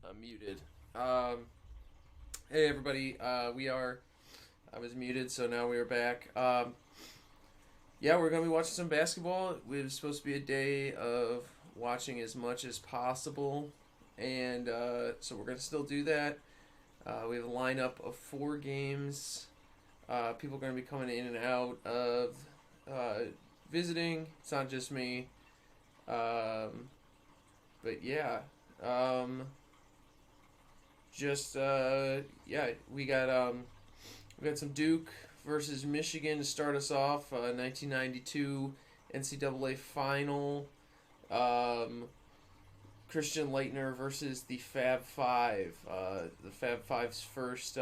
I'm muted. Hey everybody, I was muted, so now we are back. Yeah, we're going to be watching some basketball. It was supposed to be a day of watching as much as possible, and so we're going to still do that. We have a lineup of 4 games. People are going to be coming in and out of visiting. It's not just me. But yeah. We got some Duke versus Michigan to start us off. 1992 NCAA final. Christian Laettner versus the Fab Five. The Fab Five's first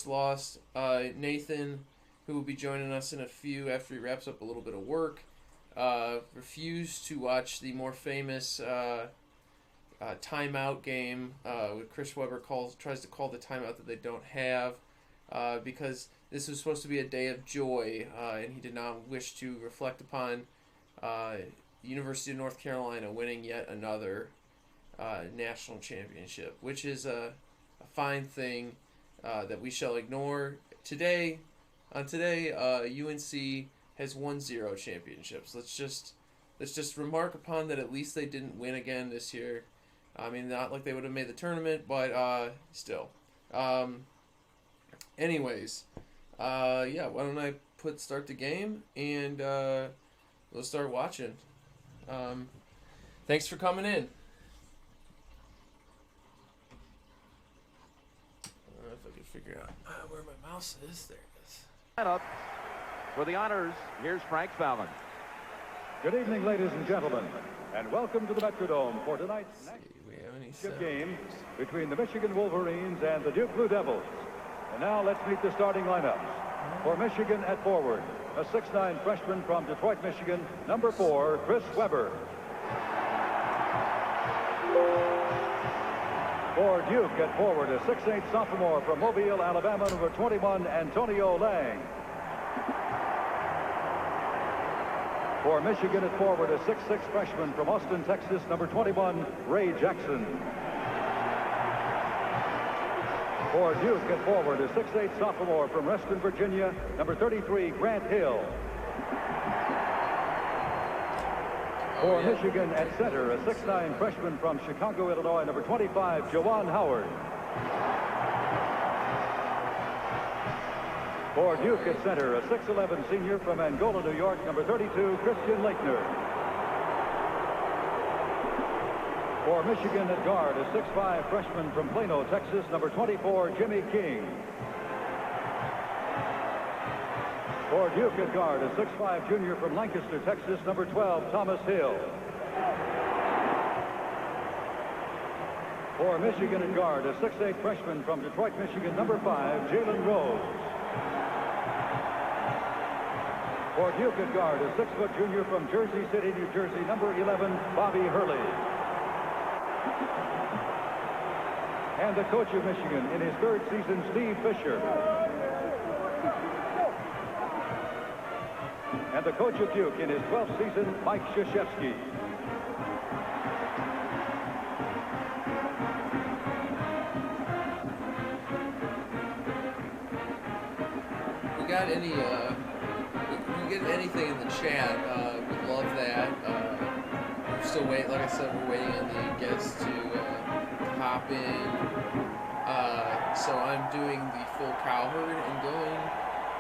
loss. Nathan, who will be joining us in a few after he wraps up a little bit of work, refused to watch the more famous timeout game where Chris Webber tries to call the timeout that they don't have because this was supposed to be a day of joy, and he did not wish to reflect upon University of North Carolina winning yet another national championship, which is a fine thing that we shall ignore. Today, UNC has won 0 championships. Let's just remark upon that. At least they didn't win again this year. I mean, not like they would have made the tournament, but still. Anyways, why don't I start the game, and we'll start watching. Thanks for coming in. I don't know if I can figure out where my mouse is. There it is. Up for the honors, here's Frank Fallon. Good evening, ladies and gentlemen, and welcome to the Metrodome for tonight's next game between the Michigan Wolverines and the Duke Blue Devils. And now let's meet the starting lineups. For Michigan at forward, a 6'9" freshman from Detroit, Michigan, number 4, Chris Webber. For Duke at forward, a 6'8" sophomore from Mobile, Alabama, number 21, Antonio Lang. For Michigan at forward, a 6'6" freshman from Austin, Texas, number 21, Ray Jackson. For Duke at forward, a 6'8" sophomore from Reston, Virginia, number 33, Grant Hill. For Michigan at center, a 6'9" freshman from Chicago, Illinois, number 25, Jawan Howard. For Duke at center, a 6'11" senior from Angola, New York, number 32, Christian Laettner. For Michigan at guard, a 6'5" freshman from Plano, Texas, number 24, Jimmy King. For Duke at guard, a 6'5" junior from Lancaster, Texas, number 12, Thomas Hill. For Michigan at guard, a 6'8" freshman from Detroit, Michigan, number 5, Jalen Rose. For Duke at guard, a 6-foot junior from Jersey City, New Jersey, number 11, Bobby Hurley. And the coach of Michigan in his 3rd season, Steve Fisher. And the coach of Duke in his 12th season, Mike Krzyzewski. We got any, if you get anything in the chat, we'd love that. We're still waiting, like I said, we're waiting on the guests to hop in. So I'm doing the full cow herd and going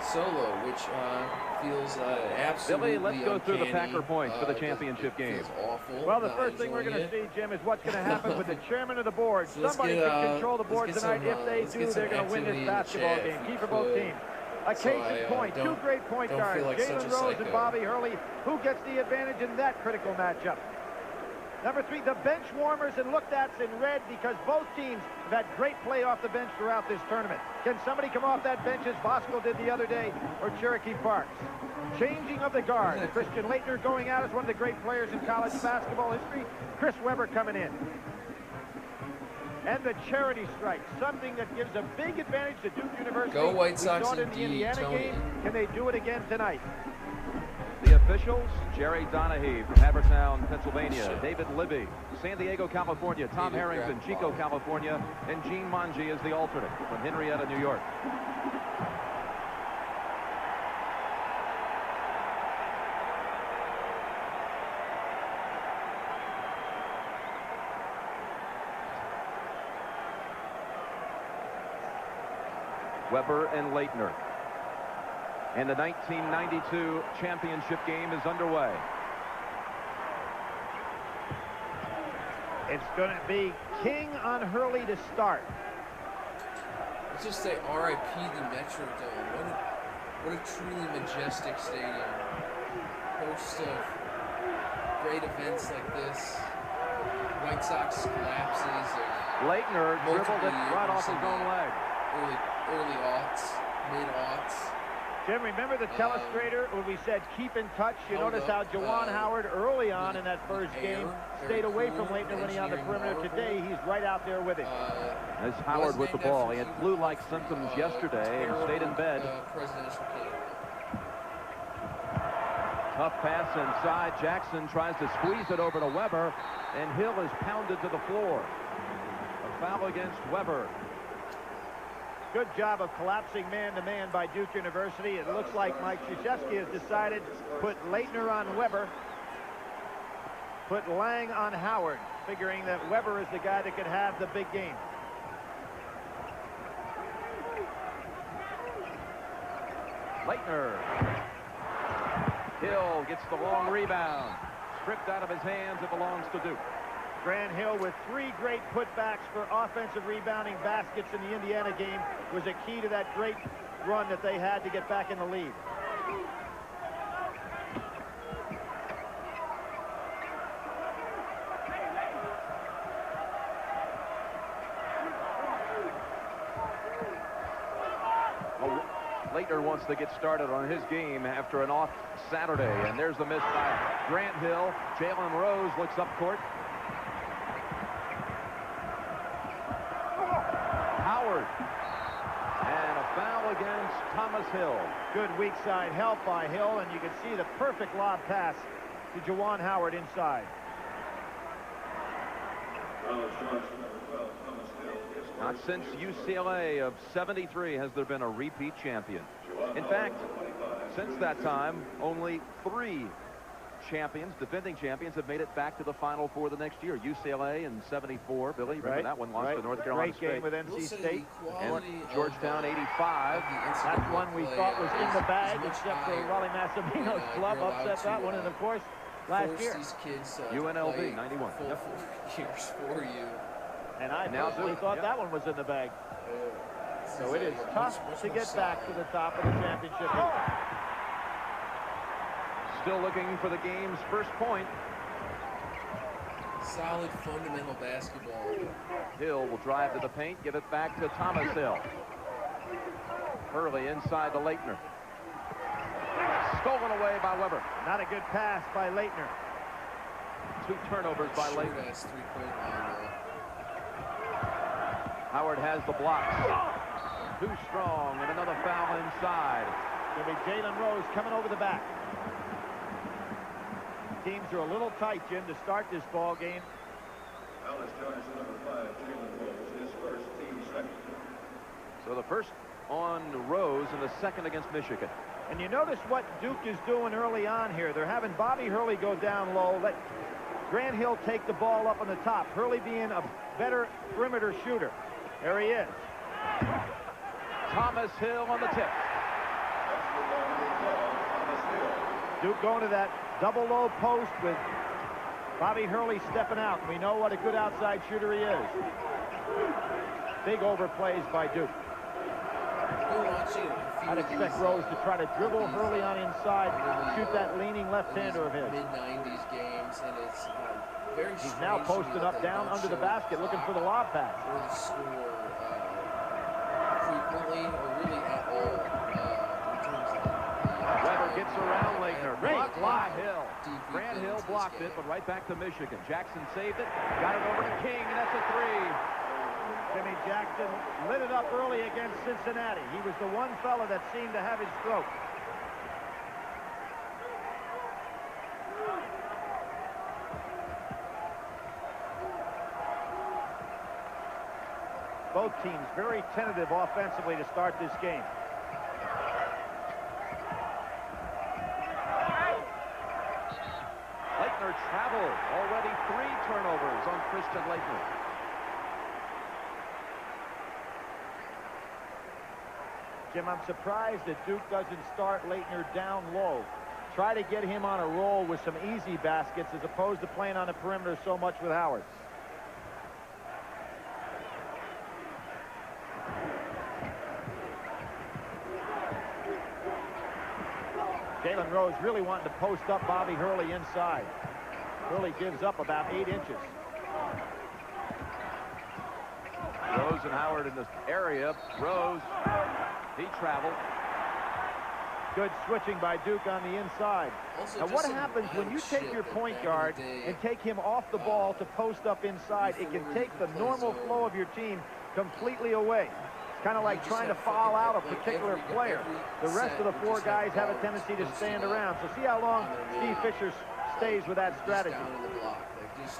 solo, which feels absolutely Billy, let's go through the uncanny. Packer points for the championship game. Feels awful. Well, the Not first thing we're going to enjoying see, Jim, is what's going to happen with the chairman of the board. So Somebody can control the board tonight. If they do, they're going to win this basketball game. Key for both teams. A case in point. 2 great point guards, like Jalen Rose and Bobby Hurley. Who gets the advantage in that critical matchup? Number 3, the bench warmers and looked-ats in red, because both teams have had great play off the bench throughout this tournament. Can somebody come off that bench as Bosco did the other day, or Cherokee Parks? Changing of the guard. Christian Laettner going out as one of the great players in college basketball history. Chris Webber coming in. And the charity strike, something that gives a big advantage to Duke University. Go White Sox we saw it in the indeed, Indiana Tony. game. Can they do it again tonight? The officials: Jerry Donahue from Havertown, Pennsylvania, David Libby, San Diego, California, Tom Harrington, Chico, California, and Gene Monge is the alternate from Henrietta, New York. Weber and Laettner. And the 1992 championship game is underway. It's going to be King on Hurley to start. Let's just say R.I.P. the Metrodome. What a truly majestic stadium. Host of great events like this. White Sox collapses. Laettner dribbled it right off his own leg. Early aughts, mid-aughts. Jim, remember the telestrator when we said keep in touch? You notice how Juwan Howard early on in that first game stayed away from Laettner when he on the perimeter. Today, he's right out there with him. As Howard with the ball. He had flu-like symptoms yesterday and stayed in bed. Tough pass inside. Jackson tries to squeeze it over to Weber, and Hill is pounded to the floor. A foul against Weber. Good job of collapsing man-to-man by Duke University. It looks like Mike Krzyzewski has decided to put Laettner on Weber, put Lang on Howard, figuring that Weber is the guy that could have the big game. Laettner. Hill gets the long rebound. Stripped out of his hands. It belongs to Duke. Grant Hill with 3 great putbacks for offensive rebounding baskets in the Indiana game was a key to that great run that they had to get back in the lead. Laettner wants to get started on his game after an off Saturday, and there's the miss by Grant Hill. Jalen Rose looks up court. Howard. And a foul against Thomas Hill. Good weak side help by Hill, and you can see the perfect lob pass to Juwan Howard inside. Not since UCLA of '73 has there been a repeat champion. In fact, since that time, only 3 champions, defending champions, have made it back to the Final Four the next year. UCLA in '74, Billy, remember that one, lost to North Carolina Great game State. with NC State. And Georgetown '85. That's one we thought was in the bag, except for Wally Massimino's club upset that one, and of course, last year. These kids, UNLV '91. Years for you. And I personally thought that one was in the bag. So it is tough to get back to the top of the championship. Still looking for the game's first point. Solid fundamental basketball. Hill will drive to the paint, give it back to Thomas Hill. Hurley inside to Laettner. Stolen away by Weber. Not a good pass by Laettner. 2 turnovers by Laettner. Howard has the blocks. Too strong, and another foul inside. It'll be Jalen Rose coming over the back. Teams are a little tight, Jim, to start this ball game. So the first on Rose and the second against Michigan. And you notice what Duke is doing early on here. They're having Bobby Hurley go down low, let Grant Hill take the ball up on the top. Hurley being a better perimeter shooter. There he is. Thomas Hill on the tip. Duke going to that double low post with Bobby Hurley stepping out. We know what a good outside shooter he is. Big overplays by Duke. I'd expect Rose to try to dribble Hurley on inside, shoot that leaning left-hander of his. Mid-90s games, and it's very strange. He's now posted up down under the basket looking for the lob pass. Or the score frequently or really at all. Weber gets around Laettner. Blocked by Hill. Grant Hill blocked it, but right back to Michigan. Jackson saved it, got it over to King, and that's a 3. Jimmy Jackson lit it up early against Cincinnati. He was the one fella that seemed to have his throat. Both teams very tentative offensively to start this game. Laettner traveled. Already 3 turnovers on Christian Laettner. Jim, I'm surprised that Duke doesn't start Laettner down low. Try to get him on a roll with some easy baskets as opposed to playing on the perimeter so much with Howard. Jalen Rose really wanting to post up Bobby Hurley inside. Hurley gives up about 8 inches. Rose and Howard in this area. Rose, he traveled. Good switching by Duke on the inside. Also, now, what happens when you take your point guard and take him off the ball to post up inside? It can take the normal flow of your team completely away. It's kind of like trying to foul out a particular player. The rest of the 4 guys have a tendency to stand around. So see how long Steve Fisher stays with that strategy.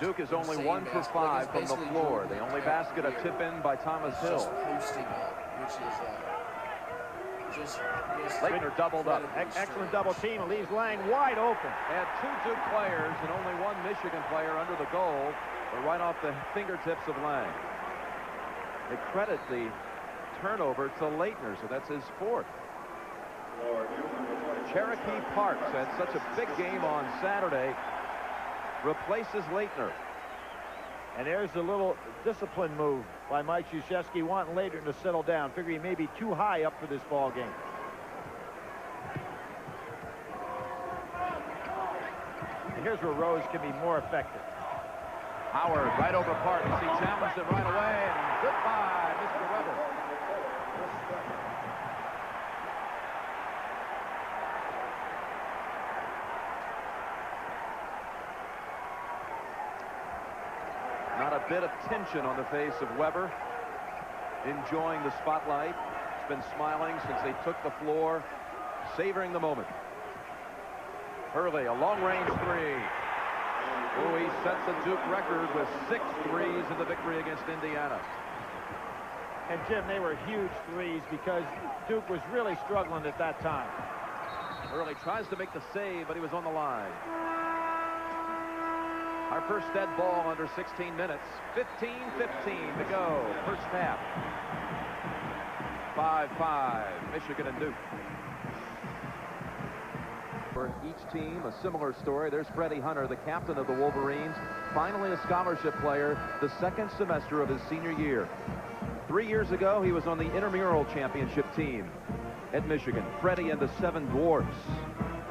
Duke is only 1 for 5 from the floor. The only basket a tip in by Thomas Hill. Laettner doubled up. Excellent double team. It leaves Lang wide open. And 2 Duke players and only 1 Michigan player under the goal, but right off the fingertips of Lang. They credit the turnover to Laettner, so that's his 4th. Cherokee Parks had such a big game on Saturday. Replaces Laettner. And there's a little discipline move by Mike Krzyzewski, wanting Laettner to settle down. Figure he may be too high up for this ball game. And here's where Rose can be more effective. Howard right over Parks. He challenged it right away. And goodbye, Mr. Weber. Not a bit of tension on the face of Weber. Enjoying the spotlight. He's been smiling since they took the floor. Savoring the moment. Hurley, a long-range 3. Oh, he sets the Duke record with 6 threes in the victory against Indiana. And, Jim, they were huge threes because Duke was really struggling at that time. Hurley tries to make the save, but he was on the line. Our first dead ball under 16 minutes. 15-15 to go. First half. 5-5. Michigan and Duke. For each team, a similar story. There's Freddie Hunter, the captain of the Wolverines. Finally a scholarship player the 2nd semester of his senior year. 3 years ago, he was on the intramural championship team at Michigan. Freddie and the 7 Dwarfs.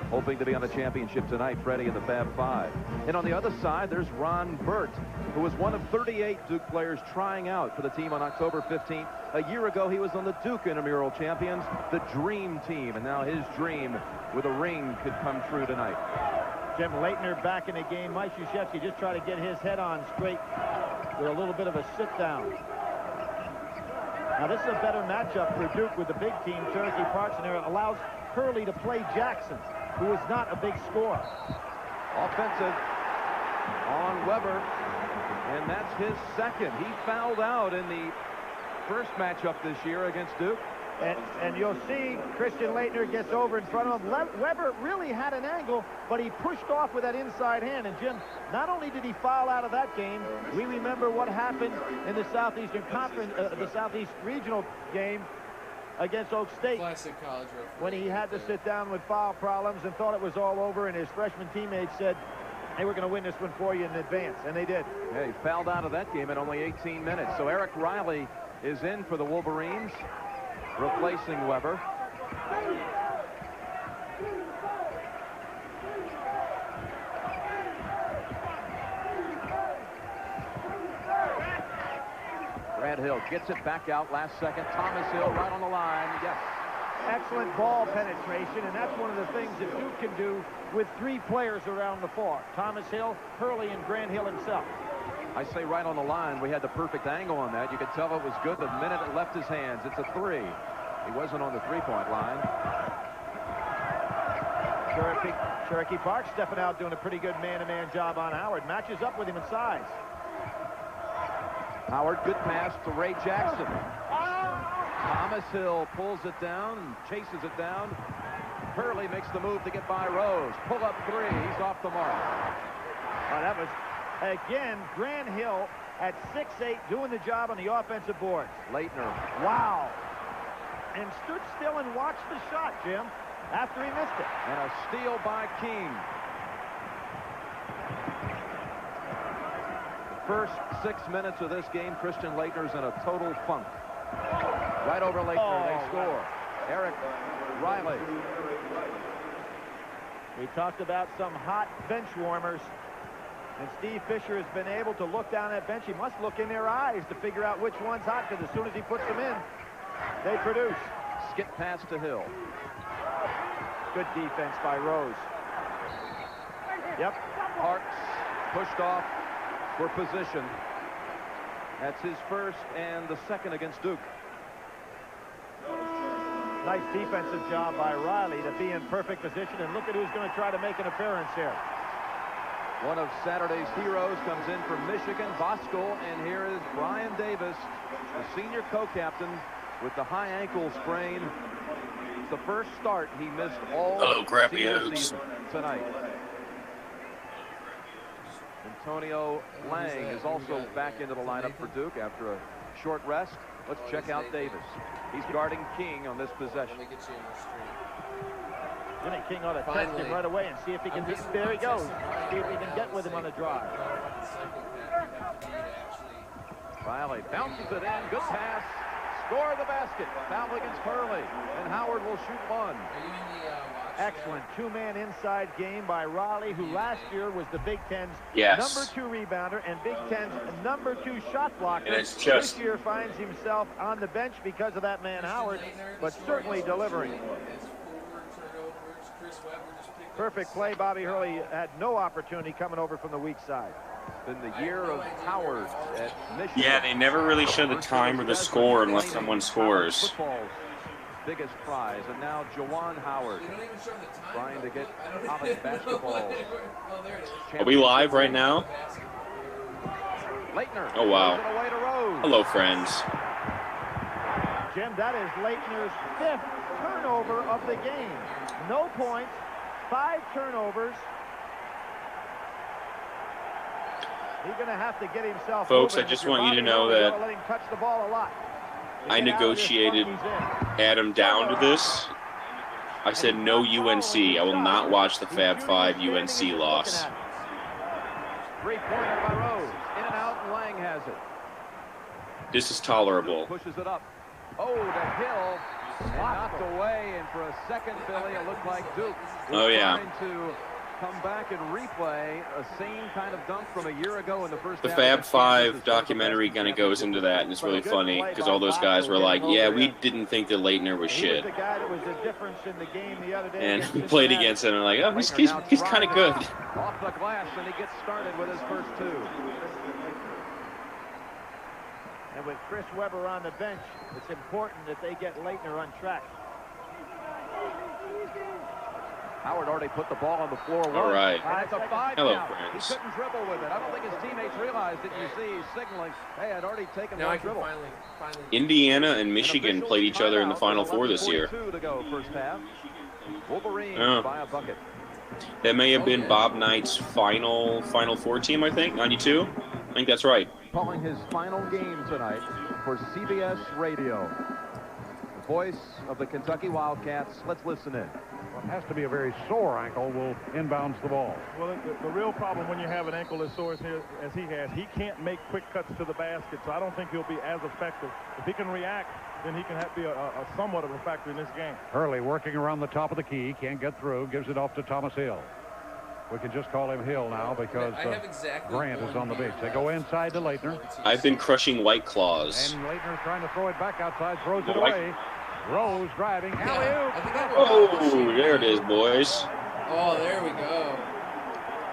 Hoping to be on the championship tonight, Freddie and the Fab 5. And on the other side, there's Ron Burt, who was one of 38 Duke players trying out for the team on October 15th. A year ago, he was on the Duke intramural champions, the Dream Team. And now his dream with a ring could come true tonight. Jim, Laettner back in the game. Mike Krzyzewski just trying to get his head on straight with a little bit of a sit-down. Now, this is a better matchup for Duke with the big team, Cherokee Parks, and it allows Hurley to play Jackson, who is not a big scorer. Offensive on Weber, and that's his 2nd. He fouled out in the first matchup this year against Duke. And you'll see Christian Laettner gets over in front of him. Weber really had an angle, but he pushed off with that inside hand. And, Jim, not only did he foul out of that game, we remember what happened in the Southeastern Conference, the Southeast Regional game against Oak State. Classic college referee. When he had to sit down with foul problems and thought it was all over, and his freshman teammates said, hey, we're going to win this one for you in advance, and they did. Yeah, he fouled out of that game in only 18 minutes. So Eric Riley is in for the Wolverines, replacing Weber. Grant Hill gets it back out last second. Thomas Hill right on the line. Yes. Excellent ball penetration, and that's one of the things that Duke can do with 3 players around the floor. Thomas Hill, Hurley, and Grant Hill himself. I say right on the line. We had the perfect angle on that. You could tell it was good the minute it left his hands. It's a 3. He wasn't on the 3-point line. Cherokee Park stepping out, doing a pretty good man-to-man job on Howard. Matches up with him in size. Howard, good pass to Ray Jackson. Thomas Hill pulls it down, chases it down. Hurley makes the move to get by Rose. Pull up three. He's off the mark. Oh, that was, again, Grant Hill at 6'8", doing the job on the offensive boards. Laettner. Wow. And stood still and watched the shot, Jim, after he missed it. And a steal by King. The first 6 minutes of this game, Christian Laettner's in a total funk. Right over Laettner, they score. Eric Riley. We talked about some hot bench warmers, and Steve Fisher has been able to look down that bench. He must look in their eyes to figure out which one's hot, because as soon as he puts them in, they produce. Skip pass to Hill. Good defense by Rose. Yep. Parks pushed off for position. That's his first and the second against Duke. Nice defensive job by Riley to be in perfect position, and look at who's going to try to make an appearance here. One of Saturday's heroes comes in from Michigan, Voskuhl, and here is Brian Davis, the senior co-captain, with the high ankle sprain. It's the first start he missed all season tonight. Antonio Lang is also back into the lineup for Duke after a short rest. Let's check out Davis. He's guarding King on this possession. Jimmy King ought to test him right away and see if he can. There he goes. See if he can get with him on the drive. Riley bounces it in. Good pass. Score the basket. Foul against Hurley. And Howard will shoot one. Excellent two-man inside game by Riley, who last year was the Big Ten's number 2 rebounder and Big Ten's number 2 shot blocker. This year finds himself on the bench because of that man Howard, but certainly delivering. Perfect play. Bobby Hurley had no opportunity coming over from the weak side. Been the year of Howard at Michigan. Yeah, they never really show the time or the score unless someone scores. Football's biggest prize, and now Jawan Howard trying to get college basketball. Are we live right now? Laettner. Oh, wow. Hello, friends. Jim, that is Laettner's 5th turnover of the game. No points, 5 turnovers. He's going to have to get himself. Folks, I just want you to know that let him touch the ball a lot. I negotiated Adam down to this. I said no UNC. I will not watch the Fab 5 UNC loss. Three-pointer by Rose. In and out, and Lang has it. This is tolerable. Pushes it up. Oh, to Hill. And knocked away, and for a second, Billy, it looked like Duke was trying to come back and replay a same kind of dunk from a year ago in the first The half. Fab 5 documentary kind of goes into that, and it's really funny because all those guys were like, yeah, we didn't think that Laettner was shit. And we played against him and like, oh, he's kind of good. Off the glass, and he gets started with his first 2. And with Chris Webber on the bench, it's important that they get Laettner on track. Howard already put the ball on the floor. All right. It's a 5 Hello, count. friends. He couldn't dribble with it. I don't think his teammates realized it. You see, he's signaling, hey, I'd already taken one dribble. Indiana and Michigan played each other in the Final Four this year. 2 to go first half. Wolverines by a bucket. That may have been Bob Knight's Final Four team, I think, 92. I think that's right. Calling his final game tonight for CBS Radio. The voice of the Kentucky Wildcats. Let's listen in. Well, it has to be a very sore ankle will inbounds the ball. Well, the real problem when you have an ankle as sore as he has, he can't make quick cuts to the basket, so I don't think he'll be as effective. If he can react, then he can be a somewhat of a factor in this game. Hurley working around the top of the key, can't get through, gives it off to Thomas Hill. We can just call him Hill now because Grant is on the bench. They go inside to Laettner. I've been crushing White Claws. And Laettner trying to throw it back outside, throws it away. Rose driving. Alley-oop. Oh, there it is, boys. Oh, there we go.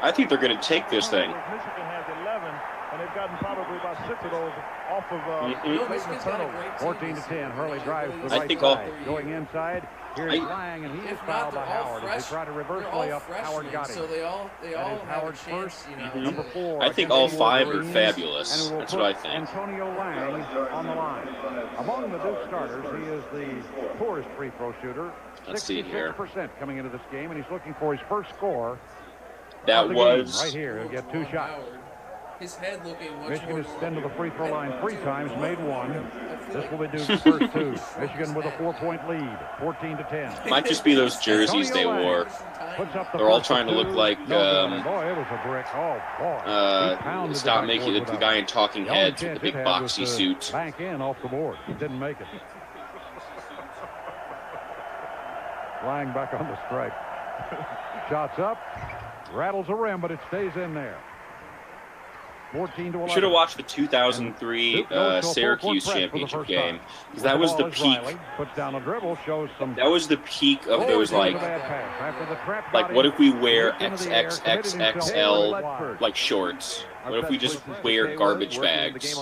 I think they're going to take this thing. Michigan has 11. and they've gotten probably about 6 of those off of Laettner's turnover. 14-10. Hurley drives to the I right think side. Going inside. Here's Lang, and he is If not, fouled by they're all Howard. fresh. As they try to reverse They're all layup, Howard freshmen, got him. so they all That is have a Howard's chance, first. you know. Number 4. I think against all the 5 are Wolverines, fabulous. and will That's put what I think. Antonio Lang on the line. Among the Duke starters, he is the poorest free throw shooter. Let's see here. 66% coming into this game, and he's looking for his first score. That of the was game. Right here. He'll get 2 shots. Howard. His head looking much Michigan more has been to the free throw line 3 times, made 1. I feel This like will be Duke's first 2. Michigan with a 4-point lead, 14-10. might just be those jerseys they wore. Puts up the They're all first trying to look 2. like No good. And boy, it was a brick. Oh boy. He pounded stop the making backboard the with guy a- in Talking The only Heads with chance the big it had was boxy to suit. Bank in off the board. He didn't make it. Lang back on the strike. Shots up. Rattles the rim, but it stays in there. 14-11. Should have watched the 2003 Duke goes to a Syracuse 4-point press for the championship first game time. because that was the ball is peak. Riley. Puts down a dribble, shows some. That was the peak of those Forward like into the bad pass. After the trap like got what him, if we wear looked into the air, committed himself XXXXL wide. like shorts? What if we just wear garbage bags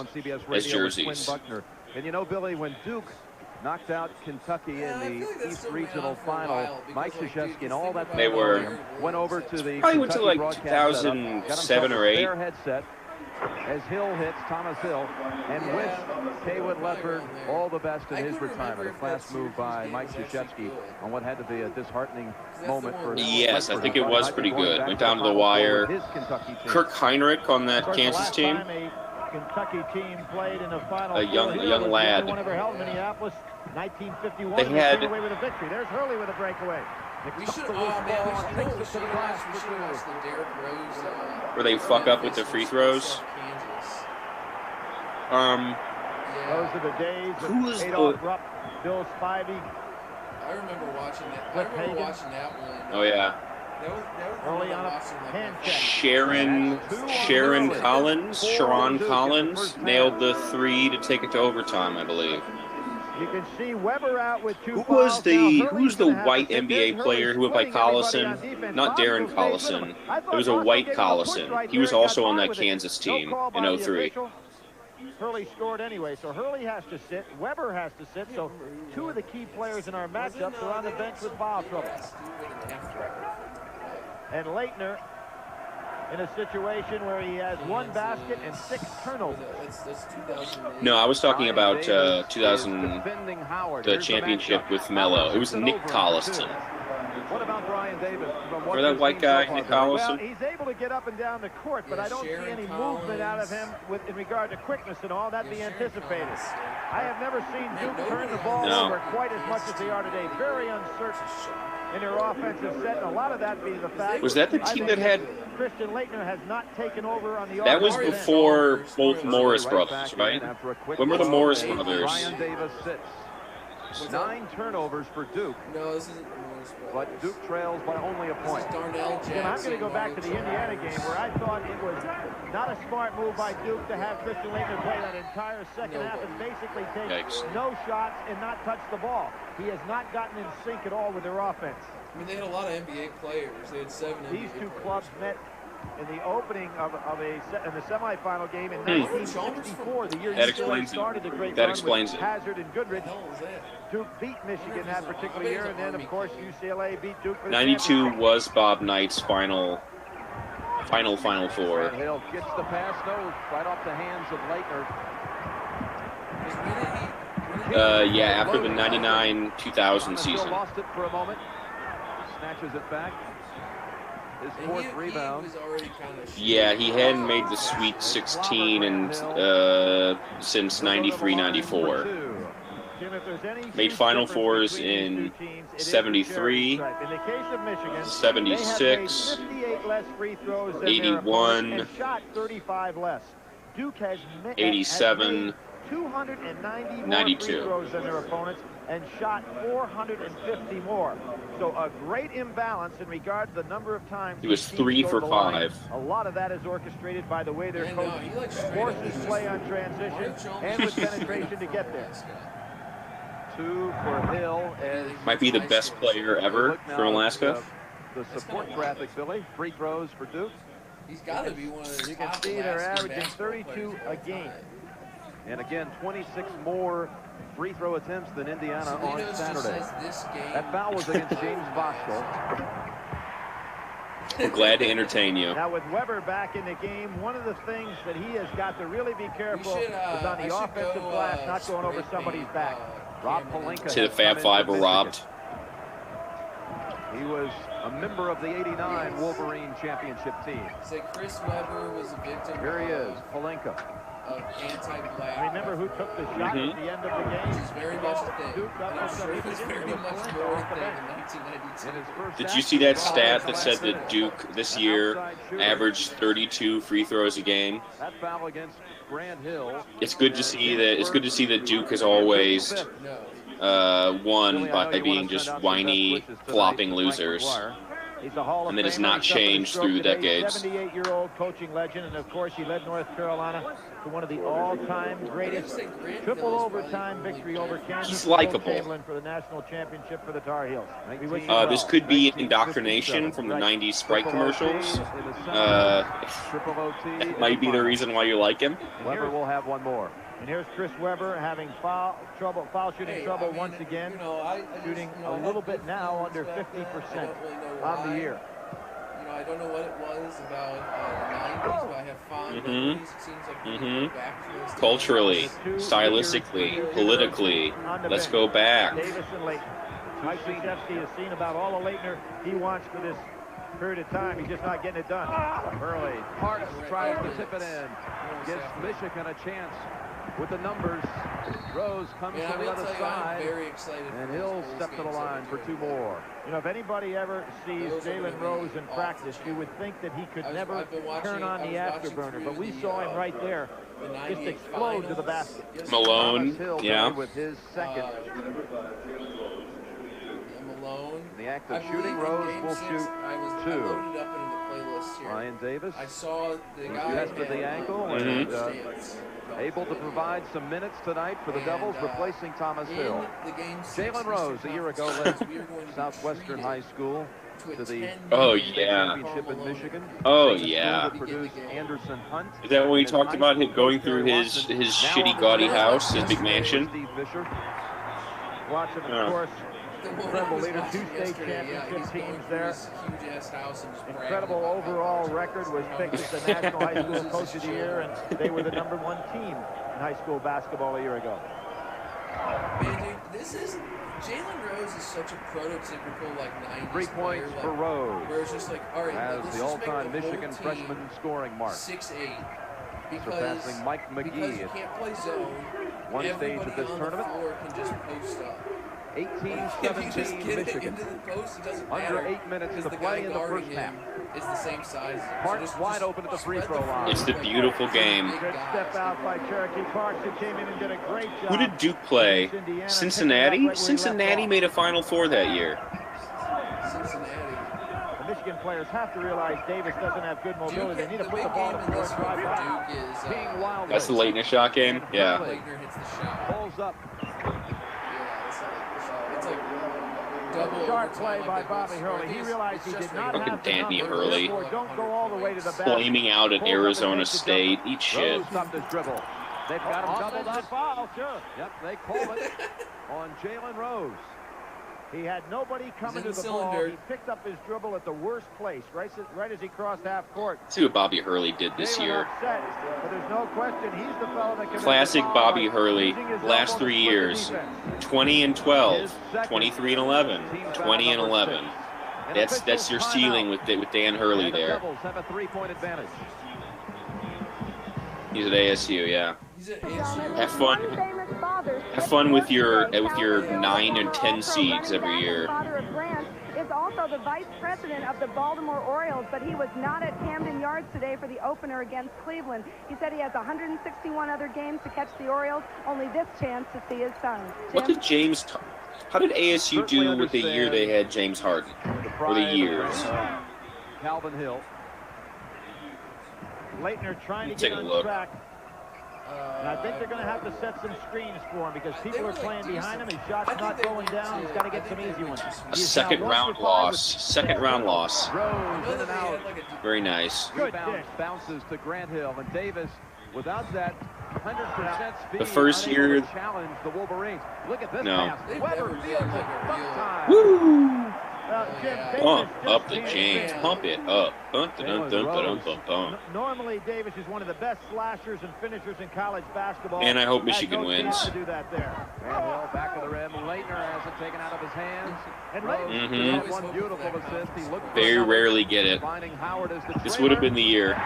as jerseys? And you know, Billy, when Duke knocked out Kentucky in the East Regional Final, Mike Krzyzewski and all that They were- went over to the Probably went to, Kentucky like, broadcast setup, 2007 got or himself a 8. spare headset as Hill hits Thomas Hill and wished Haywood Ledford all the best in his retirement. A class move by Mike Krzyzewski on what had to be a disheartening moment for Yes, I Ledford. think it was pretty good. Went down to the wire. Kirk Heinrich on that Kansas team. Kentucky team played in the final. A young lad. One ever held in Minneapolis, 1951. They had- away with a victory. There's Hurley with a breakaway. We should, oh man, we should watch the Derrick Rose. Where they fuck up with their free throws. Kansas. Those are the days Who is of Adolph the- Rupp, Bill Spivey. I remember watching that. I Flip remember Hagan. watching that one. Oh yeah, That was Early on a watching that hand one. check. Sharon Collins nailed the 3 to take it to overtime, I believe. You can see Weber out with 2 Who was fouls. the Now, who's Hurley's the gonna have to white sit NBA there. player who went by Hurley's putting everybody Collison? on defense. Not Bosco Darren stays with him. Collison. I thought It was a Bosco white gave him a push Collison. right He was there and also got on by that with it. Kansas No team call by in the 03. official. Hurley scored anyway, so Hurley has to sit. Weber has to sit. So 2 of the key players in our matchups are on the bench with foul trouble. And Laettner in a situation where he has 1 basket and 6 turnovers. That's 2008. No, I was talking about 2000, defending Howard. the Here's championship matchup. with Melo. It was Howard Nick over Collison. What about Brian Davis? Remember that white guy, Nick Well, Collison? he's able to get up and down the court, but Yeah, I don't see Sharon any Collins. movement out of him in regard to quickness and all. That'd be Sharon anticipated. Collins. I have never seen Duke nobody turn the has ball No. over quite as much as they are today. Very uncertain in their offensive set, and a lot of that being the fact. Was that the I team think that had? Christian Laettner has not taken over on the That was offensive end. before both Morris Right brothers, back right? in after a quick When were the ball Morris fake. brothers? Brian Davis sits. 9 turnovers for Duke, No, this isn't Morris Brothers. but Duke trails by only a This point. is Darnell Jackson. Again, I'm going to go back to the Indiana game where I thought it was not a smart move by Duke to have Christian Laettner play that entire second half and basically take Yikes. no shots and not touch the ball. He has not gotten in sync at all with their offense. I mean, they had a lot of NBA players. They had 7 These NBA 2 players. clubs met in the opening of in the semifinal game in 1964, the year That UCLA explains it. started the great That run explains with it. Hazard and Goodrich. What the hell is that? Duke beat Michigan that particular year, and then of course UCLA beat Duke for the 92 championship. was Bob Knight's final Final Four. Hill gets the pass, no, right off the hands of Laettner. Yeah, after the 99-2000 season. Lost it for a moment. Snatches it back. His 4th rebound. Yeah, he hadn't made the Sweet 16 and since 93-94. Jim, if there's any Made huge Final difference Fours between these in two teams, it is the 73, cherry stripe. In the case of Michigan, 76, they have made 58 less free throws than 81, their opponents and shot 35 less. Duke has 87, 290 more 92. free throws than their opponents and shot 450 more. So a great imbalance in regard to the number of times He was these teams 3 go for to the line. 5. A lot of that is orchestrated by the way their Yeah, coach no, he, like, straight up forces just play on transition and with penetration to get there. 2 for Hill. As Might be the best player ever look now from at, Alaska. The support graphic, Billy. Free throws for Duke. He's got to be one of the You can top see they're Alaskan averaging basketball 32 players of all a game. time. And again, 26 more free throw attempts than Indiana on Salinas just Saturday. says this game. That foul was against James Bosco. We're glad to entertain you. Now with Weber back in the game, one of the things that he has got to really be careful is on the offensive glass, not going over somebody's back. Rob Pelinka To the Fab Five were robbed. He was a member of the '89 Wolverine championship team. Say Chris Webber was a victim. Here he is, Pelinka. Of anti-black. Remember who took the shot at the end of the game? Which is very much a thing. I'm sure it was very much more a thing in 1992. Did you see that stat that said that Duke this year averaged 32 free throws a game? That foul against Grand Hill. It's good to see that. It's good to see that Duke has always won by being just whiny, flopping losers. He's a Hall of And that has Famer. not He's up in his changed stroke through the today. decades. 78-year-old coaching legend, and of course he led North Carolina to one of the all-time greatest triple overtime victory over Kansas. He's likable. Chamberlain for the national championship for the Tar Heels. We wish him This well. could be indoctrination from the 90s Sprite commercials. That might be the reason why you like him. Weber will have one more. And here's Chris Webber having foul shooting trouble once again, shooting a little bit now under 50% on the year. I don't know what it was about the 90s, but I have fond memories. It seems like we go back to those days. Culturally, stylistically, politically, let's go back. Davis and Laettner. Mike Krzyzewski has seen about all of Laettner he wants for this period of time. He's just not getting it done. Hurley, Parks tries to tip it in. Gives Michigan a chance with the numbers. Rose comes to the other side, and he'll step to the line for two more. You know, if anybody ever sees Jalen Rose in practice, you would think that he could never turn on the afterburner, but we saw him right there just explode to the basket. Malone, yeah. With his second. Malone. In the act of shooting, Rose will shoot two. Loaded up into the playlist here. Ryan Davis. I saw the guy tested the ankle and able to provide some minutes tonight for the Devils, replacing Thomas Hill. Jalen Rose a year ago led Southwestern High School to the championship in Michigan. Oh yeah. Produced Anderson Hunt. Is that when he talked about him going through his shitty gaudy house, his big mansion? Watching, of course, incredible leader, 2 state championship teams there. Incredible overall record, was picked as the National High School Coach of the Year, and they were the #1 team in high school basketball a year ago. Man, dude, this is Jalen Rose is such a prototypical 90s 3 points player, for Rose. Where it's just all right, as the all-time Michigan team freshman scoring mark. 6'8", surpassing Mike McGee. Because you can't play zone. One stage of this tournament. The floor can just post up. 18-17 Michigan. Under 8 minutes to play in the first half. Is the same size. Parks wide open at the free throw line. It's the beautiful game. Good step out by Cherokee Parks, who came in and did a great job. Who did Duke play? Cincinnati? Cincinnati made a Final Four that year. Cincinnati. The Michigan players have to realize Davis doesn't have good mobility. They need to put the ball to the floor and drive back. That's the Laettner shot game? Yeah. Laettner hits the shot. Pulls up. It's like double Sharp play by Bobby Hurley. He realized he did not have the Danny numbers, Hurley. therefore don't go all the way to the basket. Flaming out at Arizona State. Eat shit. Rose stopped his dribble. They've got him doubled up. Foul, sure. Yep, they call it on Jalen Rose. He had nobody coming to the ball. He picked up his dribble at the worst place, right as he crossed half court. See what Bobby Hurley did this year. Upset, but there's no question he's the fellow that can Classic Bobby Hurley. Last 3 years. 20 and 12, 23 and 11, 20 and 11. That's your ceiling with Dan Hurley there. The Devils have a 3-point advantage. He's at ASU, yeah. Have fun. Have fun with your 9 and 10 seeds every year. Is also the vice president of the Baltimore Orioles, but he was not at Camden Yards today for the opener against Cleveland. He said he has 161 other games to catch the Orioles, only this chance to see his son. Jim? How did ASU do with the year they had James Harden? Or the years? Calvin Hill. Laettner trying to Take get a on look. track. And I think they're going to have to set some screens for him because people are playing behind him. His shot's not going down. He's got to get some easy ones. A second round loss. Second round loss. Rose in and out. Very nice. Rebound bounces to Grant Hill, and Davis, without that 100% speed, The first unable year- to challenge the Wolverines. Look at this No. pass. They've Weber never fields been it. like a Buck real- time. Woo! Jim, Davis Pump just up the can't chains. stand. Pump it up. Dun, dun, dun, dun, dun, dun, dun. Normally, Davis is one of the best slashers and finishers in college basketball. And I hope Had Michigan no chance wins. to do that there. Grant Hill back to the rim. Laettner has it taken out of his hands. And Rose Mhm. had one beautiful assist. He looked for Very another. rarely get it. Finding Howard as the This would have trailer. been the year.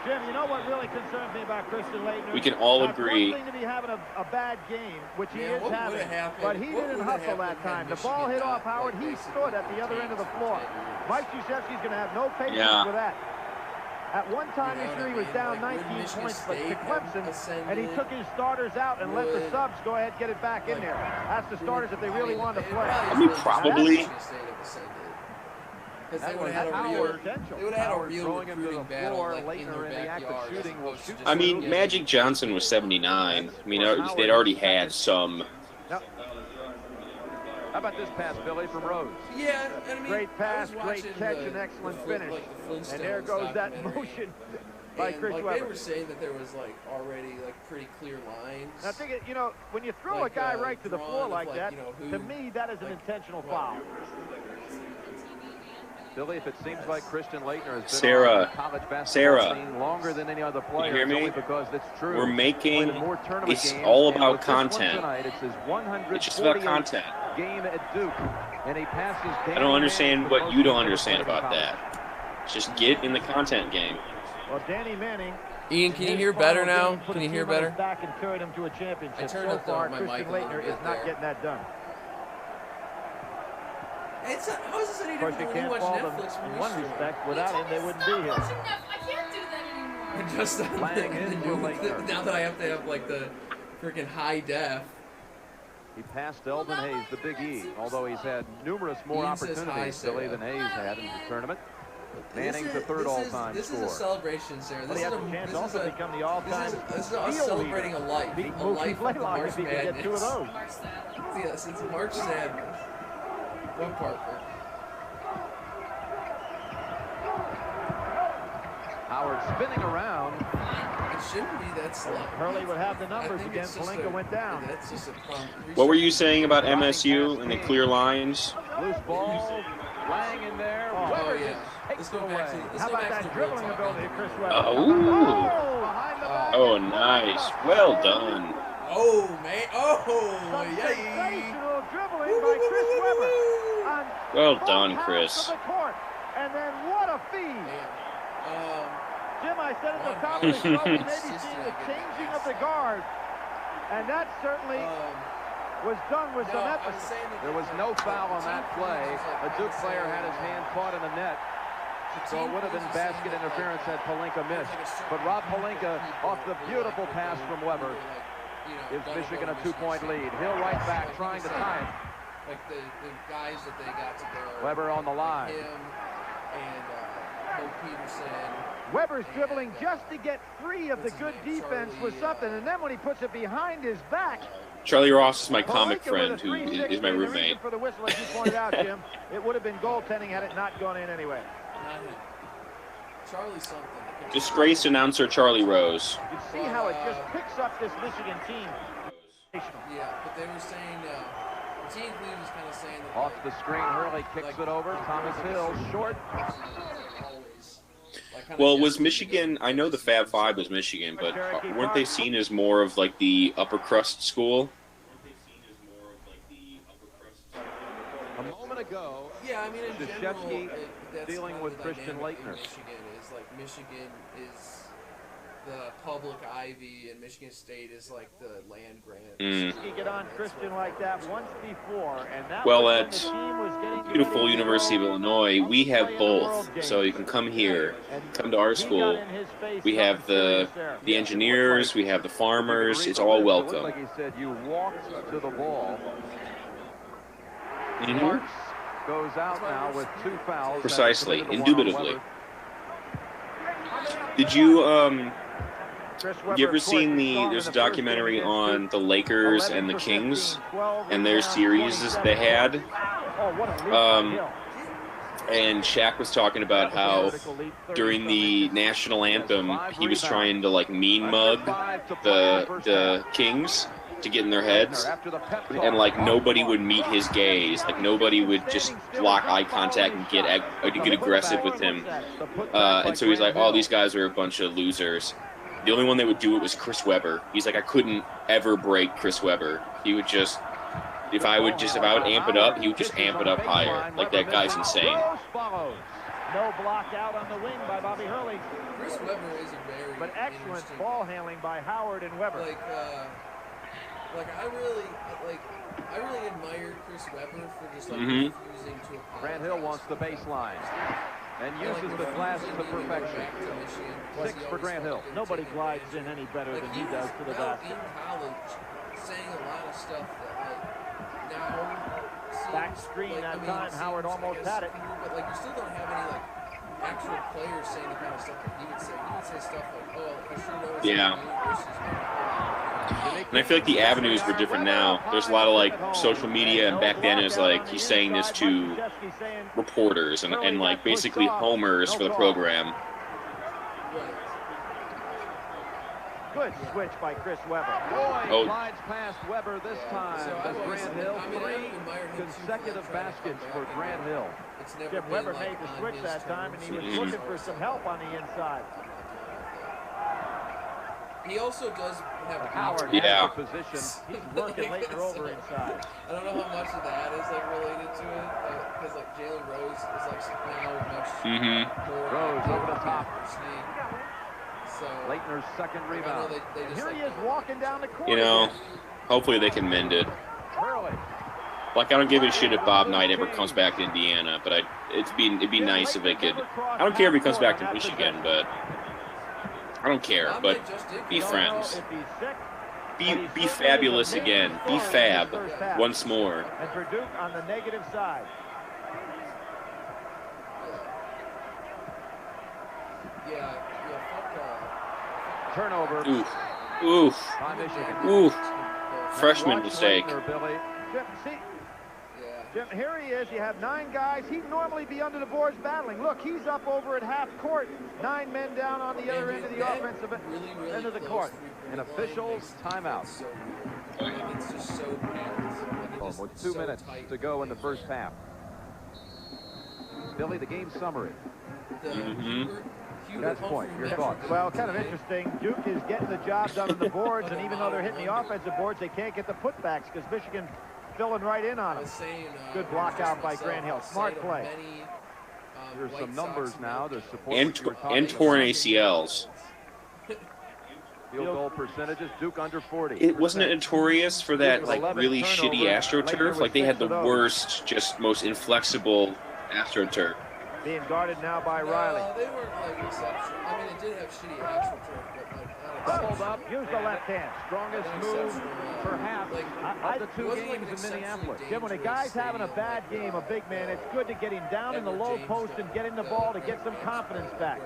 Jim, you know what really concerns me about Christian Laettner? We can all That's agree. one thing to be having a bad game, which he Yeah, is what would've having, happened- but he what didn't would've hustle happened that had time. The Michigan ball hit not, off Howard. like, He basically stood at the other end of the floor. Mike Krzyzewski's going to have no patience Yeah. with that. At one time You know this what year, I he was mean? down Like, when 19 Michigan points but to State Clemson, ascended, and he took his starters out and let the would- subs go ahead and get it back in there. That's the starters if they really wanted to play. I mean, probably. Because they That would was have had a real, Howard. They would have had a Howard real throwing him to recruiting the battle, floor. like in Laettner their in the act of backyard. shooting will shoot I mean, Magic Johnson was 79. I mean, they'd already had some. How about this pass, Billy, from Rose? Yeah, I mean, Great pass, I was great watching catch, the- and excellent the finish. Flintstones And there goes that documentary, motion by and, Chris like, Webber. They were saying that there was like already like pretty clear lines. And I think, you know, when you throw Like, a guy right to the drawn floor of, like like, that, you know, who- to me, that is an like, intentional right. foul. Billy, if it seems like Christian Laettner has been Sarah, on the college basketball Sarah, scene longer than any other player, hear me? it's only because it's true. We're making- Played in more tournament it's games, all and about with this one content. tonight, it's his 148th It's just about content. game at Duke, and he passes. I don't understand what you don't understand about that. Just get in the content game. Well, Danny Manning. Ian, can you his hear final better now? game, put Can a you hear team on his better? Back and carried him to a championship. I turned So up far, my Christian mic a little Laettner bit is not there. getting that done. It's not, how is this any Of course, different you when you can't watch fault them Netflix when in you one stream? respect. Without him, they wouldn't be here. I can't do that anymore. Just on Playing the into new- Laettner. now that I have to have like the freaking high def. He passed Elvin Hayes, the Big E, although he's had numerous more Ian says hi, opportunities, Billy, Sarah. than Hayes had in the tournament. Manning's the This third is- all-time This is scorer. a celebration, Sarah. But This he is has a a chance this is also a to become the all-time this is us steal celebrating leader. a life, Beat a Mookie life of Blaylock March if he can get two of Madness. those. March that. Yes, it's March Sadness. What Parker? Howard spinning around. It shouldn't be that slow. Hurley would have the I numbers think again. it's just Palenka went down. That's just a What were you saying about MSU and the clear lines? Loose ball. Lang in there. Oh, Weber yeah. just takes Let's it go back away. to let's How go about back to that the real dribbling talk. ability of Chris Webber? Oh. Behind the back. Oh, nice. Well done. Oh man! Oh, Some yay! sensational dribbling by Chris Webber. On Well both done, halves Chris. of the court. And then what a feed. Damn. Jim, I said at the top of the show, we may be seeing the changing of the guard. And that certainly was done with some emphasis. There was no foul on that play. A Duke player had his hand caught in the net. So it would have been basket interference had Palenka missed. But Rob Palenka, off the beautiful pass from Weber, gives Michigan a 2-point lead. Hill right back, trying to tie it. Like the guys that they got to go. Weber on the line. Him and Bo Peterson. Weber's dribbling just to get free of the good defense was something. And then when he puts it behind his back, Charlie Ross is my comic Palenka with a friend who 3-6 is my and the reason roommate. for the whistle, as you pointed out, Jim, it would have been goaltending had it not gone in anyway. Not him. Charlie something. Disgraced announcer Charlie Rose. You see how it just picks up this Michigan team. Yeah, but they were saying, Gene Cleveland was kind of saying that. Off the screen, Hurley kicks it over. Thomas Hill, short. Always. Like, kinda Well, was guessing. Michigan, I know the Fab Five was Michigan, but weren't they seen as more of like the upper crust school? A moment ago, Yeah, I mean, in general, Krzyzewski that's dealing kind of with the Christian dynamic in Laettner. Michigan is like Michigan is the public ivy, and Michigan State is like the land grant. You get on Christian like that once before, and that Well, was when at the team was getting beautiful ready to University of go Illinois, we have play in the both, World Game. so you can come here, And come to our he got school. in his face We have something the serious there. engineers, we have the farmers. It's all It looked welcome. like he said you walked to the ball. Mhm. Marks goes out now with 2 fouls. Precisely, That's committed to one on indubitably. Weber. Did you You ever seen there's a documentary on the Lakers and the Kings and their series they had? And Shaq was talking about how during the national anthem he was trying to like mean mug the Kings to get in their heads, and like nobody would meet his gaze, like nobody would just lock eye contact and get aggressive with him, and so he's like, oh, these guys are a bunch of losers. The only one that would do it was Chris Webber. He's like, I couldn't ever break Chris Webber. He would just, if I would amp it up, he would just amp it up higher. Like, that guy's insane. No block out on the wing by Bobby Hurley. Chris Webber is a very but excellent ball handling by Howard and Webber. I really admire Chris Webber for just refusing to apologize. Grant Hill wants the baseline and uses the glass to perfection. 6 for Grant Hill. Nobody glides in any better than he does to the basket. In college, saying a lot of stuff that now back screen that time. Howard almost had it. But you still don't have any actual players saying the kind of stuff that he would say. He would say stuff like, "Oh, I sure noticed." Yeah. And I feel like the avenues were different now. There's a lot of social media, and back then it was like he's saying this to reporters and like basically homers for the program. Good switch by Chris Webber. Boyd slides past Webber this time. Grant Hill, 3 consecutive baskets for Grant Hill. Jim Webber made the switch that time, and he was looking for some help on the inside. He also does have Howard has the position. He's working Laettner over inside. I don't know how much of that is related to it, because Jalen Rose is now much more Rose over the top. So Laettner's second rebound. Here he is walking down the court. You know, hopefully they can mend it. Like, I don't give a shit if Bob Knight ever comes back to Indiana, but it'd be nice if they could. I don't care if he comes back to Michigan, but I don't care. But be friends. Be fabulous again. Be fab once more. And for Duke on the negative side. Turnover. Oof. Oof. Freshman mistake. Jim, here he is. You have 9 guys. He'd normally be under the boards battling. Look, he's up over at half court. 9 men down on the other end of the offensive end of the court. An official's timeout. It's just so With 2 minutes to go in the first half. Billy, the game summary. That's point. Your thoughts? Well, kind of interesting. Duke is getting the job done on the boards, and even though they're hitting the offensive boards, they can't get the putbacks because Michigan filling right in on them. Good block out by Grant Hill. Smart play. There's some numbers now to support. And torn ACLs. Field goal percentages, Duke under 40. It wasn't it notorious for that really shitty AstroTurf? Like, they had the worst, just most inflexible AstroTurf. Being guarded now by Riley. They weren't exceptional. I mean, it did have shitty AstroTurf, but doubled up, use the left hand. Strongest move, perhaps, of the 2 games in Minneapolis. Jim, when a guy's having a bad game, a big man, it's good to get him down in the low post and get him the ball to get some confidence back.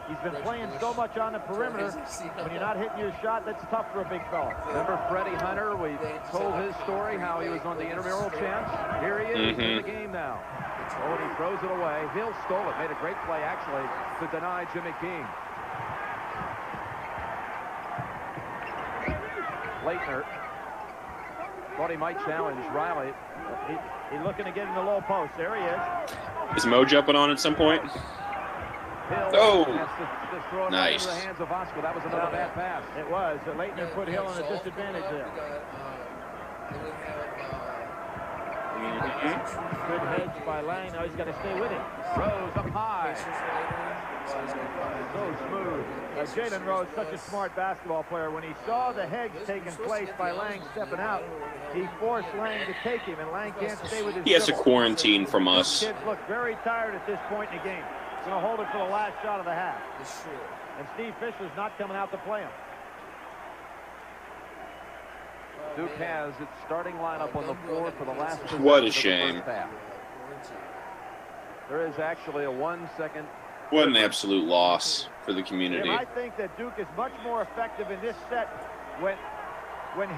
He's been playing so much on the perimeter. When you're not hitting your shot, that's tough for a big fella. Remember Freddie Hunter? We told his story, how he was on the intramural champs. Here he is in the game now. Oh, and he throws it away. Hill stole it. Made a great play, actually, to deny Jimmy King. Laettner thought he might challenge Riley. He's looking to get in the low post. There he is. Is Mo jumping on at some point? Hill oh, throw it nice. Into the hands of Oscar. That was another bad pass. It was. Laettner put Hill in a disadvantage there. Good hedge by Lang. Now he's got to stay with him. Rose up high. So smooth. Jalen Rose, such a smart basketball player. When he saw the hedge taking place by Lang stepping out, he forced Lang to take him, and Lang can't stay with his He has to dribble. quarantine from us. Kids look very tired at this point in the game. He's going to hold it for the last shot of the half. And Steve Fisher's not coming out to play him. Duke has its starting lineup on the floor for the last possession What a of the shame. first half. There is actually a 1-second What an absolute loss for the community. I think that Duke is much more effective in this set when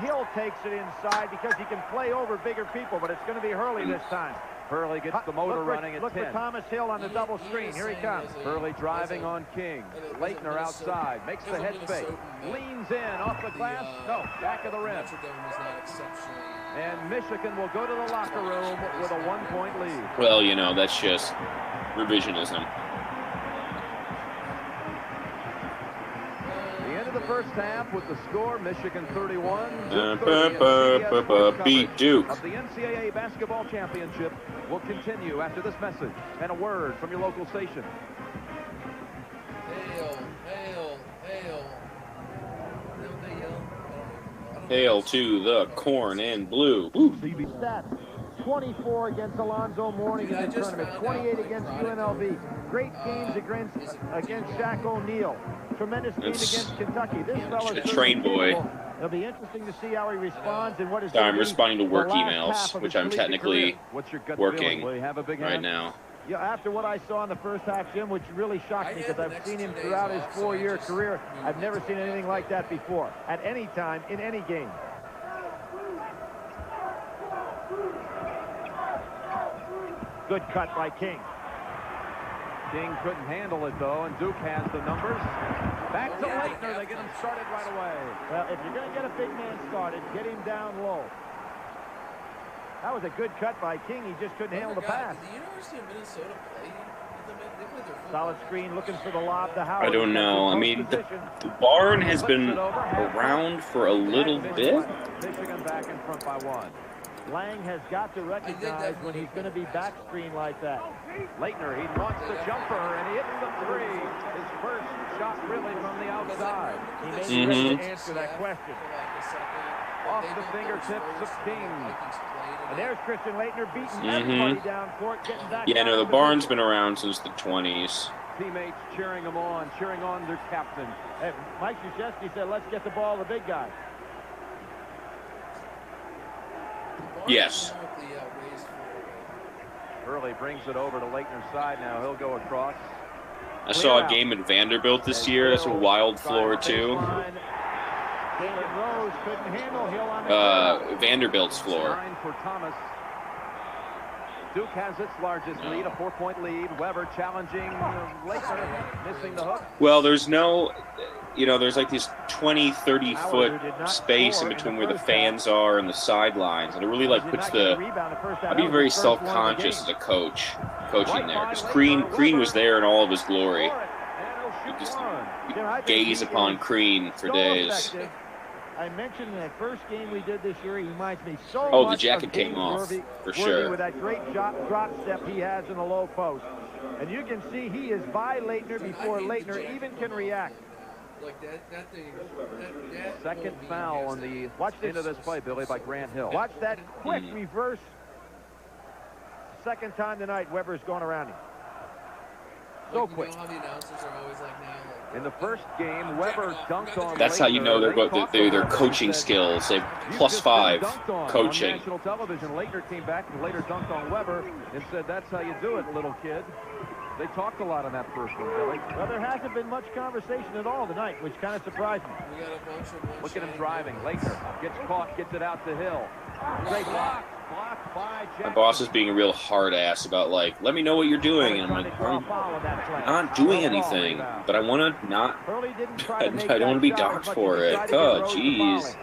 Hill takes it inside because he can play over bigger people, but it's going to be Hurley this time. Hurley gets the motor running at 10. Look for Thomas Hill on the double screen. Here he comes. Hurley driving on King. Laettner outside. Makes the head fake. Leans in off the glass. No, back of the rim. And Michigan will go to the locker room with a 1-point lead. Well, you know, that's just revisionism. The first half with the score, Michigan 31. Beat Duke. Of the NCAA basketball championship will continue after this message and a word from your local station. Hail, hail, hail. Hail to the corn and blue. Stats. 24 against Alonzo Mourning in the tournament. 28 against UNLV. Great games against Shaq O'Neal. Tremendous game against Kentucky. This fellow's a train boy. It'll be interesting to see how he responds and what is. I'm responding to work emails, which I'm technically working right now. Yeah, after what I saw in the first half, Jim, which really shocked me because I've seen him throughout his 4-year career. I've never seen anything like that before, at any time, in any game. Good cut by King. King couldn't handle it, though, and Duke has the numbers. Back to Laettner. They get him started right away. Well, if you're going to get a big man started, get him down low. That was a good cut by King. He just couldn't handle the pass. Did the University of Minnesota play? Solid screen looking for the lob to Howard. I don't know. I mean, the barn has been around for a little bit. Michigan back in front by 1. Lang has got to recognize when he's going to be back screen like that. Laettner, he wants the jumper, and he hits the 3. His first shot really from the outside. He may be ready to answer that question. Off the fingertips of King. And there's Christian Laettner beating everybody down court, getting back. Yeah, no, the barn's been around since the 20s. Teammates cheering him on, cheering on their captain. Hey, Mike Krzyzewski said, let's get the ball to the big guy. Yes. Hurley brings it over to Laettner's side now. He'll go across. I saw a game at Vanderbilt this year. That's a wild floor, too. Vanderbilt's floor. For Thomas. Duke has its largest lead, a 4-point lead. Weber challenging Laettner, missing the hook. Well, there's no, you know, there's like this 20, 30-foot space in between where the fans are and the sidelines. And it really, like, puts the, I'd be very self-conscious as a coach, coaching there. Because Crean was there in all of his glory. You just gaze upon Crean for days. I mentioned in that first game we did this year, he reminds me so much. Oh, the jacket came off, for sure. With that great drop step he has in the low post. And you can see he is by Laettner before Laettner even can react. Like that thing. Second foul on the end of this play, Billy, by Grant Hill. Watch that quick reverse. Second time tonight, Weber's going around him. So quick. You know how the announcers are always like now. In the first game, Weber dunked on. That's how you know their coaching skills. They +5 coaching. On national television, Laettner came back and later dunked on Weber and said, "That's how you do it, little kid." They talked a lot on that first one, Billy. Well, there hasn't been much conversation at all tonight, which kind of surprised me. We got a bunch of Look at him driving. Laettner gets caught, gets it out to Hill. Great block. Blocked by Jackson. My boss is being a real hard ass about, like, let me know what you're doing. And I'm like, I'm not doing anything, but I want to not, I don't want to be docked for it. Oh, jeez.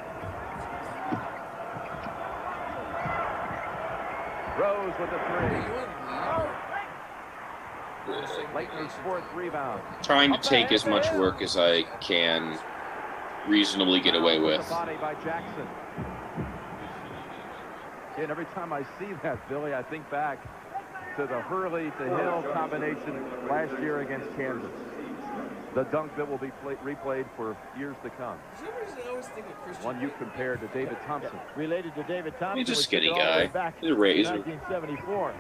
Rose with the 3. Laettner's 4th rebound. Trying to take as much work as I can reasonably get away with. Body by Jackson. And every time I see that, Billy, I think back to the Hurley to Hill combination last year against Kansas. The dunk that will be replayed for years to come. One you compared to David Thompson. Related to David Thompson. He's a skinny guy. He's a razor. 1974.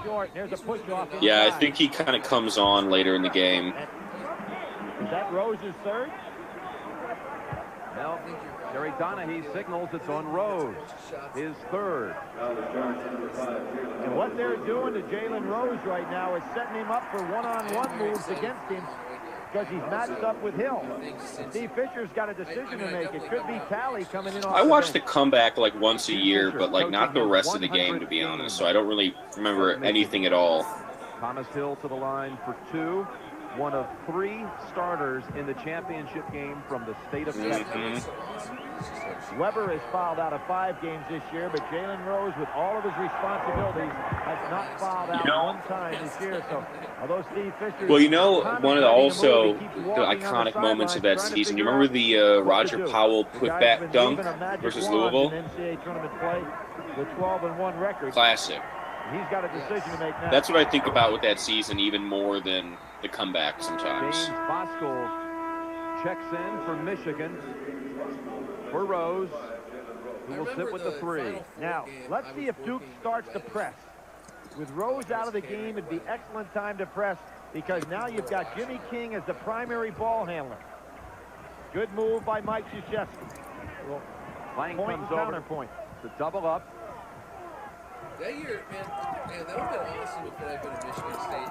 Short. There's a push off. Yeah, I think he kind of comes on later in the game. Is that Rose's third? No. Terry Donahue signals it's on Rose. His third. And what they're doing to Jalen Rose right now is setting him up for one-on-one moves against him because he's matched up with Hill. Steve Fisher's got a decision to make. It could be Talley coming in off I watch the bench. comeback like once a year, but like not the rest of the game, to be honest. So I don't really remember anything at all. Thomas Hill to the line for 2. One of 3 starters in the championship game from the state of Texas. Weber has fouled out of 5 games this year, but Jalen Rose, with all of his responsibilities, has not fouled out one time this year. So, although Steve Fisher... Well, you know, one of the iconic moments of that season, you remember the Roger Powell putback dunk versus Louisville? NCAA tournament play with 12-1 record. Classic. He's got a decision to make now. That's what I think about with that season, even more than the comeback sometimes. James Bosco checks in for Michigan. For Rose, who will sit with the 3. Now, let's see if Duke starts to press. With Rose out of the game, it'd be excellent time to press because now you've got Jimmy King as the primary ball handler. Good move by Mike Krzyzewski. Well, Lang point comes and over counterpoint. to double up. That year, man, that would have been awesome if that had been a Michigan State.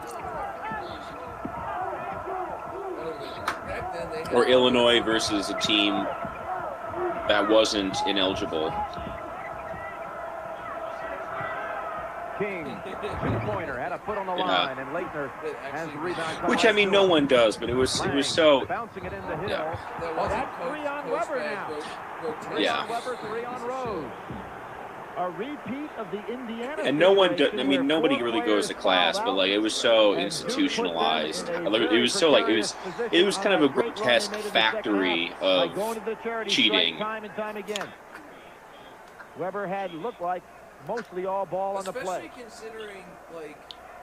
Back then, they had Or Illinois versus a team that wasn't ineligible. King, 2-pointer, had a foot on the line, and Laettner has the rebound. Which, I mean, no one does, but it was so... Bouncing it into Hill. Yeah. That's 3 on Weber now. 3 Yeah. on Weber, 3 on Rose. A repeat of the Indiana. And no one, situation I mean, where nobody 4 really goes to players class, fouled but out, like it was so and institutionalized. Duke put them in a It was so like it was precarious kind of a position on that great run they grotesque made in the second factory half by going to of the charity cheating. strike time and time again. Weber had looked like mostly all ball on the play. Especially considering, like...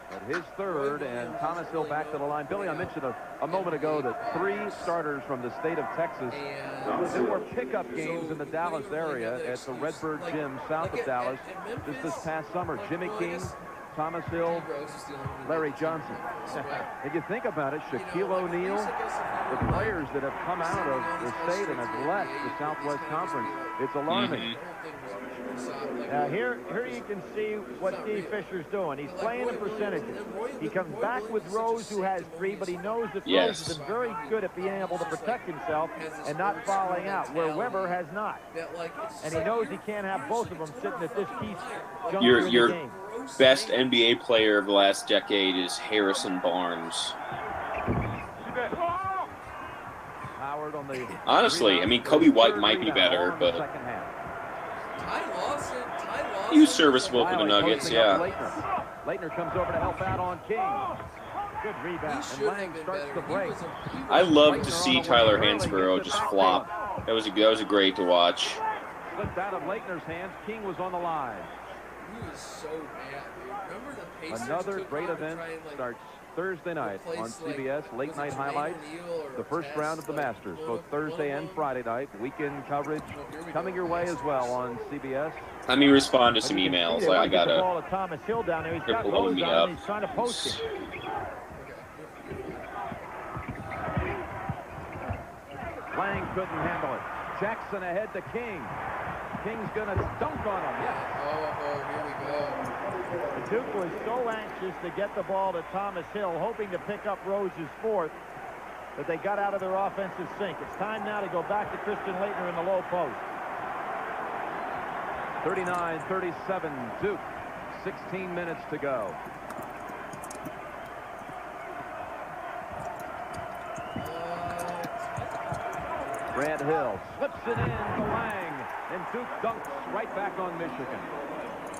But his third, and Thomas Hill back to the line. Billy, I mentioned a moment ago that 3 starters from the state of Texas. There were pickup games in the Dallas area at the Redbird Gym south of Dallas just this past summer. Jimmy King, Thomas Hill, Larry Johnson. If you think about it, Shaquille O'Neal, the players that have come out of the state and have left the Southwest Conference, it's alarming. Now here you can see what Steve Fisher's doing. He's playing the percentages. He comes back with Rose, who has 3, but he knows that Rose has been very good at being able to protect himself and not fouling out, where Weber has not. And he knows he can't have both of them sitting at this key juncture in the your game. best NBA player of the last decade is Harrison Barnes. Howard on the Honestly, I mean, Kobe White might be better, but Ty Lawson. he was serviceable for the Nuggets, yeah. Laettner comes over to help out on King. Good rebound, and Lang starts the break. I love to see Tyler Hansborough just flop. That was great to watch. Slipped out of Laettner's hands. King was on the line. He was so bad, dude. Remember the Pacers Another took great on to event try and, like, starts Thursday night on replace, like, CBS, late night was it Jermaine highlights. O'Neal or The first Tess, round of the like, Masters, blow both up Thursday and Friday night. Weekend coverage coming your way as well on CBS. Let me respond to some emails. I got the gotta. ball to Thomas Hill down there. He's They're got blowing Rose me on up. him. He's trying to post him. Lang couldn't handle it. Jackson ahead to King. King's gonna dunk on him. Yes. Oh, here we go. Duke was so anxious to get the ball to Thomas Hill, hoping to pick up Rose's 4th, that they got out of their offensive sync. It's time now to go back to Christian Laettner in the low post. 39-37 Duke. 16 minutes to go. Brad Hill slips it in to Lang, and Duke dunks right back on Michigan.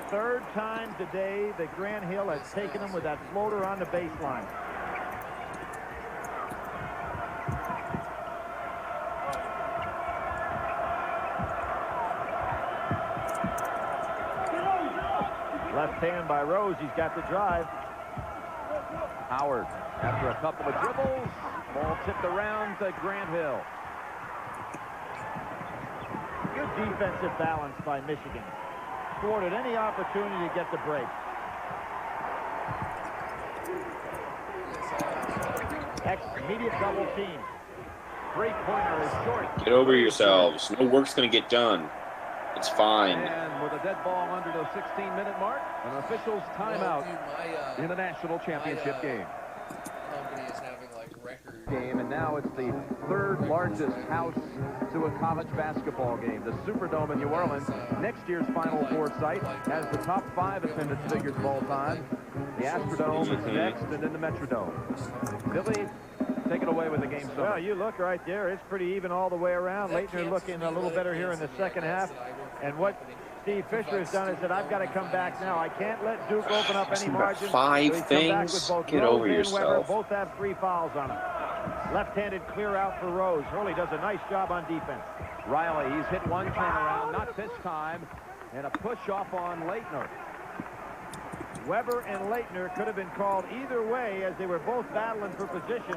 3rd time today that Grant Hill has taken him with that floater on the baseline. Left hand by Rose. He's got the drive. Howard, after a couple of dribbles, ball tipped around to Grant Hill. Good defensive balance by Michigan. Thwarted any opportunity to get the break. Immediate double team. Three-pointer is short. Get over yourselves. No work's going to get done. It's fine. And with a dead ball under the 16-minute mark, an official's timeout in the national championship game. Company is having like record Game, and now it's the third largest house to a college basketball game. The Superdome in New Orleans, next year's Final Four site, has the top 5 attendance figures of all time. The Astrodome is next, and then the Metrodome. Billy, take it away with the game. Well, you look right there. It's pretty even all the way around. Laettner looking a little better here in the second half. And what Steve Fisher has done is that I've got to come back now. I can't let Duke open up any margin. 5 things. Get over yourself. Both have 3 fouls on them. Left-handed clear out for Rose. Hurley does a nice job on defense. Riley, he's hit one turnaround, not this time, and a push off on Laettner. Weber and Laettner could have been called either way as they were both battling for position.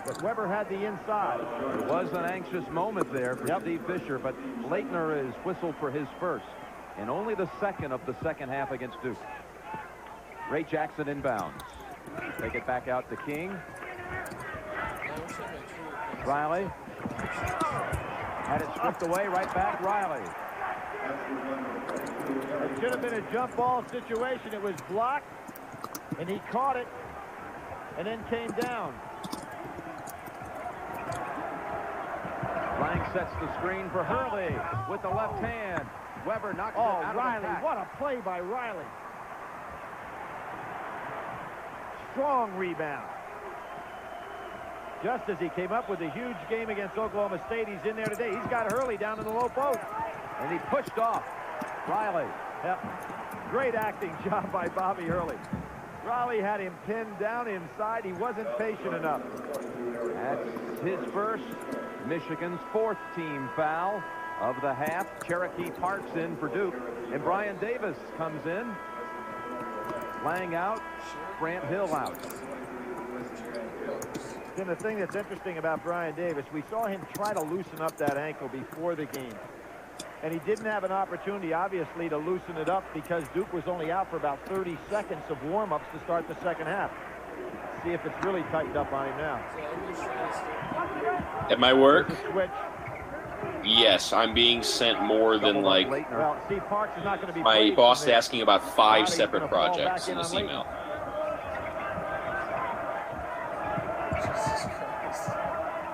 But Weber had the inside. It was an anxious moment there for Steve Fisher, but Laettner is whistled for his first and only the second of the second half against Duke. Ray Jackson inbounds. Take it back out to King. Riley. Had it stripped away, right back, Riley. It should have been a jump ball situation. It was blocked, and he caught it, and then came down. Lang sets the screen for Hurley with the left hand. Weber knocks it out Riley, of the pack. what a play by Riley. Strong rebound. Just as he came up with a huge game against Oklahoma State, he's in there today. He's got Hurley down in the low post. And he pushed off Riley. Yep. Great acting job by Bobby Hurley. Riley had him pinned down inside. He wasn't patient enough. That's his first, Michigan's 4th team foul of the half. Cherokee Parks in for Duke. And Brian Davis comes in. Lang out, Grant Hill out. And the thing that's interesting about Brian Davis, we saw him try to loosen up that ankle before the game. And he didn't have an opportunity, obviously, to loosen it up because Duke was only out for about 30 seconds of warm-ups to start the second half. See if it's really tightened up on him now. At my work? Switch. Yes, I'm being sent more than like Well, Steve Parks is not going to be my boss asking about 5 separate projects in this email.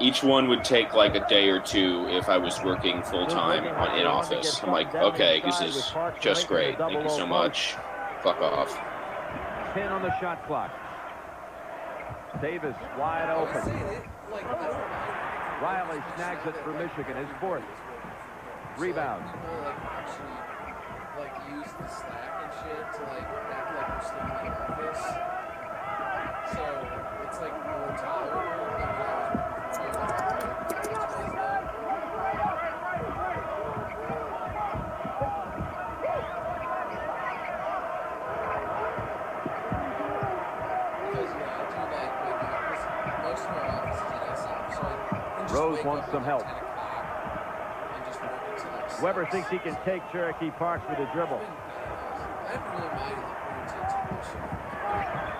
Each one would take like a day or 2 if I was working full-time in office. I'm like, okay, this is just great. Thank you so much. Fuck off. 10 on the shot clock. Davis wide open. Riley snags it for Michigan, his 4th. Rebound. Like use the Slack and shit to like act like we're still in the office. So it's like more tolerable than when I was Rose wants some help. Weber thinks he can take Cherokee Parks with a dribble.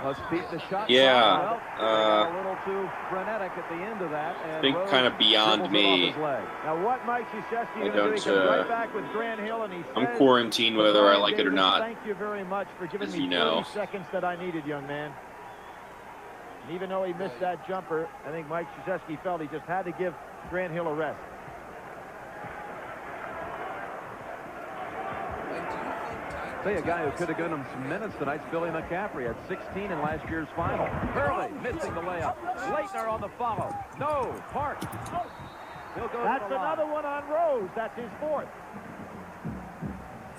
Let's beat the shot. Yeah. A little too frenetic at the end of that. I think kind of beyond me. Now what Mike Krzyzewski I going to do? He comes don't, right back with Grant Hill, and he says, I'm quarantined whether I like it or not. Thank you very much for giving As me you know. 30 seconds that I needed, young man. And even though he missed that jumper, I think Mike Krzyzewski felt he just had to give Grant Hill a rest. Say a guy who could have given him some minutes tonight's Billy McCaffrey at 16 in last year's final. Hurley missing the layup. Laettner on the follow. No, Parks. He'll go. That's another one on Rose. That's his 4th.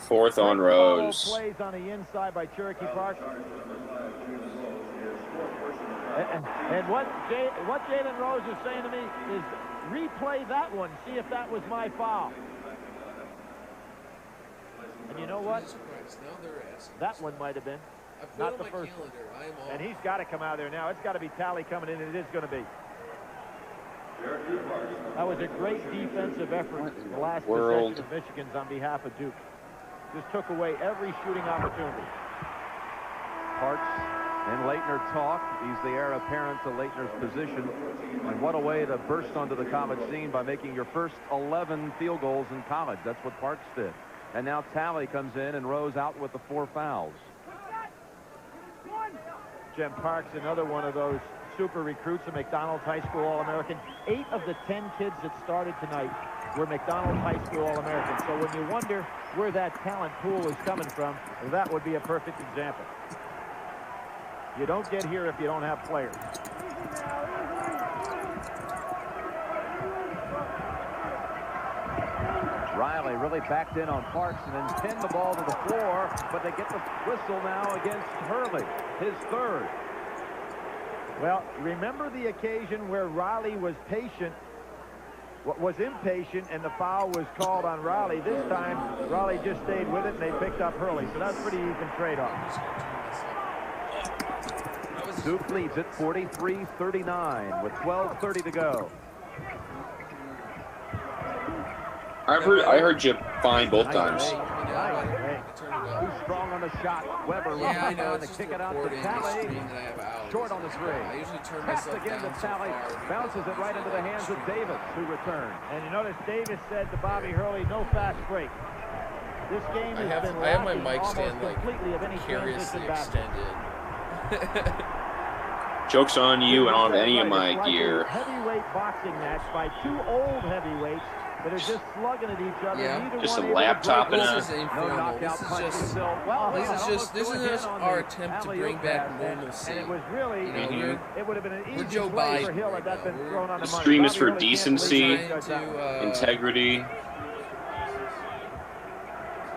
4th on Rose. Plays on the inside by Cherokee Parks. And what Jalen Rose is saying to me is replay that one. See if that was my foul. And you know what? That one might have been. Not the first one. And he's got to come out of there now. It's got to be Talley coming in, and it is going to be. That was a great defensive effort in the last possession of Michigan's on behalf of Duke. Just took away every shooting opportunity. Parks And Laettner talked. He's the heir apparent to Laettner's position. And what a way to burst onto the college scene by making your first 11 field goals in college. That's what Parks did. And now Talley comes in and Rose out with the 4 fouls. Jim Parks, another one of those super recruits, a McDonald's High School All-American. 8 of the 10 kids that started tonight were McDonald's High School All-Americans. So when you wonder where that talent pool is coming from, that would be a perfect example. You don't get here if you don't have players. Riley really backed in on Parks and then pinned the ball to the floor, but they get the whistle now against Hurley, his 3rd. Well, remember the occasion where Riley was impatient, and the foul was called on Riley. This time, Riley just stayed with it, and they picked up Hurley. So that's pretty even trade-off. Duke leads it 43-39 with 12:30 to go. I heard you fine both times. Too strong on the shot. Weber Yeah, I know. to kick it out to Talley. Short on the 3. I usually turn Pass myself again down to so Talley. far. Bounces it right into the hands of Davis, who returned. And you notice Davis said to Bobby Hurley, no fast break. This game has been I have my lacking mic almost stand like completely of any curiously transition basketball. extended. Joke's on you, I don't have any of my It's like gear. a heavyweight boxing match by 2 old heavyweights that are just slugging at each other. Yeah. Neither Just one a able to laptop break and through. This is informal. This is just our attempt to bring back normalcy. And it was really, it would have been an easy Joe play for Biden Hill had that been thrown on the The money. stream is Bobby for Hurley can't decency, believe he got that. integrity,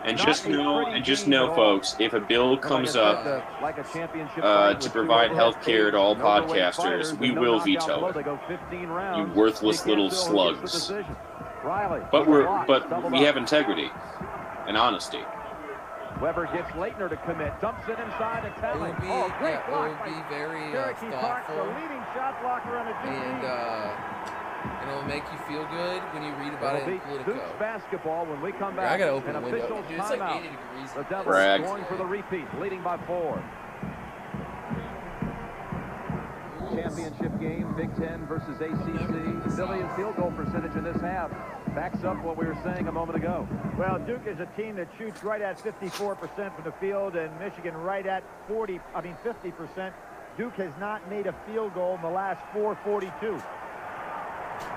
and just know, folks, if a bill comes up to provide health care to all podcasters, we will veto it. You worthless little slugs. But we have integrity and honesty. Weber gets Laettner to commit, dumps it inside and Talley. It will be very thoughtful, the leading shot blocker on a and it'll make you feel good when you read about it in Politico. Duke's basketball when we come back. I gotta open an the window. official Dude, it's like timeout. 80 degrees. The Devils Brag. going for the repeat, leading by 4. Championship game, Big Ten versus ACC. Philly's field goal percentage in this half backs up what we were saying a moment ago. Well, Duke is a team that shoots right at 54% from the field, and Michigan right at 50%. Duke has not made a field goal in the last 4:42.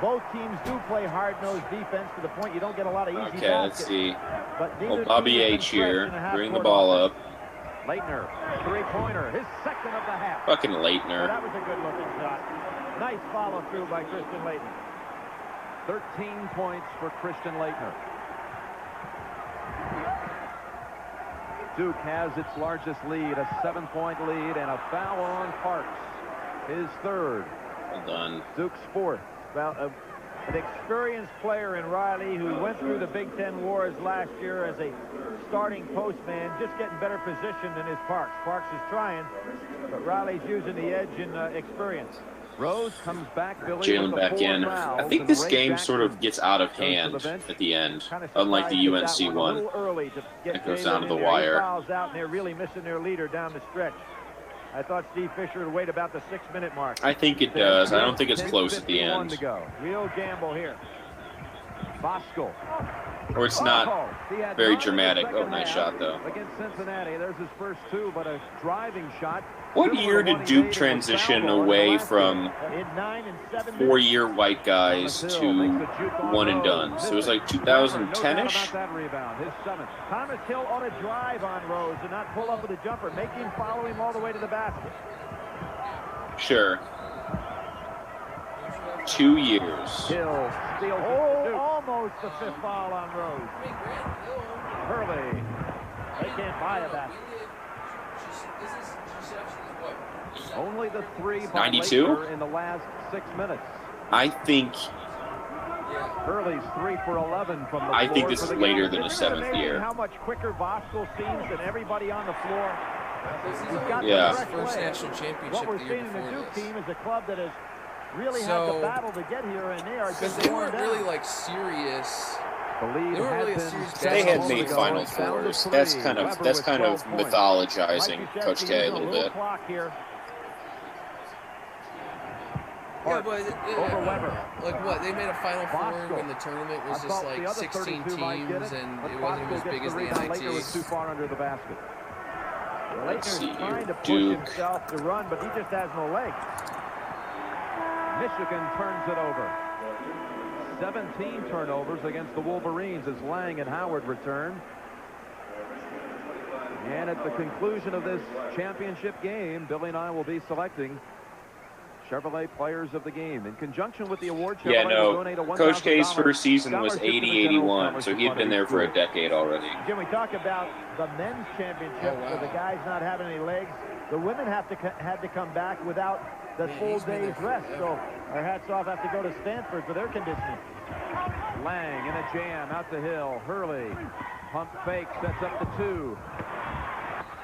Both teams do play hard-nosed defense to the point you don't get a lot of easy Okay, let's baskets. see. But Well, Bobby H here, bring the ball up. Laettner, 3-pointer, his 2nd of the half. Fucking Well, Laettner. that was a good-looking shot. Nice follow-through by Christian Laettner. 13 points for Christian Laettner. Duke has its largest lead, a 7-point lead, and a foul on Parks, his 3rd. Well done. Duke's 4th. Well, an experienced player in Riley who went through the Big Ten wars last year as a starting postman, just getting better position than his Parks. Parks is trying, but Riley's using the edge in experience. Rose comes back, Billy, Jalen back in. I think this game sort of gets out of hand at the end, unlike the UNC one. It goes down to the wire. Fouls out, and they're really missing their leader down the stretch. I thought Steve Fisher would wait about the 6-minute mark. I think it does. I don't think it's close at the end. To go. Real gamble here. Bosco. Or it's not very dramatic. Oh, nice shot, though. Against Cincinnati, there's his first 2, but a driving shot. What year did Duke transition away from 4-year white guys to one and done? So it was like 2010-ish? His 7th. Thomas Hill ought to drive on Rose and not pull up with a jumper. Make him follow him all the way to the basket. Sure. 2 years. Hill steals almost the 5th foul on Rose. Hurley. They can't buy a basket. Only the 3 by 92? Laettner in the last 6 minutes. I think Hurley's 3 for 11 from the I think floor this for is the later game. than his 7th year. How much quicker Bosco seems than everybody on the floor. He's got Yeah. the correct First play. national championship What we're the seeing year in the before Duke this. team is a club that has really had So- to battle to get here, and they are Because just they worn weren't down. really like serious The lead They were really a had serious been They had basketball made team. Final Down to Fours. three. That's kind Weber of with 12 points. mythologizing Mike Coach Krzyzewski K a using little little bit. clock here. Yeah, but Over Weber. like what? They made a Final Four Bosco. when the tournament I was just thought like the other 16 32 might get teams, and but it wasn't Bosco as big gets as the rebound. Laettner was too NIT. far under the basket. Let's see Laettner's here. trying to push Duke. himself to run, but he just has no legs. Michigan turns it over. 17 turnovers against the Wolverines as Lang and Howard return. And at the conclusion of this championship game, Billy and I will be selecting Chevrolet Players of the Game. In conjunction with the award, Chevrolet Yeah, will no. donate a Coach K's $1,000 first season was scholarship to the 80-81, so he had been there for a school. decade already. Jim, we talk about the men's championship Oh, wow. with the guys not having any legs. The women had to come back without the Man, full he's been day's there rest. forever. So our hats off have to go to Stanford for their conditioning. Lang in a jam out to Hill. Hurley. Pump fake, sets up the two.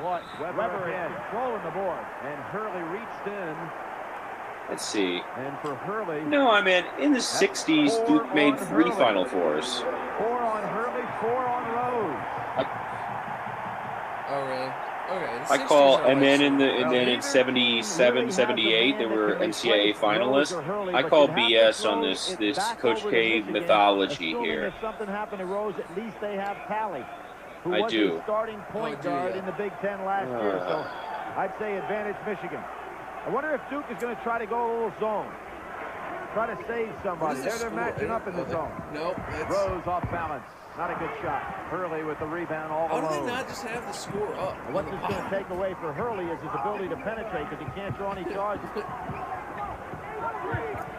What? Weber ahead. controlling the board. And Hurley reached in. Let's see. And for Hurley, No, I mean, in the 60s, Duke made 3 Final Fours. 4 on Hurley, 4 on Rose. Oh, really? Okay. The I 60s call, are and then like- in 77, 78, they were NCAA finalists. I call BS on this Coach K mythology here. If something happened to Rose, at least they have Talley, who I was do. the starting point do guard ya? in the Big Ten last year. So I'd say advantage Michigan. I wonder if Duke is going to try to go a little zone. Try to save What somebody. is the They're score? matching up in the zone. Nope. That's, Rose off balance. Not a good shot. Hurley with the rebound all how do alone. they not just have the score up? And what this is going to take away for Hurley is his ability to penetrate because he can't draw any charges.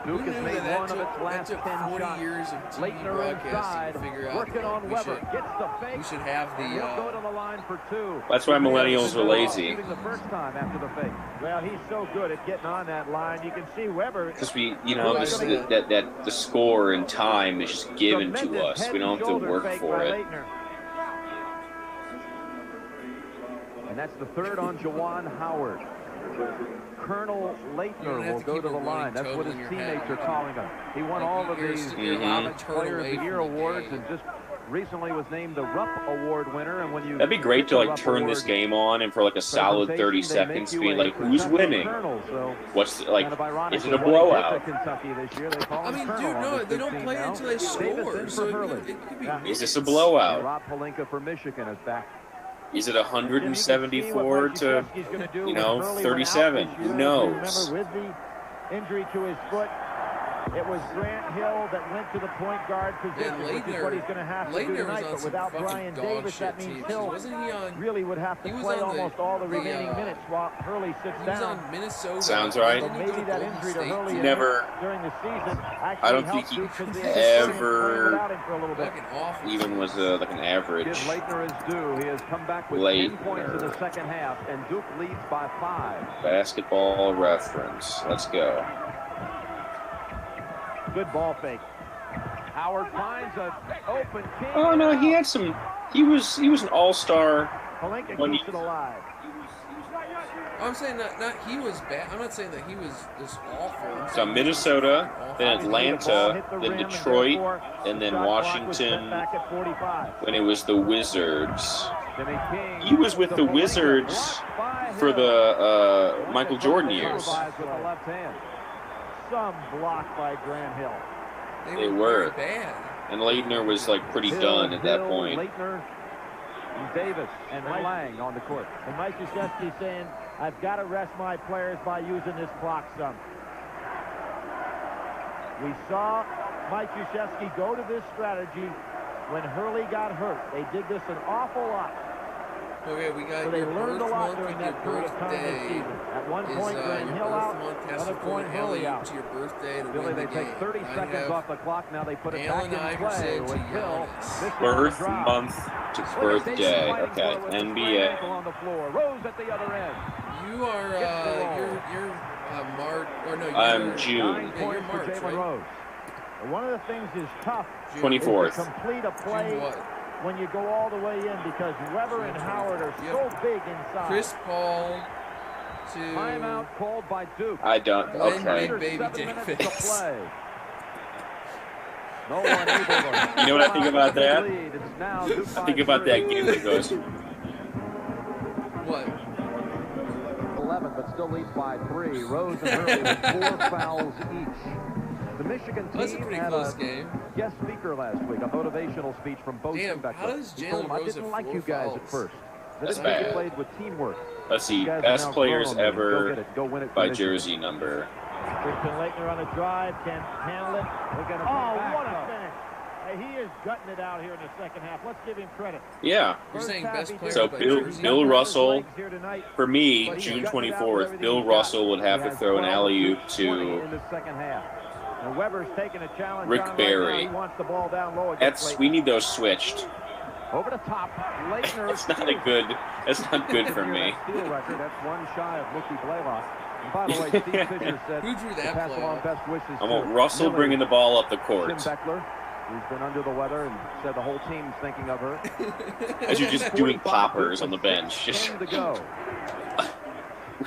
Duke Who has knew made that one of its that last took 10 40 shots. years of TV Laettner broadcasting inside, to figure out working that on we Weber. should- Gets the fake. We should have And the. he'll go to the line for two. That's why millennials are lazy. Shooting the first time after the fake. Well, he's so good at getting on that line. You can see Weber. Because the score and time is just given to Tremendous us. head We don't and have to shoulder work fake for by it. Laettner. And that's the third on Jawan Howard. Colonel You don't Laettner have will to go keep to a the running line. That's total what his in your teammates head. are calling him. He won Like, all of you're- these you're allowed to turn Player of away the Year from the awards game. and just recently was named the Rupp Award winner. And when you That'd be great get to the like Rupp turn this Award game on and for like a solid 30 presentation, they seconds make be you like, a who's Kentucky winning? Colonel, so What's like? kind of ironic Is it with a what he did blowout? to Kentucky this year. They call I him mean, Colonel dude, on no, this they don't team play now. until they Davis score. in So for Hurley. it could be. Is this a blowout? Rob Pelinka for Michigan is back. Is it 174 to 37? Who knows? Remember, with the injury to his foot, it was Grant Hill that went to the point guard position, which is what he's going to have to do Laettner was tonight. on But some without fucking Brian dog Davis, shit that means teams. Hill Wasn't he on? really would have to He was play on the- almost all the the, remaining minutes while Hurley sits He was down. on Minnesota. Sounds right. So Didn't he go maybe to that Golden injury to State? Hurley Never- during the season actually I don't think helped he Duke position ever playing without him for a little bit. Fucking awful. Even was like an average. Give Laettner his due. He has come back with 10 points in the second half, and Duke leads by 5. Basketball reference. Let's go. Good ball fake. Howard finds an open king. Oh no, he had some. He was an all-star. Pelinka When keeps he- it alive. I'm saying not he was bad. I'm not saying that he was just awful. I'm So saying Minnesota, awful. then Obviously, the ball Atlanta, hit the then rim, and Detroit, therefore, and then the shot clock was set Washington back at 45. when it was the Wizards. Jimmy King. He was with to the Pelinka, Wizards blocked by for Hill. the Michael Jordan years. Supervised with the left hand. Some block by Graham Hill. They were. very bad. And Laettner was like pretty Hill, done at that Hill, point. Laettner, and Davis, and Mike- Lang on the court. And Mike Krzyzewski saying, I've got to rest my players by using this clock some. We saw Mike Krzyzewski go to this strategy when Hurley got hurt. They did this an awful lot. Okay, we got So they your learned a birth lot month during with your that period of time this birthday. season. At one Is, point, Graham your Hill birth out, month has another to point, point Hurley out. to your birthday to Billy, win they the take game. 30 I seconds have off the clock. Now they put it Allen back in play Iverson to with Hill. Giannis. This Birth drop. month to birthday. Okay, On the NBA. floor. Rose at the other end. You are you're March or no? I'm you're- June. 9 Yeah, you're points for March, Jalen right? Rose. One of the things is tough June. 24th. is to complete a play June what? when you go all the way in because Weber and Howard are so big inside. Chris Paul to Timeout called by Duke. I don't. Glenn Okay. Big Baby 7 minutes to Davis. play. No one able to You know what I think about that? lead. It's now Duke I think about that game that goes, What? 11, but still leads by 3. Rose and Hurley with 4 fouls each. The Michigan team That's a pretty had close a game. guest speaker last week, a motivational speech from Bo Damn, Schembechler. how does He told Jalen him, I Rose didn't have like 4 you guys at fouls? first. I That's didn't think you bad. played with teamwork. let's see, You guys are best now players grown on me. Go ever get it. Go win it for by Michigan. jersey number. Christian Laettner on a drive, can handle it. They're going to what a finish. Hey, he is gutting it out here in the second half. Let's give him credit. Yeah. You're saying best player So by Bill jersey? Russell, for me, June 24th, Bill Russell would have to throw an alley-oop to in the second half. And Weber's taking a challenge Rick on right Barry. now. He wants the ball down low against we need those switched. Over the top, Laettner. That's not good for me. Steal record. That's one shy of Mookie Blaylock. And by the way, Steve Fisher said Who drew that pass play along off? best wishes I want to Russell Miller, bringing the ball up the court. Schembechler, who's been under the weather and said the whole team's thinking of her. As you're just doing poppers on the bench. Just 10 to go.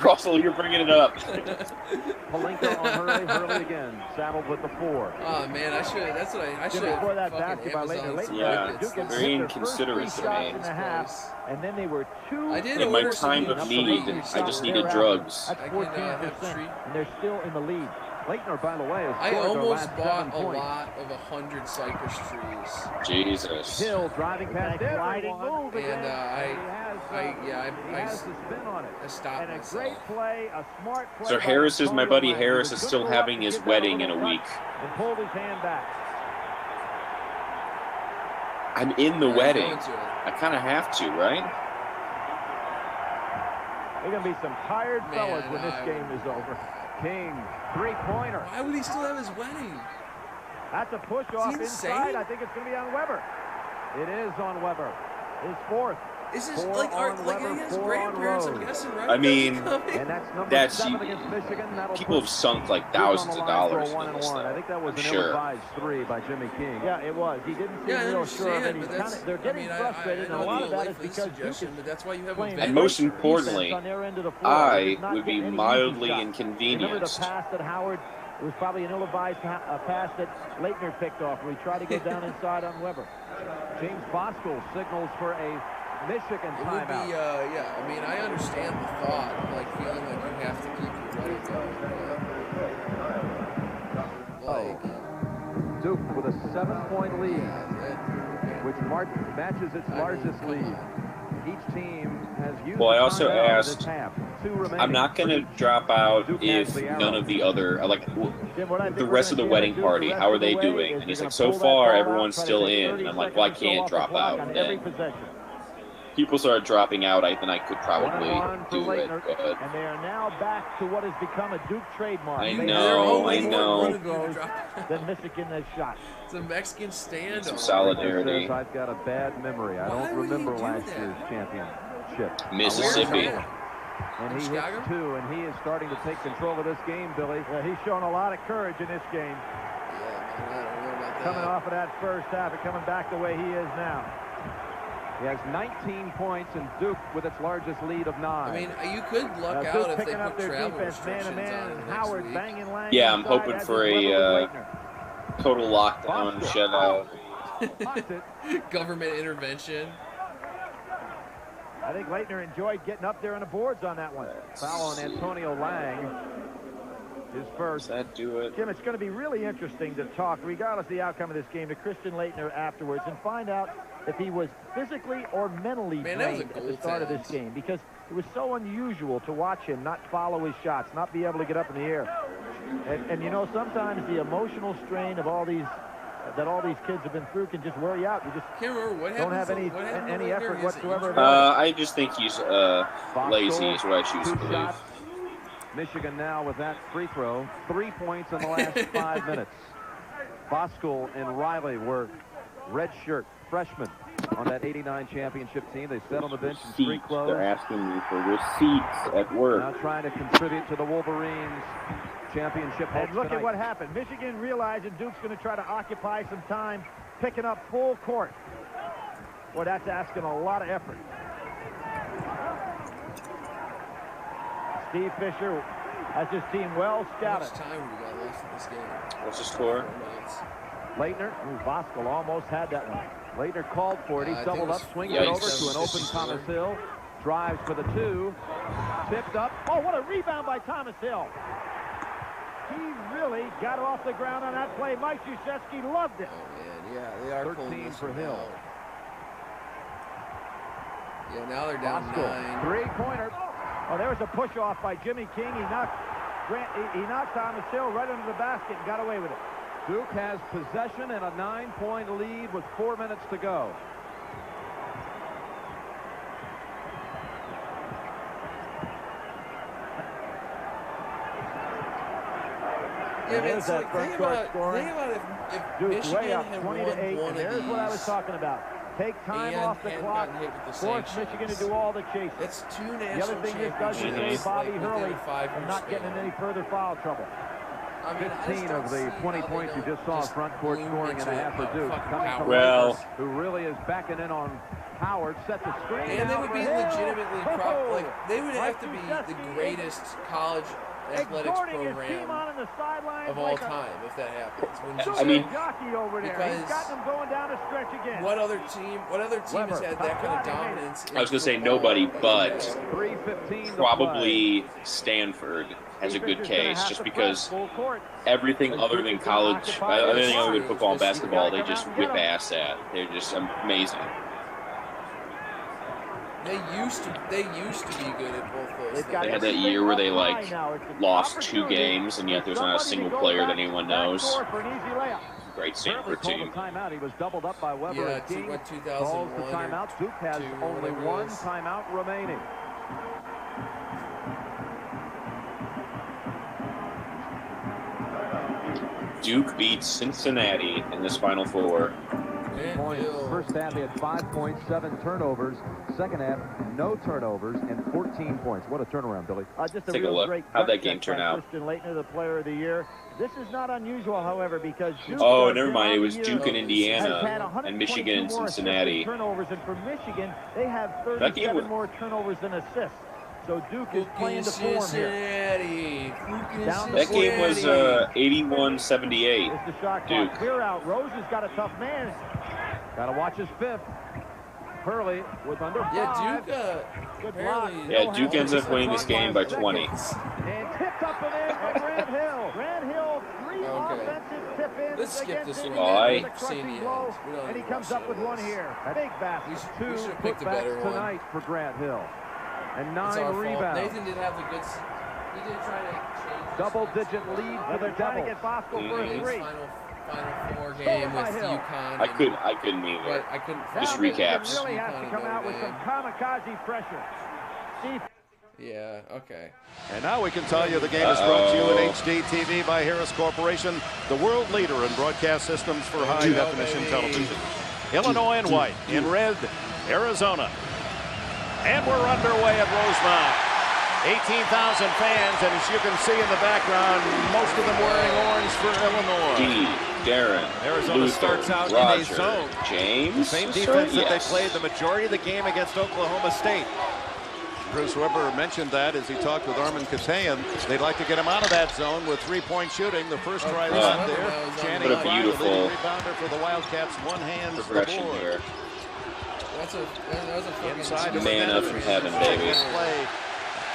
Russell, you're bringing it up. Palenka on Hurley. Hurley again, saddled with the 4. Oh man, I should. That's what I should. Before that fucking basket by Laettner. Amazon Yeah, tickets. it's very inconsiderate to me. And a half, and then they were 2. I did In my order some time of need, I just needed drugs. That's I can, 14%, have treat. and they're still in the lead. Laettner, by the way, has I scored their almost last bought 7 a points. lot of 100 cypress trees, Jesus. Hill driving past Gliding everyone. move and again. He has the spin on it. I stopped And a myself. great play, a smart play. So by Harris is my Antonio buddy Lang. Harris He is was still good enough having to his give that wedding in little a week. touch And pulled his hand back. I'm in the I'm wedding. going to it. I kind of have to, right? There are going to be some tired Man, fellas when this game is over. King, 3-pointer. Why would he still have his wedding? That's a push off insane? inside. I think it's going to be on Weber. It is on Weber. His 4th. Is this 4 like on like Weber, his 4 on grandparents? I'm Rose. guessing, right? I mean, And that's number That's- 7 against Michigan. That'll People put have sunk like Duke on thousands the of line for a dollars into this 1-and-1. I stuff. think that was I'm an sure. ill-advised 3 by Jimmy King. Yeah, it was. He didn't seem Yeah, I real sure of it. understand, He's but that's. they're getting frustrated, I and a know lot the of that is life of this because Duke is suggestion, but that's why you have a playing veteran And most defense importantly, on their end of the floor. I They did not would be get any easy mildly shots. inconvenienced. Remember the pass that Howard, it was probably an ill-advised pass that Laettner picked off where he tried to go down inside on Weber. James Bosco signals for a Michigan It would timeout. be, yeah. I mean, I understand the thought, of, like feeling like you have to keep your wedding going. Like, Duke with a 7-point lead, that, which matches its largest lead. Each team has used Well, I a also timeout in asked- this half. 2 remaining. I'm not going to drop out Duke if has the arrow. none of the other, like, Jim, what I think the we're rest of gonna the see wedding Duke party, the rest how are of the they way doing? is And he's they're like, gonna so pull that ball far, out, everyone's try to still take in. 30 And I'm like, seconds well, I or so can't off the drop clock out. on every And possession. people started dropping out, then I could probably 1-and-1 for do it. Laettner. But And they are now back to what has become a Duke trademark. I They know, have I know. more throws than Michigan has shot. it's a Mexican standoff. some He solidarity. says, I've got a bad memory. I Why don't would he remember do last that? year's championship. Mississippi. And he Chicago? hits 2, and he is starting to take control of this game, Billy. Yeah, he's shown a lot of courage in this game. Yeah, man, I don't know about that. Coming off of that first half and coming back the way he is now. He has 19 points, and Duke with its largest lead of 9. I mean, you could luck Duke out if they picking up put their travel defense man to restrictions man, on and it next Howard week. banging Lang Yeah, I'm inside, hoping as for is a, Weber with Laettner. Total lockdown shutout. Punched it. Government intervention. I think Laettner enjoyed getting up there on the boards on that one. Foul on Antonio Lang. His Does first. that do it? Jim, it's going to be really interesting to talk, regardless of the outcome of this game, to Christian Laettner afterwards and find out if he was physically or mentally Man, that was a drained at the start of this goaltend. game, because it was so unusual to watch him not follow his shots, not be able to get up in the air. And you know, sometimes the emotional strain of all these that all these kids have been through can just wear you out. You just Can't remember what don't happened. have What happened any to effort Laettner? Is it whatsoever injury? about I just think he's lazy is what I choose to 2 believe. shots. Michigan now with that free throw. 3 points in the last 5 minutes. Bosco and Riley were redshirt freshmen on that 89 championship team. They sat on the bench in street Receipts. clothes. They're asking me for receipts at Now work. trying to contribute to the Wolverines championship hopes And look tonight. at what happened. Michigan realizing Duke's going to try to occupy some time, picking up full court. Boy, that's asking a lot of effort. Steve Fisher has his team well How scouted. much time we got left in this game? What's the score? 4 minutes. Laettner. Voskuhl almost had that one. Laettner called for it. He's doubled up, swinging it Yikes. over to an open Thomas Hill. Drives for the 2. Tipped up. Oh, what a rebound by Thomas Hill. He really got off the ground on that play. Mike Krzyzewski loved it. Oh, man, yeah, they are 13 for Hill. Yeah, now they're down Voskuhl, 9. three-pointer. Oh, there was a push-off by Jimmy King. He knocked Thomas Hill right under the basket and got away with it. Duke has possession and a 9-point lead with 4 minutes to go. Yeah, man, there's so that front think court about scoring. if Duke Michigan way up had 20 won to 8, one and of there's what I was these talking about. Take time and off the hadn't clock, gotten hit with the force sanctions. Michigan to do all the chasing. That's 2 national The other thing this does is championships, save Bobby like, Hurley within a 5-year from not getting in span. any further foul trouble. I mean, I 15 just don't of the see 20 how they points you don't just saw front court bloom scoring and a into half for a Duke. fucking Coming from Well- Laettner, who really is backing in on Howard, set the screen And they out would for be Hill. legitimately like they would have to be Mike the Krzyzewski greatest college athletics exhorting his team program on in the sidelines of all like a time if that happens. I mean, jockey over there. He's because got them going down a stretch again. what other team has had that kind of dominance? I was going to say nobody, but 3:15 to probably Stanford has a good case just because everything other than college, everything other than football and basketball, they just whip ass at. They're just amazing. They used to be good at both those things. They had that year where they like lost 2 games, and yet there's not a single player that anyone knows. Great Stanford team. Timeout. He was doubled up by Weber Yeah, and King. what, Calls 2001 the timeout. Duke has 2 or only whatever it 1 was. timeout remaining. Duke beats Cincinnati in this Final Four. Points. First half, he had 5 points, 7 turnovers. Second half, no turnovers and 14 points. What a turnaround, Billy. Just Take a look. How'd that game turn out? Christian Laettner, the player of the year. This is not unusual, however, because Duke Oh, never mind. It was Duke and Indiana and Michigan and Cincinnati. Turnovers, and for Michigan, they have That game 37 was- more turnovers than assists. So Duke is playing to form here. Cincinnati. That game was 81-78. It's the shot Duke. clock. Clear out. Rose has got a tough man. Got to watch his 5th. Hurley with under 5. Yeah, Duke. Good apparently- block. Yeah, Duke ends up winning this game by 20. And tipped up and in by Grant Hill. Grant Hill, 3 Okay. offensive tip-ins Let's skip against this one. Indiana Oh, with a I've seen crushing the blow, ends. We don't and he need comes to up with watch one this. here. Big basket. We should 2 have picked a better putbacks one. tonight for Grant Hill. And It's 9 our fault. rebounds. Nathan didn't have the good. He did try to change. Double-digit lead for the trying Devils. Get Voskuhl for a His 3. final 4 game with Hill. UConn. I couldn't either. But I couldn't. Just find recaps. Michigan really has to UConn come and out with Notre some Dame. kamikaze pressure. Steve. Yeah. Okay. And now we can tell you the game is brought to you in HD TV by Harris Corporation, the world leader in broadcast systems for high-definition television. Illinois in white, in red, Arizona. And we're underway at Rosemont. 18,000 fans, and as you can see in the background, most of them wearing orange for Illinois. D, Darren, Arizona Luther, starts out in Roger, a zone. James, Same Sir, defense that they yes. played the majority of the game against Oklahoma State. Bruce Weber mentioned that as he talked with Armin Katayan. They'd like to get him out of that zone with 3-point shooting. The first try was up there. Channing What a Frye, the beautiful leading rebounder for the Wildcats, one hand the progression board. here. That was a fucking Inside to Manna the from heaven, baby. Play.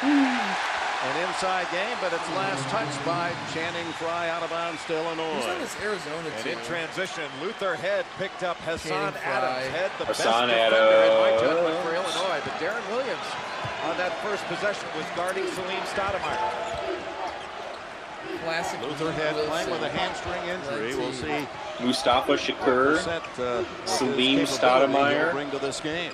An inside game, but it's last touched by Channing Frye out of bounds to Who's on Illinois. this Arizona And team? in transition, Luther Head picked up Hassan Channing Adams. Frye. Head, the Hassan best defender in my Adams. judgment for Illinois. But Darren Williams on that first possession was guarding Salim Stoudemire. Classic. Luther Head Wilson. playing with a hamstring injury. We'll see Mustafa Shakur, Salim Stoudemire. bring to this game.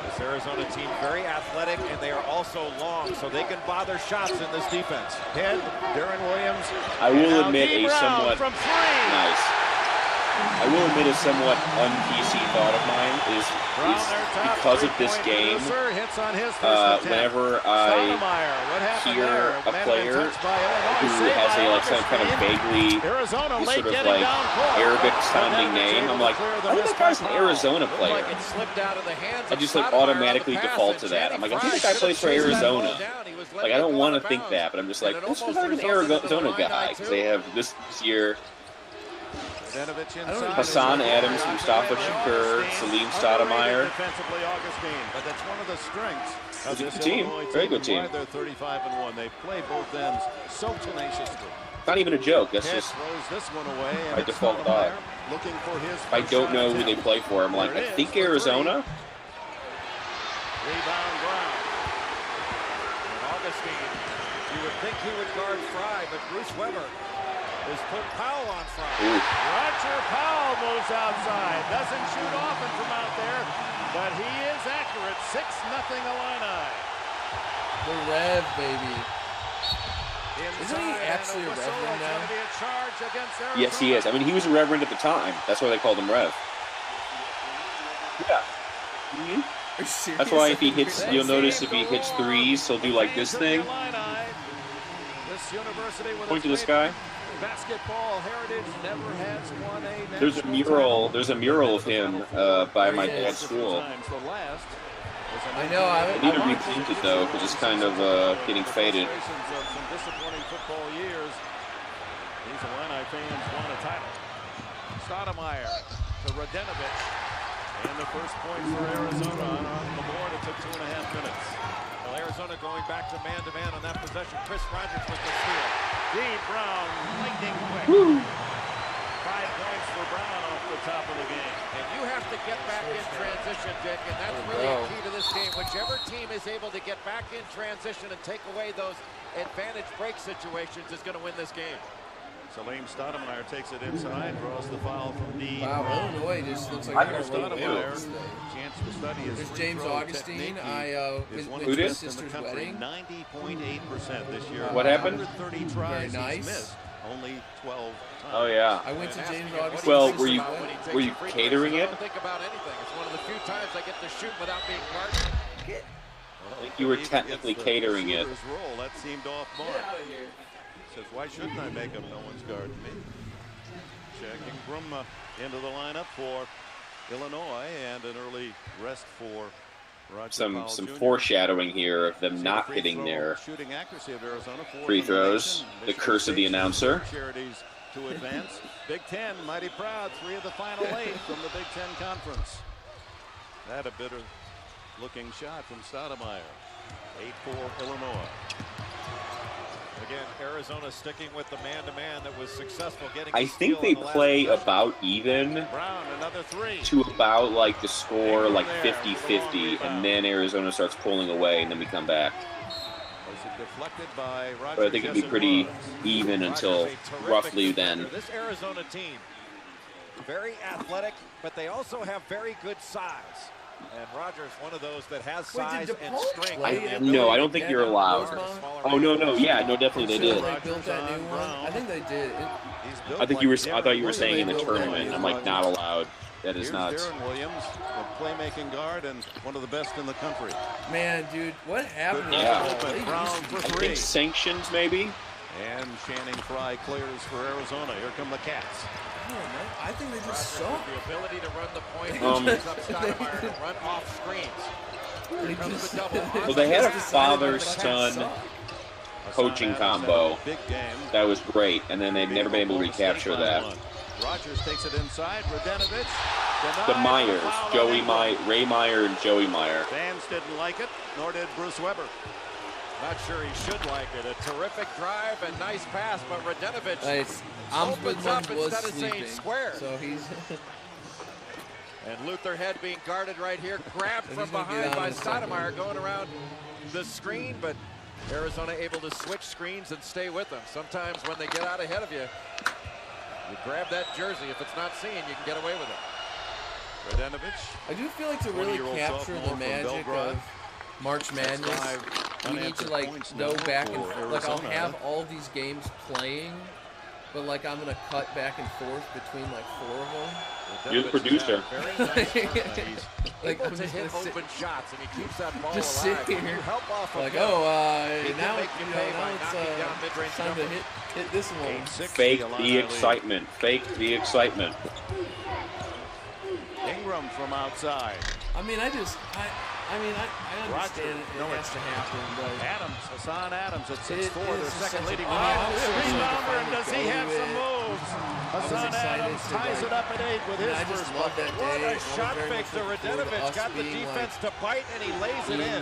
This Arizona team very athletic, and they are also long, so they can bother shots in this defense. Head, Darren Williams. I will Now admit D. a Brown somewhat from 3. nice. I will admit a somewhat un-PC thought of mine is because of this game, Hits on his first whenever I hear a player who has some kind of vaguely sort of like Arabic sounding name, I'm like, I think that guy's an Arizona player. I just like automatically default to that. I'm like, I think that guy plays for Arizona. Like, I don't want to think that, but I'm just like, this is like an Arizona guy because they have this year. Radenovich inside. Hassan Adams, Mustafa Shakur, Salim Stoudemire. Defensively, Augustine, but that's one of the strengths of It's a this good team. Illinois Very good team. Why they're 35-1. They play both ends so tenaciously. Not even a joke. That's Head just throws this one away, and my it's default thought. Stoudemire looking for his I don't know who they attempt. play for. I'm like, There I it think is for Arizona. Rebound Brown. And Augustine, you would think he would guard Fry, but Bruce Weber has put Powell on Fry. Ooh. Roger Powell moves outside. Doesn't shoot often from out there, but he is accurate. 6-0 Illini. The Rev, baby. Isn't he Inside, actually and a whistle. Reverend It's now? gonna be a charge against Arizona. Yes, he is. I mean, he was a reverend at the time. That's why they called him Rev. Yeah. Are you serious? That's why if he hits, you'll notice if he hits threes, he'll do like this thing. This university with Point to its this guy. basketball heritage never has won a There's a national mural. title. There's a mural of him by my dad's school. The last was an I know, I I need to want repaint it though, because it's kind of getting faded. Illustrations of some disappointing football years. These Illini fans won a title. Stoudemire to Radenovich. And the first point for Arizona on the board. It took 2.5 minutes. Well, Arizona going back to man-to-man on that possession. Chris Rogers with the steal. Deep Brown, lightning quick. 5 points for Brown off the top of the game. And you have to get back in transition, Dick, and that's really a key to this game. Whichever team is able to get back in transition and take away those advantage break situations is going to win this game. Salim Stoudemire takes it inside, draws the foul from D. Wow, Illinois just looks I like they're understand gonna it. roll this thing. Chance to study his There's free James throw Augustine. technique. I Is one went of to the his best in sister's the country, wedding. 90.8% this year. What happened? 130 tries he's nice. missed, only 12 times. Oh yeah. I went to James Augustine's Well, sister's were wedding. you catering it? I don't think about anything. It's one of the few times I get to shoot without being guarded. Well, think you were if he technically gets the catering it. receiver's Role, that seemed off mark. Get out of here. Says, why shouldn't I make him? No one's guarding me. Checking Brumma into the lineup for Illinois, and an early rest for Roger Some Powell Jr. foreshadowing here of them See not the free hitting throw their shooting accuracy of Arizona, fourth free in the throws. nation. The Michigan curse of the State announcer. Charities to advance. Big Ten, mighty proud. 3 of the final 8 from the Big Ten Conference. That a bitter looking shot from Stoudemire. 8-4 Illinois. Again, Arizona sticking with the man-to-man that was successful getting. I think they play about even Brown, another 3. to about like the score like 50-50, and then Arizona starts pulling away, and then we come back. Was it deflected by Rogers? But I think it'd be Yes, it pretty was. even until Rogers, a terrific roughly then. defender. This Arizona team, very athletic, but they also have very good size. And Rogers, one of those that has Wait, size did and DePaul strength. play and the at ability No, I to don't think get you're out allowed. of the smaller Oh no, no, range. yeah, no, definitely they So did. they built that new one. I think they did. He's built I think you were. like I thought you were Darren saying in the Williams. tournament. I'm like not allowed. That is Here's nuts. Darren Williams, a playmaking guard and one of the best in the country. Man, dude, what happened? Yeah. to Open, them? Brown for I 3. think sanctions maybe. And Channing Frye clears for Arizona. Here come the Cats. Oh, man, I think they just Rogers suck. with the ability to run the point. Um, Brings up Stoudemire to run off screens. They Comes just- the double. Well, they had a Just decided that the father-son Cats suck. coaching Hassan Adams combo. had a big game. That was great, and then they've never been able to recapture that. Rogers takes it inside. Radenovich. The denied Myers, foul Joey on Meyer, Ray Meyer, and Joey Meyer. Fans didn't like it, nor did Bruce Weber. Not sure he should like it. A terrific drive and nice pass, but Radenovich Nice. opens up Ombudsman was instead of saying sleeping, square. so he's. And Luther Head being guarded right here, grabbed And from he's gonna behind get by on in a second. Stoudemire, going around the screen, but Arizona able to switch screens and stay with them. Sometimes when they get out ahead of you, you grab that jersey. If it's not seen, you can get away with it. Radenovich. I do feel like to really 20-year-old capture sophomore the from magic Belgrade. of March Madness, 5 we need to unanswered like points go now back and for forth. Like I'll Arizona. have all these games playing, but like I'm gonna cut back and forth between like 4 of them. You're the producer. Very nice turn. He's Like, able I'm to just hit gonna sit- open shots, and he keeps that ball Just alive. sit When you here, help off of like him, oh he can now make you pay by it's knocking down mid-range time to jumpers. hit this one. 8-6, Fake Illini the lead. excitement. Fake the excitement. Ingram from outside. I mean I I mean, I understand it has to happen, but Hassan Adams at 6'4", It their is second such a- leading Oh, man. I'm so excited to Rebounder, and finally does he go have to some it. moves? was Hassan excited Adams to, ties like, it up at 8 with his I just first love bucket. that What day. a shot fake to Radenovic. Got the defense to bite, and he lays it in.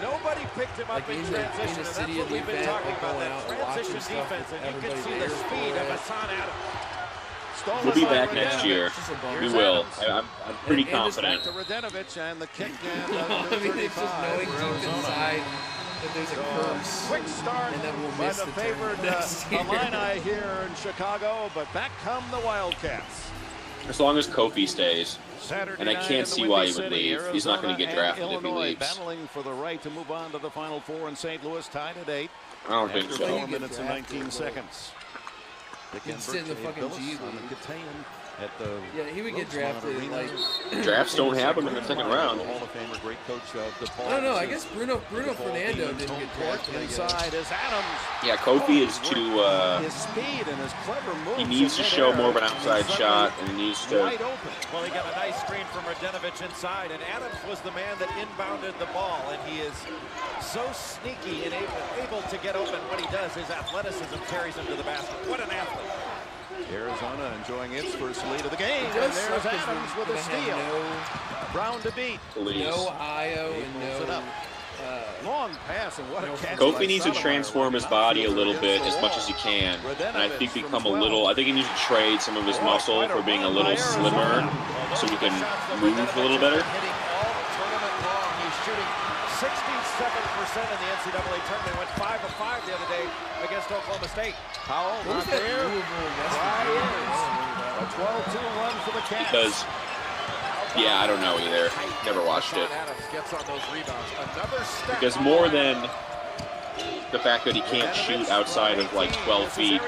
Nobody picked him up like in in transition, the and that's city what of the we've been event, talking like about, going that out and transition watching stuff defense, with and you can see everybody the there speed for of it. Hassan Adams. Stolen We'll be by back next Radenovic. year. It's just a bummer. We Here's will. Adams. I'm pretty And just confident. Back to Radenovic, and the kick down I to mean, it's just 35 knowing for deep Arizona. inside that there's a curse. Quick start And then we'll by miss the the favored tournament next year. Illini here in Chicago, but back come the Wildcats. As long as Kofi stays. Saturday And I night can't in the see Windy why he would City, leave. He's not going to get Arizona drafted and if he Illinois leaves. battling for the right to move on to the Final Four in St. Louis, tied at 8. I don't think After so. 4 You get minutes and drafted, 19 but- seconds. He'd sit in the fucking G League. At the Yeah, he would get Rosemont drafted Arena. like. Drafts don't happen in the second round. Hall of Famer, great coach DePaul. I don't know. I guess Bruno Fernando Dean didn't home get court. drafted. I guess. Inside is Adams. Yeah, Kofi is too. His speed and his clever moves. He needs to in show midair, more of an and outside suddenly shot, and he needs to. wide open. Well, he got a nice screen from Radenovic inside, and Adams was the man that inbounded the ball, and he is so sneaky and able to get open. What he does, his athleticism carries him to the basket. What an athlete. Arizona enjoying its first lead of the game. It And does there's suck 'cause Adams with we're a gonna steal. have Brown to beat. Please. no Io He and pulls it no. up. Long pass, and what a catch. Kofi by needs to Sotomayor. transform his body a little bit as much as he can, and I think become a little. I think he needs to trade some of his muscle for being a little slimmer, so he can move a little better. Hitting all tournament long. He's shooting 67% in the NCAA tournament. Went 5 of 5 the other day against Oklahoma State. Powell What not was that there. Louisville West Try Virginia? is a 12-2 run for the Cats. Because, yeah, I don't know either. Never watched it. Adams gets on those rebounds. Another step. Because more than the fact that he can't shoot outside of like 12 feet,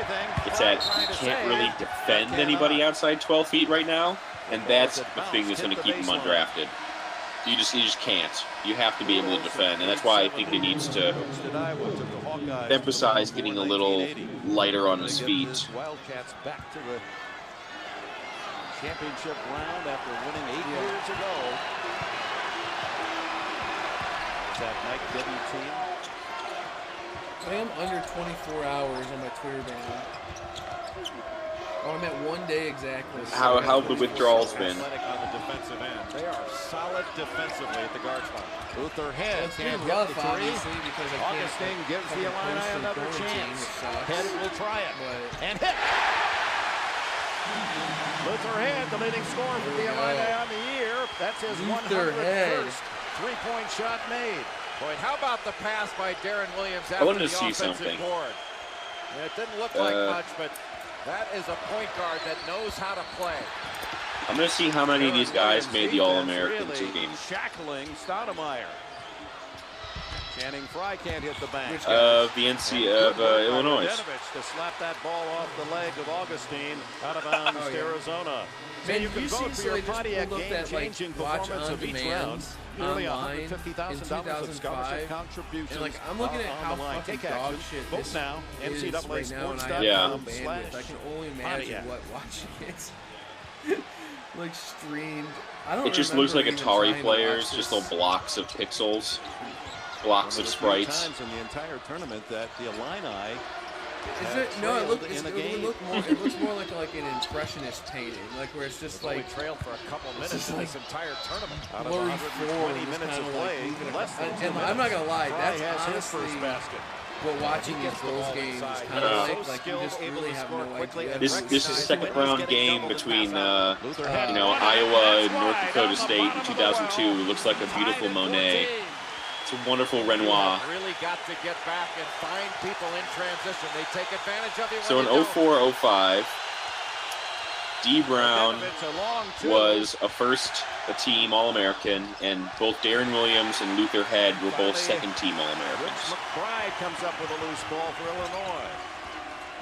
it's that he can't really defend anybody outside 12 feet right now, and that's the thing that's going to keep him undrafted. You just can't. You have to be able to defend, and that's why I think he needs to emphasize getting a little lighter on his feet. Wildcats back to the championship round after winning 8 years ago. Is that Mike Debbie team? I am under 24 hours on my Twitter ban. Oh, I'm at 1 day exactly. How have the withdrawals been? Athletic on the defensive end. They are solid defensively at the guard spot. Luther Head It's can't been hit rough, the three. obviously, because I can't. Augustine gives the fucking Illini post in another quarantine, chance. which sucks. Head will try it. But And hit. Luther Head, the leading scorer for the Illini on the year. That's his Luther Head. 101st three-point shot made. Boy, how about the pass by Darren Williams I after wanted the to see offensive something. board? Yeah, it didn't look like much, but that is a point guard that knows how to play. I'm going to see how many of these guys made the All-American team. Shackling Stoudemire. Channing Frye can't hit the bank. The NC of Illinois. To slap that ball off the leg of Augustine out of bounds to Arizona. So man, you can you vote seen for so your they just Pontiac pulled up that like game-changing watch performance on of each demand round. Nearly online in $150,000 of scholarship 2005. contributions. And like I'm looking at on how the line. fucking Take dog action. shit Vote this now. is NCAA right now, and I Sports.com have Yeah. no bandwidth. I can only imagine Pontiac. what watching it like streamed. I don't. It just looks like remember even Atari trying to players, watch just this. little blocks of pixels, blocks of sprites. Times in the entire tournament that the Illini Is it? No, it looks. in a It game. look more. It looks more like an impressionist painting, like where it's just Only like trailed for a couple minutes in this entire tournament. Out of blurry 120 forward, just minutes of kinda like play, moving less than and 2 minutes. I'm not gonna lie, Frye that's has his honestly first basket. what watching these gets the Bulls ball games is inside. kind of Yeah. like. So Like you just skilled, able really to have score no quickly idea. and This is a second round game between Iowa Luther and Head. North Dakota State in 2002. It looks like a beautiful Monet. It's a wonderful Renoir. Really got to get back and find people in transition. They take advantage of you. So in 04-05, D. Brown was a team All-American, and both Darren Williams and Luther Head were both second-team All-Americans. McBride comes up with a loose ball for Illinois.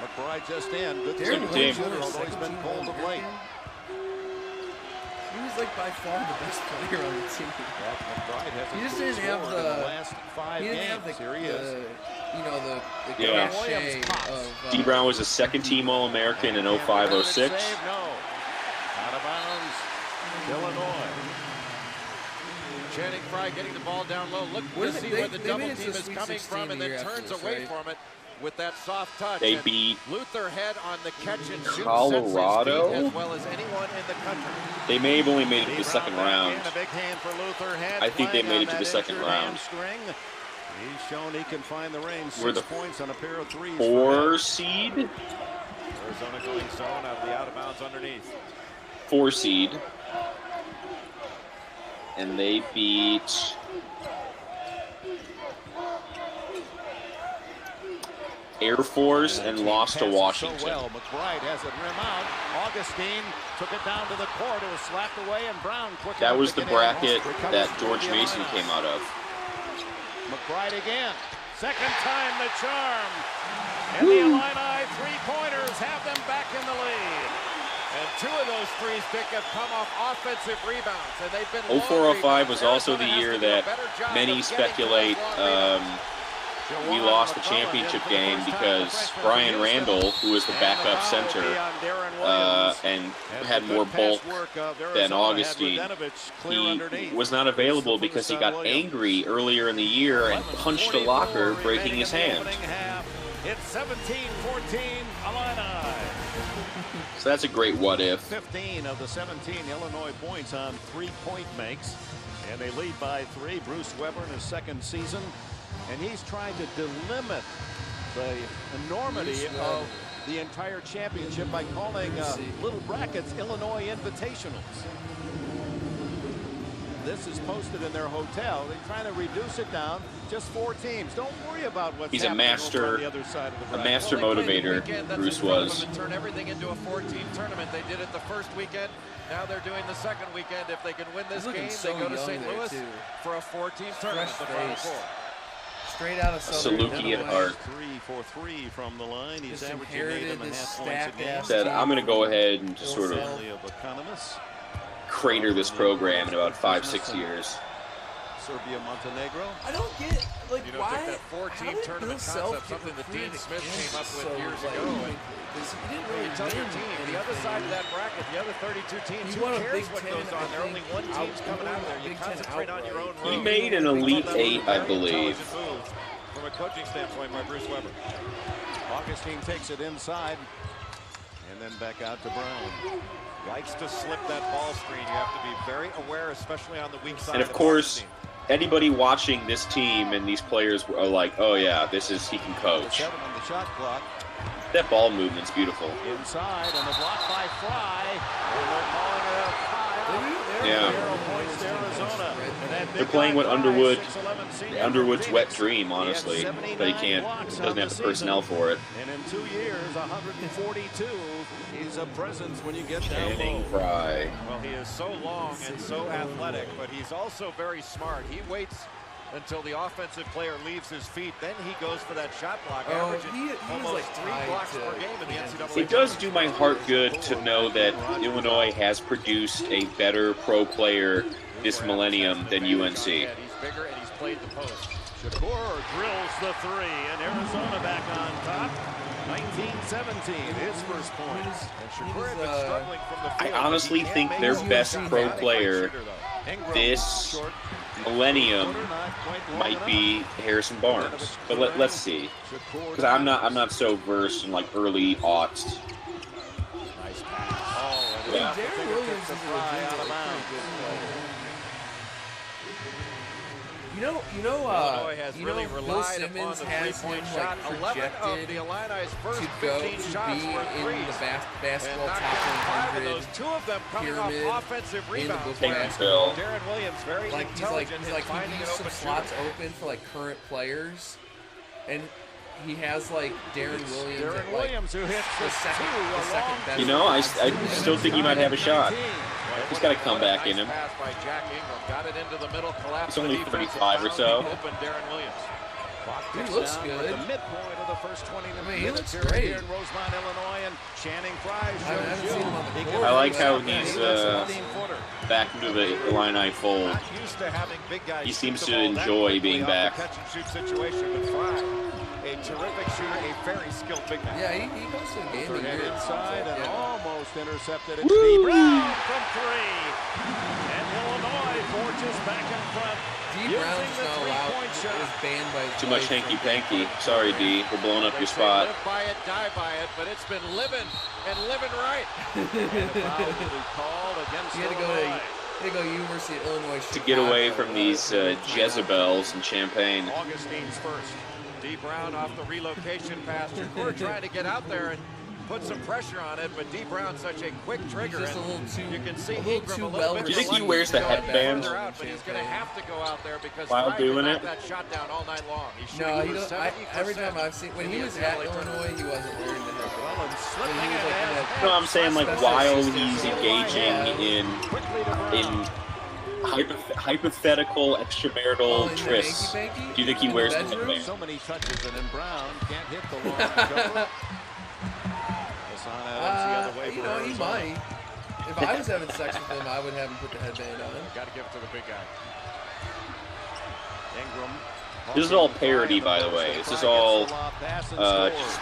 McBride just in. Good Darren second Williams shooter, was although he's been second-team cold of late. All-American? He was like by far the best player on the team. McBride has He just didn't have in the last 5 He didn't games. have the, Here he is. the Yeah. cachet of. D. Brown was a second-team All-American in 05-06. Save, no. Out of bounds, Illinois. Channing Frye getting the ball down low. Look to see where the double team is coming from and then turns away from it with that soft touch. They beat Luther Head on the catch and shoot Colorado as well as anyone in the country. They may have only made it to the second round. A big hand for Luther Head. I think they made it to the second round. He's shown he can find the range. We're 6 points on a pair of threes. 4 seed. Arizona going zone out of the out of bounds underneath. 4 seed. And they beat Air Force and lost to Washington. So well, McBride has it rim out. Augustine took it down to the court. It was slapped away, and Brown quick. That was the bracket that George Mason came out of. McBride again. Second time the charm. And the Illini three-pointers have them back in the lead. And 2 of those threes, Dick, have come off offensive rebounds, and they've been 04-05 was also the year that many speculate we lost the championship game because Brian Randall, who was the backup center and had more bulk than Augustine, he was not available because he got angry earlier in the year and punched a locker, breaking his hand. It's 17-14 Illini. So that's a great what if. 15 of the 17 Illinois points on 3-point makes, and they lead by 3. Bruce Weber in his second season, and he's trying to delimit the enormity of the entire championship by calling little brackets Illinois Invitationals. This is posted in their hotel. They're trying to reduce it down. Just 4 teams. Don't worry about what's He's a master, on the other side of the bracket. A master motivator. Bruce was. Turn everything into a 14 tournament. They did it the first weekend. Now they're doing the second weekend. If they can win this game, they go to St. Louis for a 14 tournament. The Final Four. Straight out of Saluki at heart. 3 for 3 from the line. He's just averaging inherited 8.5 points a stacked game. ass Said, team. I'm going to go ahead and just sort of economists. crater this program in about 5-6 years. Serbia, Montenegro. I don't get, like, You know, why? that 14 tournament concept, something that Dean Smith came up with years ago. And he didn't really tell your team, the other side of that bracket, the other 32 teams, who cares what goes on there? Only one team's coming out there. You concentrate on your own road. He made an Elite 8, I believe. From a coaching standpoint by Bruce Weber. Augustine takes it inside, and then back out to Brown. Likes to slip that ball screen. You have to be very aware, especially on the weak side. And of course, anybody watching this team and these players are like, oh yeah, he can coach. 7 on the shot clock. That ball movement's beautiful. Inside, and the block by Frye. And they're calling it a foul. Yeah. 0 points to Arizona. They're playing what Underwood's wet dream, honestly, but he doesn't have the personnel for it. And in 2 years, 142. He's a presence when you get down Channing low. Frye. Well, he is so long and so athletic, but he's also very smart. He waits until the offensive player leaves his feet, then he goes for that shot block, averaging almost like 3 blocks per game in the NCAA. It does do my heart good to know that Illinois has produced a better pro player this millennium than UNC. He's bigger and he's played the post. Shakur drills the 3, and Arizona back on top. 19-17, his first point. And Shakur had been struggling from the field. I honestly think their best pro player this millennium might be Harrison Barnes, but let's see, because I'm not so versed in like early aughts. Nice pass. Oh, Yeah. Darren Williams is a out of bounds. Illinois has really Bill relied upon Simmons the has three-point him shot. like 11 of projected the Illini's to first go 15 to shots be were in threes. the basketball And top knocked down 5 of 100 those, 2 of them coming off pyramid offensive in the rebounds. book. Thanks, Bill. Darren Williams very intelligent he's in like finding he an leaves some open slots shooter. open for like current players, and he has like Darren Williams. Darren at, like, Williams, who hits the second best. You know, I still think he might have a shot. He's got a comeback in him. Pass by Jack Ingram. Got it into the middle, collapsed. He's only the defense, 35 or so. Open Darren Williams. He looks down good. at the midpoint of the first 20 he minutes looks here great. in Rosemont, Illinois, and Channing Frye I haven't shows seen him on the court. I like how he's back into the Illini fold. Not used to having big guys. He seems shoot to the ball that enjoy quickly being off back. the catch and shoot situation, but Fry, a terrific shooter, a very skilled big man. Yeah, he goes to the game. Overhead inside and yeah. almost intercepted. It's D. Brown from 3. And Illinois forges back in front. D. Brown's not allowed. Is banned by Too much hanky-panky. Sorry, D. We're blowing up your They spot. live by it, die by it, but it's been living and living right. And a foul will be called against You had to go Illinois. to University of Illinois To get away from these Jezebels in Champaign. Augustine's first. D. Brown off the relocation pass. We're trying to get out there and put some pressure on it, but D. Brown's such a quick trigger. Just a little too, you can see a little Ingram too a little well. bit. Do you think he reluctant wears the to go headband? further out, but he's going to have to go out there because While Fry doing did it? that shot down all night long. He's No, shooting he with don't. 70% Every time I've seen when in he the was at NCAA Illinois, he wasn't wearing the headband. Well, and slipping When he was, it like, in as that- No, I'm saying like That's while like he's engaging in hypothetical extramarital in the trysts. hanky-panky? Do you think he In the wears the bedroom? headband? so many touches, and then Brown can't hit the long jumper. Hassan Adams the other way You for know, he Arizona. might. If I was having sex with him, I would have him put the headband on. Got to give it to the big guy. Ingram. This is all parody, by the way. This is all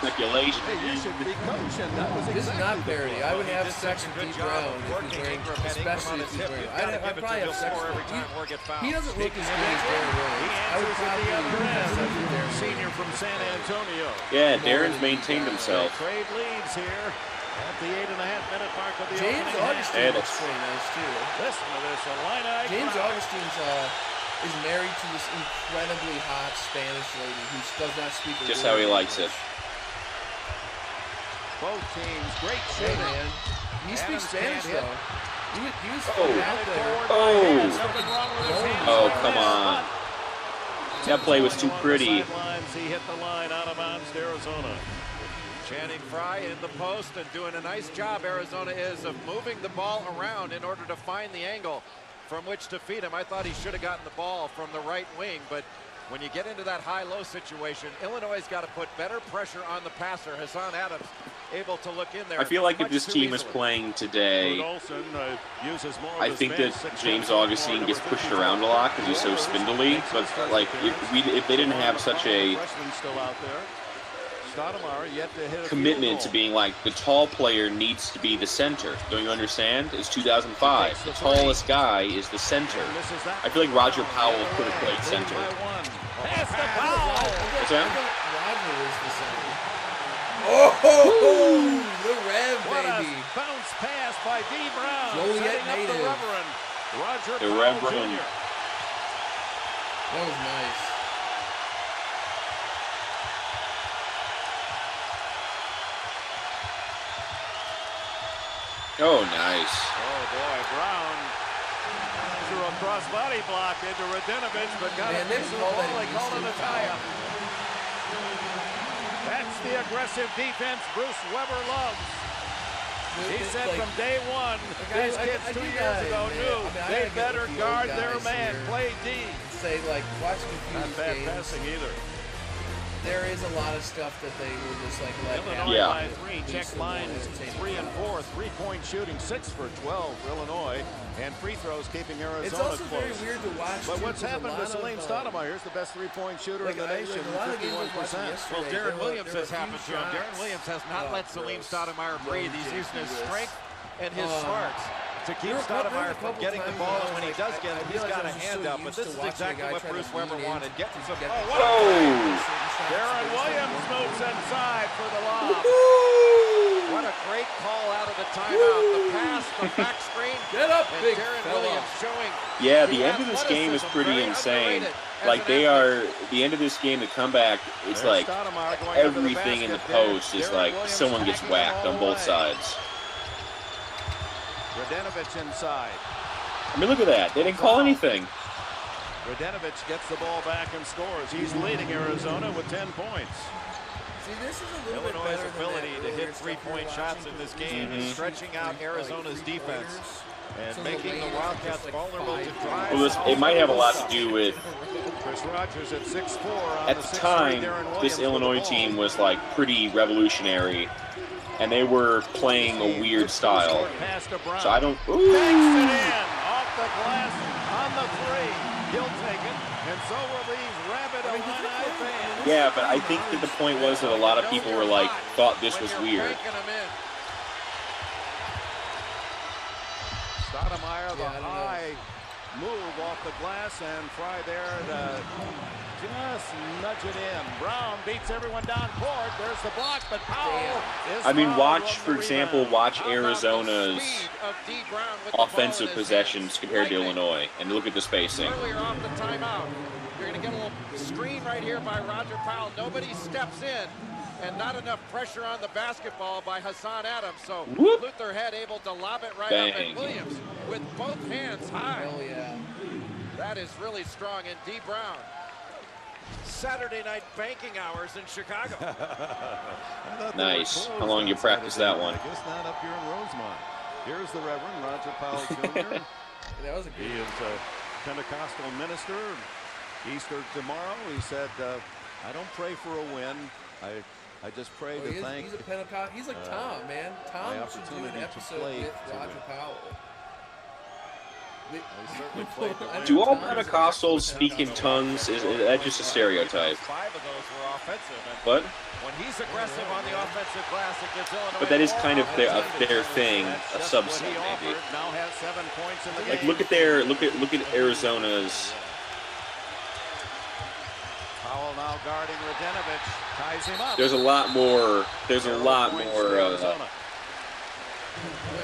speculation. Hey, you should be coaching. That was This is not exactly parody. I would have sex with D. Brown if he's wearing, especially if he's wearing. I'd probably have sex with him. He doesn't look as good as Darren Williams. I would probably have sex with Darren Williams. Senior from San Antonio. Yeah, Darren's maintained himself. Trade leads here at the 8.5-minute mark of the James opening half. Augustine looks pretty nice too. Listen to this, Illini. James Augustine's is married to this incredibly hot Spanish lady who does not speak a Just word how he of likes it. English. Both teams, great Hey shooting. man, he speaks Spanish can't hit. though. He was Oh. out there. Oh! Nothing wrong with his hands. Oh, come on. That play was too pretty. He hit the line out of bounds to Arizona. Channing Fry in the post and doing a nice job, Arizona is, of moving the ball around in order to find the angle from which to feed him. I thought he should have gotten the ball from the right wing, but when you get into that high-low situation, Illinois' got to put better pressure on the passer. Hassan Adams able to look in there. I feel like if much this too team is easily. playing today, Olsen uses more of I his think bench, that 6 James points, Augustine gets more pushed number around a lot because he's so spindly. But like, if they didn't have such a Freshman still out there. Stoudemire yet to hit a commitment to field goal. being like the tall player needs to be the center. Don't you understand? It's 2005. The tallest guy is the center. Misses that I feel like Roger Powell could have one. played center. By one. Pass the foul. What's that? Roger is the center. Oh, the Rev, What a baby. bounce pass by D. Brown. Joliet Setting up the native. Reverend. Roger The Powell Reverend. Jr. That was nice. Oh, nice. Oh boy, Brown threw a cross-body block into Radinovich, but got Man, a they piece of the call ball. that They called it a Easton tie-up. That's the aggressive defense Bruce Weber loves. He said Like, from day one, these kids 2 years ago knew they better guard their man, play D. say like watch Not confused bad games. passing either. There is a lot of stuff that they will just like let Illinois happen. by 3. Boost Check the line ball, is entertain 3 the and crowd. 4. 3-point shooting, 6 for 12 for Illinois, and free throws keeping Arizona It's also close. very weird to watch. But too, what's 'cause a happened to lot Salim of, Stoudemire? Here's the best 3-point shooter like, in the nation, a lot of games I was watching 51%. yesterday, Well, there Darren were- Williams there were has a few happened to him. Darren shots. Williams has not let Salim Stoudemire breathe. He's using his strength and his smarts to keep There were a Stoudemire from couple getting the times ball, when I and when he was does like, get it, I he's got a realized I'm just hand so up. But used this to is watching a exactly guy what try to Bruce Weber lean in wanted. to Getting some. get Oh, the what ball. a Oh! Darren Williams moves inside for the lob. What a great call out of the timeout. The pass, the back screen. Get up, and big Darren fella. Williams showing. Yeah, the end of this game is athleticism, pretty very insane. underrated as Like an they athlete. are, the end of this game, the comeback, it's There's like Stoudemire going under the everything in the basket. post is Darren like Williams someone gets tagging them whacked all on both away. sides. Radinovich inside. I mean, look at that. They didn't call anything. Radinovich gets the ball back and scores. He's leading Arizona with 10 points. See, this is a little Illinois' bit better than ability that to earlier hit stuff we were three-point watching, shots in this 'cause game these is stretching out three- Arizona's like, defense three-pointers. and So making the Laettner Wildcats just, like, vulnerable to 5 drives. Well, it might have a lot to do with Chris Rogers at 6'4". On at the the 6'3", time Darren Williams this with the Illinois ball. team was like pretty revolutionary, and they were playing a weird style. Short pass to Brown. So I don't. Banks it Ooh. in off the glass on the three. He'll take it, and so will these rabid Illini fans. Yeah, but I think that the point was that a lot of people were like, thought this was weird. Stoudemire, the high move off the glass, and Fry there to just nudge it in. Brown beats everyone down court. There's the block, but Powell is I mean, fouled watch, on for the example, rebound. watch Arizona's offensive possessions compared to Illinois, and look at the spacing. Earlier off the timeout, you're going to get a little screen right here by Roger Powell. Nobody steps in, and not enough pressure on the basketball by Hassan Adams. So Whoop. Luther Head able to lob it right Bang. up, and Williams with both hands high. Hell yeah. That is really strong. And D. Brown, Saturday night banking hours in Chicago. Nice. How long you practice that one? I guess not up here in Rosemont. Here's the Reverend Roger Powell Jr. That was a He good is a Pentecostal minister. Easter tomorrow. He said, I don't pray for a win. I just pray to thank. He's a Pentecost. He's like Tom, man. Tom should do an episode with Roger Powell. Do all Pentecostals speak in tongues? Is that just a stereotype? 5 of those were offensive. What? When he's aggressive on the offensive glass, it gives Illinois. But that is kind of their thing, a subset maybe. Now has 7 points in the Like game. look at Arizona's. Powell now guarding Radenovich, ties him up. There's a lot more. There's a lot more.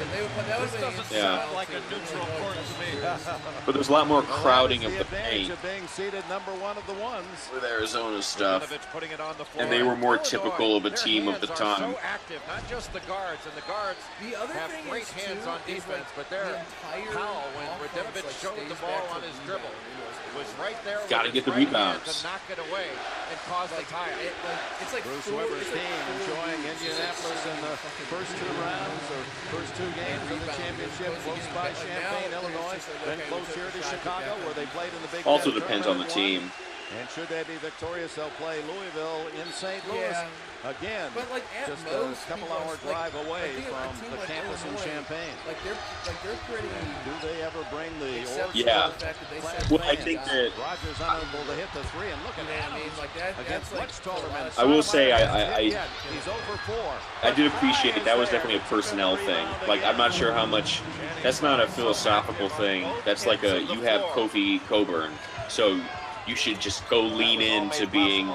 This doesn't sound like a neutral court to me. But there's a lot more crowding of the the advantage paint of being seated number 1 of the ones. with Arizona stuff, Radenovich putting it on the floor. and they were more Illinois, typical of a their team of the hands are time. So active, not just the guards, and the guards The other have thing great is, hands too, on is, defense, like, but their the entire Powell, when offense, Radenovich like, showed the stays ball back on to his rebound. dribble, was right there. Gotta with get the his right hand rebounds. to knock it away and cause the tie. It's like Bruce four- Weber's it's like team 4 enjoying weeks. Indianapolis in the first 2 rounds or first 2 games of the championship. Close by Champaign, Illinois, then close here to Chicago, where they played in the Big Also Ten depends on the tournament team. And should they be victorious, they'll play Louisville in St. Louis again. But like at just most, a couple hour drive away from the campus in Champaign. Like they're pretty. Do they ever bring the Yeah. Well, I think that Rogers unable to hit the 3, and look at that. I mean, like that Against that's much taller men. I will say He's over 4. I did appreciate that was definitely a personnel thing. Like, I'm not sure how much. That's not a philosophical thing. That's like you have Kofi Coburn, so you should just go lean into being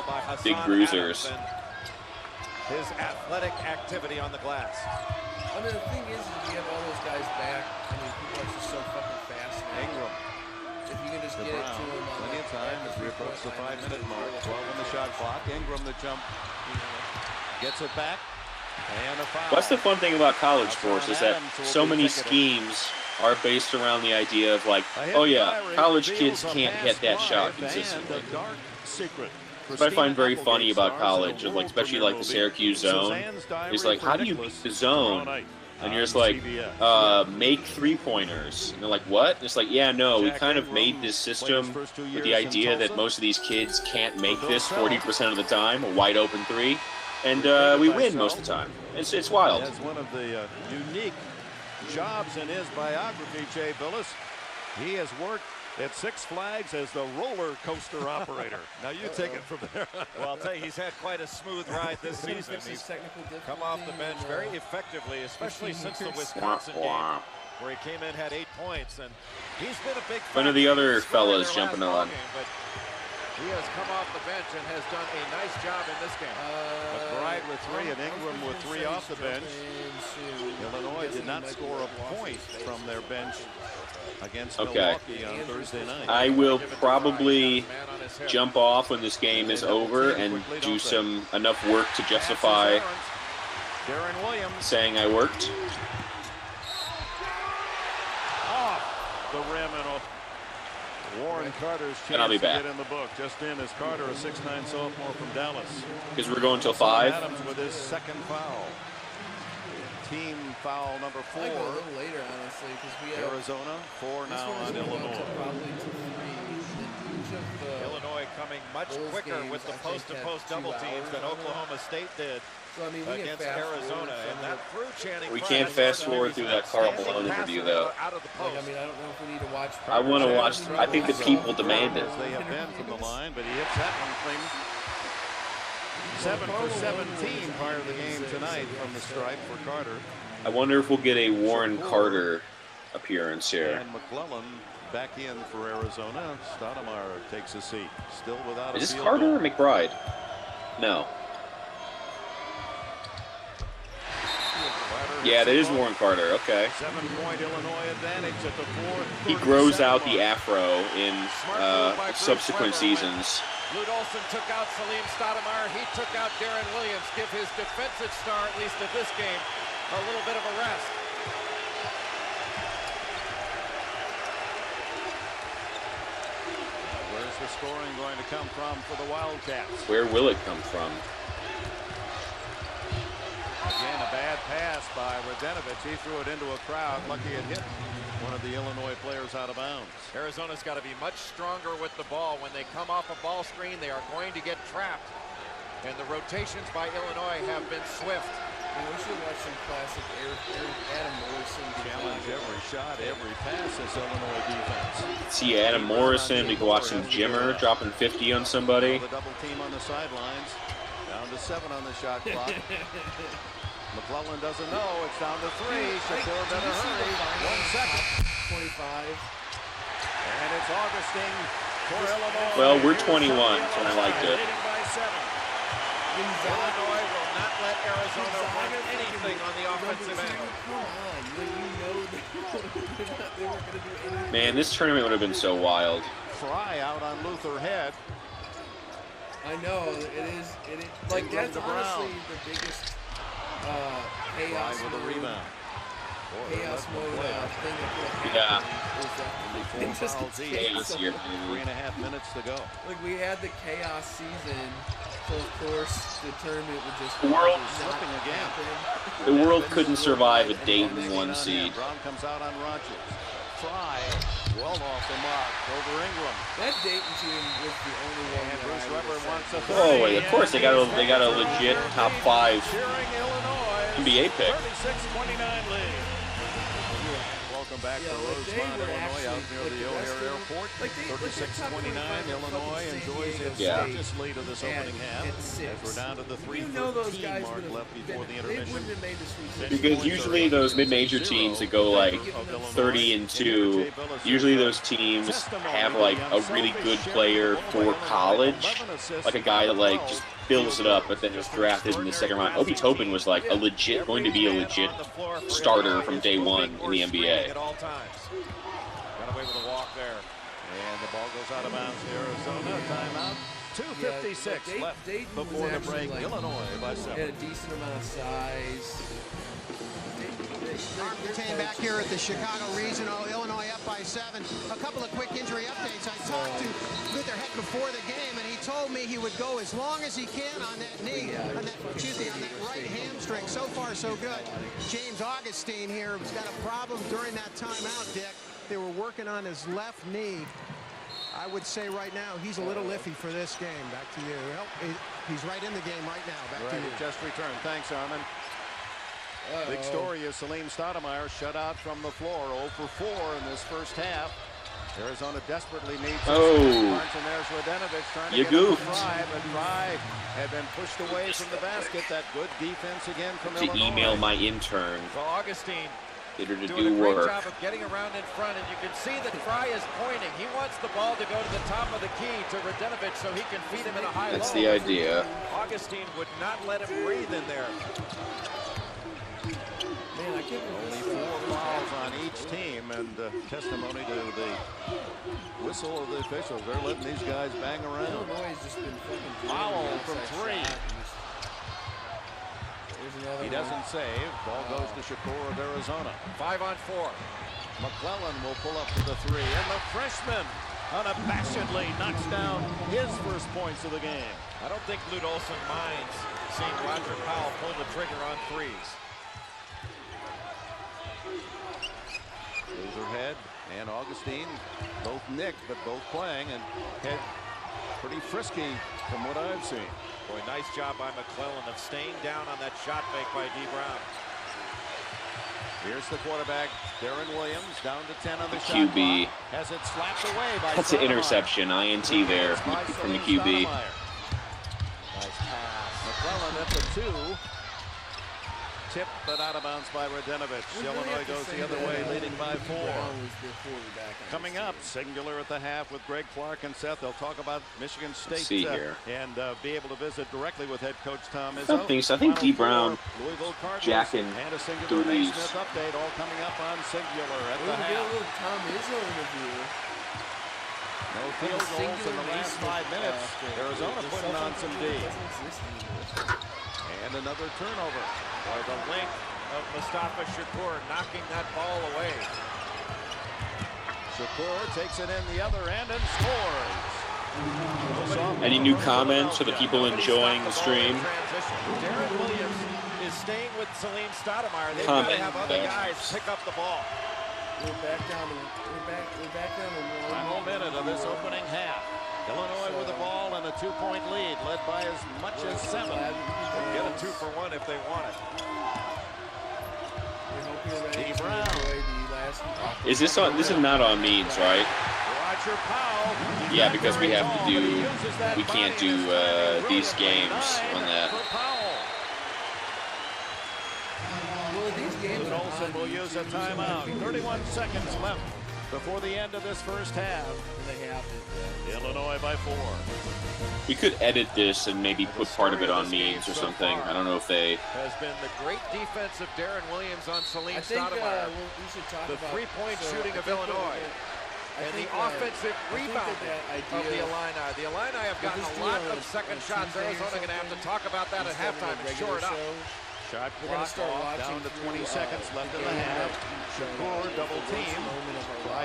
big bruisers. His athletic activity on the glass. I mean, the thing is you have all those guys back. I mean, people are just so fucking fast now. Ingram. If you can just To get it Brown. to him on Plenty of time as we approach the 5-minute mark. 12 on the shot clock. Ingram the jump. Gets it back. And a foul. What's the fun thing about college sports is that so many schemes are based around the idea of like, oh yeah, college kids can't hit that shot consistently. What I find very funny about college, like especially like the Syracuse zone, is like, how do you beat the zone? And you're just like, make 3-pointers. And they're like, what? And it's like, yeah, no, we kind of made this system with the idea that most of these kids can't make this 40% of the time, a wide open 3. And we win most of the time. It's wild. That's one of the unique jobs in his biography, Jay Billis. He has worked at Six Flags as the roller coaster operator. Now you take it from there. Well, I'll tell you, he's had quite a smooth ride this season. He's come off the bench very effectively, especially since the Wisconsin game, where he came in, had 8 points, and he's been a big One of the other fellas jumping on. But he has come off the bench and has done a nice job in this game. McBride with 3 and Ingram with 3 off the bench. Illinois did not score a point from their bench against Milwaukee on Thursday night. I will probably jump off when this game is over and do enough work to justify saying I worked. Off the rim and off. Warren Carter's chance I'll be to back. get in the book. Just in is Carter, a 6'9" sophomore from Dallas. Because we're going till 5. Adams with his second foul. Team foul number 4. I go a little later, honestly, because we have Arizona, 4 now on Illinois. Probably to 3, of the Illinois coming much Bulls quicker games, with the I think, post-to-post had 2 double teams hours than on it. Oklahoma State did So, I mean, we against can fast Arizona, forward and that threw Channing. We Frye. can't fast forward through that Carl Outstanding Malone passer interview, though. out of the Like, post. I mean, I don't know if we need to watch. I want to watch. I think the people demand it. As they have been from the line, but he hits that one clean. 7 for 17 prior to the game tonight from the stripe for Carter. I wonder if we'll get a Warren Carter appearance here. And McClellan back in for Arizona. Stoudemire takes a seat. Still without a Is this field Carter goal. or McBride? No. Yeah, that is Warren Carter. Okay. 7-point Illinois advantage at the 4th. He grows out the afro in subsequent seasons. Lute Olson took out Salim Stoudemire. He took out Darren Williams. Give his defensive star, at least at this game, a little bit of a rest. Where's the scoring going to come from for the Wildcats? Where will it come from? Again, a bad pass by Radenovich. He threw it into a crowd. Lucky it hit one of the Illinois players out of bounds. Arizona's got to be much stronger with the ball. When they come off a ball screen, they are going to get trapped. And the rotations by Illinois have been swift. And we should watch some classic Adam Morrison Challenge every shot, every pass. This Illinois defense. See Adam Morrison. We can watch some Jimmer dropping 50 on somebody. The double team on the sidelines. Down to 7 on the shot clock. McClellan doesn't know. It's down to 3. Shakur better hurry. 1 second. 25. And it's Augustine for Illinois. Well, we're 21, so I liked it. Leading by 7. Illinois will not let Arizona run anything on the offensive end. Man, this tournament would have been so wild. Frye out on Luther Head. I know it is. Like that's honestly the biggest chaos Frye with a mode. rebound. Chaos mode thing that could Yeah. happen. Is just Chaos here, 3.5 minutes to go. Like we had the chaos season, so of course the tournament would just The world slipping again. happen. The world couldn't survive a Dayton 1 seed. Brown comes out on Rogers. Frye well off the mark over Ingram. That Dayton team was the only one. And that Bruce I would Weber say. wants a Oh, wait, of course they got a legit top 5 Cheering Illinois. NBA pick. 36-29 lead. Welcome back to Rosemont, Illinois, out near the O'Hare Airport. 36-29, Illinois enjoys its largest lead of this opening half. As we're down to the 3:13 mark left before the intermission. Because usually those mid-major teams that go like 30-2, usually those teams have like a really good player for college, like a guy that like just fills it up, but then was drafted in the second round. Obi Toppin was like going to be a legit starter from day 1 in the NBA. At all times. Got away with a walk there. And the ball goes out of bounds to Arizona. Timeout. 2:56 left before the break. Like, Illinois by 7. had a decent amount of size. Armstrong back here at the Chicago Regional. Illinois up by 7. A couple of quick injury updates. I talked to Luther Head before the game, and he told me he would go as long as he can on that knee, on that right hamstring. So far, so good. James Augustine here has got a problem during that timeout, Dick. They were working on his left knee. I would say right now he's a little iffy for this game. Back to you. Well, he's right in the game right now. Back to you. Just returned. Thanks, Armin. Big story is Salim Stoudemire shut out from the floor, 0 for 4 in this first half. Arizona desperately needs Oh, and there's Radenovich trying to you get it to goofed. Frye, but Frye had been pushed away from the basket. That good defense again from To Illinois. email my intern, So Augustine get her to doing a do great work. job of getting around in front, and you can see that Frye is pointing. He wants the ball to go to the top of the key to Radenovich so he can feed him in a high That's low. the idea. Augustine would not let him breathe in there. Man, I can't Only believe 4 fouls on each team, and testimony to the whistle of the officials. They're letting these guys bang around. Illinois has just been fucking Foul doing from outside 3. shot. There's another He one. doesn't save. Ball goes to Shakur of Arizona. 5 on 4. McClellan will pull up to the 3, and the freshman unabashedly knocks down his first points of the game. I don't think Lute Olson minds seeing Roger Powell pull the trigger on threes. Lutherhead and Augustine both nicked, but both playing, and Head pretty frisky from what I've seen. Boy, nice job by McClellan of staying down on that shot fake by D. Brown. Here's the quarterback, Darren Williams, down to 10 on the shot QB. clock. Has it slapped away by That's an Stoudemire. interception, INT there from the QB. Nice pass. McClellan at the 2. Tipped but out of bounds by Radenovich. Illinois goes the other way, leading by 4. Coming up, singular at the half with Greg Clark and Seth. They'll talk about Michigan State and be able to visit directly with head coach Tom Izzo. I don't think so. I think D. Brown, Jack, and a singular threes. Naismith update all coming up on singular at the We'll get a half. little Tom Izzo interview. No field goals in the last 5 minutes. Arizona putting on some D. And another turnover. Boy, the length of Mustafa Shakur knocking that ball away. Shakur takes it in the other end and scores. Any new comments for the people enjoying the stream? Darren Williams is staying with Salim Stoudemire. They've got to have other guys pick up the ball. We're back down to one. Final minute of this opening half. Illinois with the ball and a 2-point lead, led by as much as 7. Get a 2-for-1 if they want it. D. Brown. Is this on? This is not on means, right? Roger Powell. Yeah, because we have to do. We can't do these games on that. Olsen will use a timeout. 31 seconds left before the end of this first half. Illinois by 4. We could edit this and maybe put part of it on memes or something. I don't know if they. Has been the great defense of Darren Williams on Salim Stoudemire. We should talk the about three-point shooting of Illinois. And the offensive rebounding of the Illini. The Illini have gotten a lot of second shots. Arizona going to have to talk about that at halftime and shore it up. Shot clock off, down to 20 seconds left in the half. Shakur double team.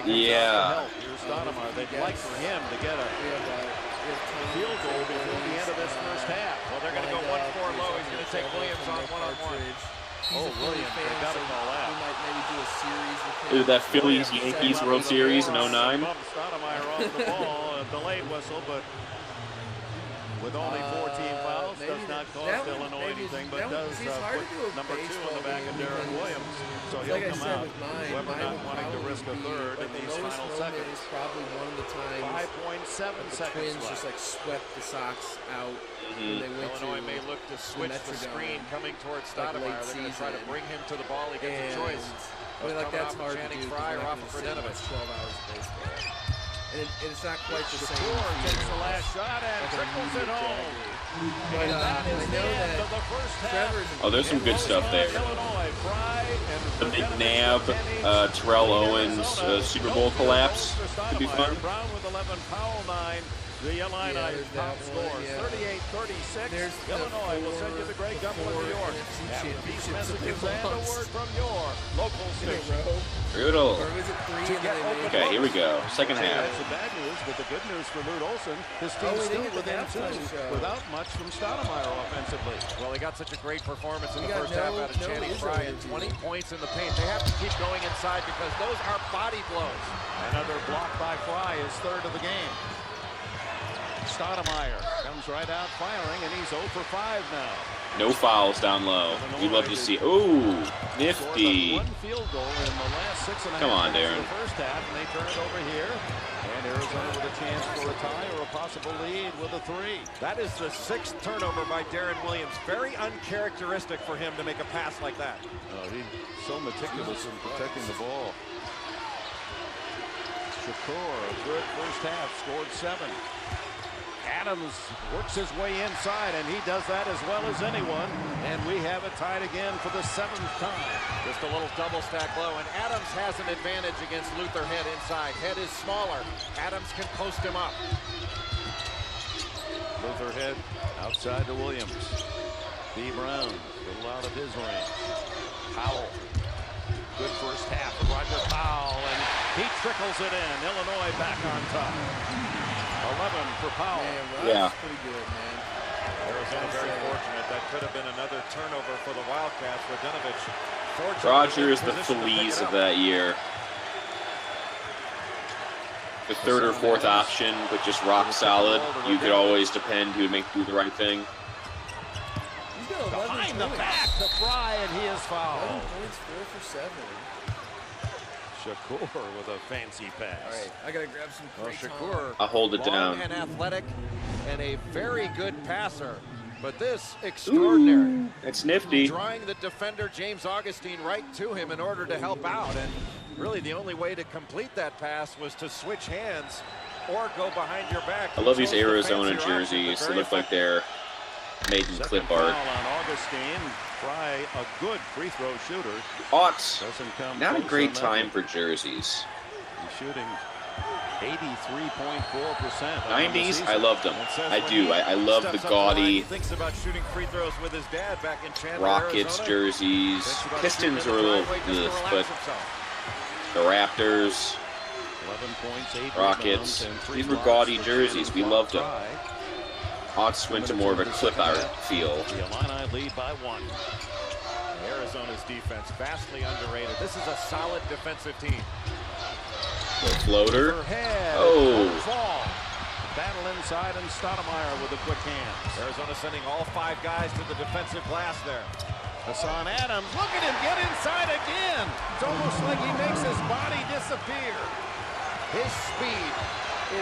Yeah. Here's Stoudemire. They'd like for him to get a field goal before the end of this first half. Well, they're going to go 1-4 low. He's going to take Williams on one-on-one. Oh, Williams, they got to call that. We might maybe do a series with him. That Phillies-Yankees World Series in 09. Stoudemire off the ball. A delayed whistle, but with only 14 fouls, does not cost Illinois anything, but does put number 2 on the back of Darren Williams. So he'll come out, Weber not wanting to risk a third in these final seconds. Is probably one of the times 5.7 seconds Twins left. just like swept the Sox out. When they went Illinois may look to switch the screen coming towards Stoudemire. They're going to try to bring him to the ball. He gets a choice. I mean, like that's hard to Channing do. Frye or off of Radenovich. 12 hours of baseball. And it's not quite the same. Shakur takes the last shot and trickles it home. But I know that Trevor's... Oh, there's some good stuff there. The McNabb, Terrell Owens Super Bowl collapse could be fun. Brown with 11, Powell 9. The Illini top scores 38-36. Illinois will send you the Greg Gumbel in New York. After these messages and a word from your local station. Brutal. Or was it 3 and then they made Okay, here we go. Second half. That's the bad news, but the good news for Lute Olson, his team's still within 2 without much from Stoudemire offensively. Well, he got such a great performance in the first half out of Channing Frye and 20 points in the paint. They have to keep going inside because those are body blows. Another block by Frye, his 3rd of the game. Stoudemire comes right out firing, and he's 0 for 5 now. No fouls down low. We love to see. Ooh, nifty. One field goal in the last 6.5 Come on, minutes Darren. of the first half, and they turn it over here. And Arizona with a chance for a tie or a possible lead with a 3. That is the 6th turnover by Darren Williams. Very uncharacteristic for him to make a pass like that. Oh, he's so meticulous in protecting the ball. Shakur, a good first half, scored 7. Adams works his way inside, and he does that as well as anyone. And we have it tied again for the 7th time. Just a little double stack low, and Adams has an advantage against Luther Head inside. Head is smaller. Adams can post him up. Luther Head outside to Williams. B. Brown, a little out of his range. Powell. Good first half for Roger Powell, and he trickles it in. Illinois back on top. 11 for Powell. Yeah. Pretty good, man. Arizona very fortunate. That could have been another turnover for the Wildcats. Radenovich. Roger is the Phillies of that year. the third or fourth option, but just rock solid. You could always depend who would do the right thing. He's got 11 Behind the points. back to Fry, and he is 11 fouled. points, 4 for 7. Shakur with a fancy pass. All right, I gotta grab some. Well, Shakur, I'll hold it long down. and athletic, and a very good passer. But this extraordinary. Ooh, that's nifty. Drawing the defender James Augustine right to him in order to help out, and really the only way to complete that pass was to switch hands or go behind your back. I love these Chose the Arizona fancier option, jerseys. but They very look like they're made in Second clip foul art. on Augustine. Fry, a good free throw shooter. Aughts. Doesn't come Not a close great on that time one. for jerseys. He's shooting 83.4%. 90s, I loved them. I do. I love the Steps up to the line, gaudy he thinks about shooting free throws with his dad back in Chandler, Rockets Arizona. jerseys. Thinks about Pistons shooting are a in the little driveway just to this, relax but himself. the Raptors, 11 points, 8 Rockets, rebounds, and 3 these were blocks gaudy for jerseys. We loved them. Fry. Aughts went to more of a clip art feel. The Illini lead by 1. Arizona's defense vastly underrated. This is a solid defensive team. Little floater. Overhead. Oh. Fall. Battle inside, and Stoudemire with a quick hand. Arizona sending all 5 guys to the defensive glass there. Hassan Adams, look at him get inside again. It's almost like he makes his body disappear. His speed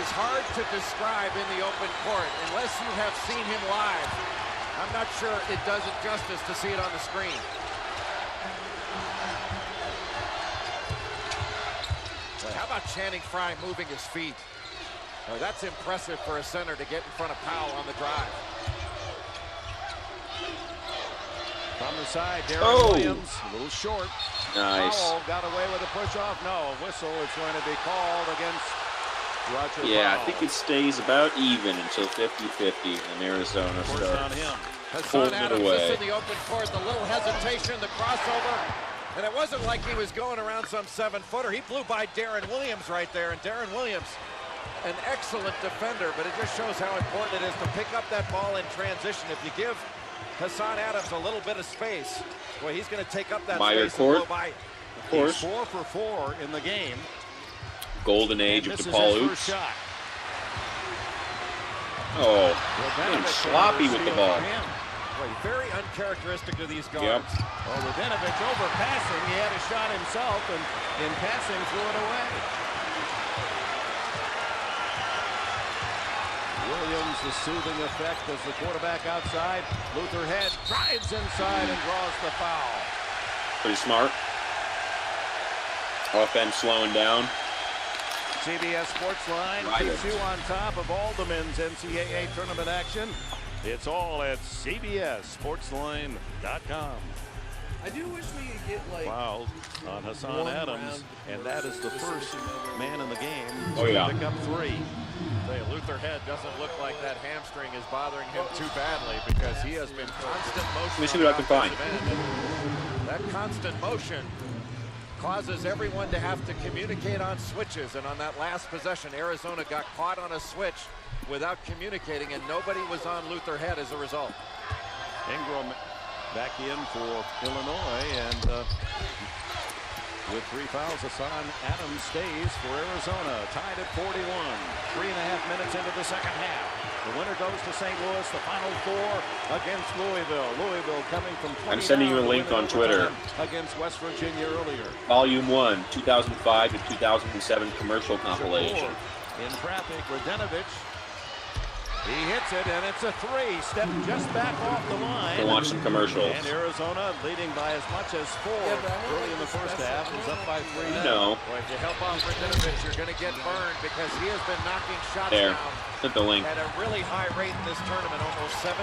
is hard to describe in the open court unless you have seen him live. I'm not sure it does it justice to see it on the screen. How about Channing Frye moving his feet? Oh, that's impressive for a center to get in front of Powell on the drive. From the side, Darren Oh. Williams, a little short. Nice. Powell got away with a push-off. No, whistle is going to be called against Roger Yeah, I Powell. think it stays about even until 50-50, and Arizona Force on starts him. Hassan pulling it Adams away. just in the open court, the little hesitation, the crossover. And it wasn't like he was going around some 7-footer. He blew by Darren Williams right there. And Darren Williams, an excellent defender, but it just shows how important it is to pick up that ball in transition. If you give Hassan Adams a little bit of space, boy, he's going to take up that Meyer space court, and blow by. of course. He's 4 for 4 in the game. Golden age And of this is DePaul his Hoops. first shot. Oh, Radenovic getting sloppy with the steal ball. for him. Boy, very uncharacteristic of these guards. Yep. Well, Radenovic overpassing. He had a shot himself, and in passing, threw it away. Williams, the soothing effect as the quarterback outside. Luther Head drives inside and draws the foul. Pretty smart. Offense slowing down. CBS Sportsline Right. keeps you on top of all the men's NCAA tournament action. It's all at CBSSportsline.com. I do wish we could get like Foul on Hassan one Adams, round and that is the first man in the game Oh, to yeah. pick up 3. Say, Luther Head doesn't look like that hamstring is bothering him too badly because he has been constant motion. Let me see on what I the can find. offensive end. That constant motion causes everyone to have to communicate on switches, and on that last possession, Arizona got caught on a switch without communicating, and nobody was on Luther Head as a result. Ingram back in for Illinois, and with 3 fouls, Hassan Adams stays for Arizona, tied at 41. 3.5 minutes into the second half. The winner goes to St. Louis. The Final Four against Louisville. Louisville coming from 20 I'm sending you a down to link win on in Twitter. overtime against West Virginia earlier. Volume 1, 2005 to 2007 commercial compilation. In traffic, Radenovic. He hits it, and it's a 3. Step just back off the line. Go watch some commercials. And Arizona leading by as much as 4 early in the first half. Is up by 3 now. No. Boy, if you help out Radenovic, you're going to get burned because he has been knocking shots There. down Sent the link. at a really high rate in this tournament, almost 70%.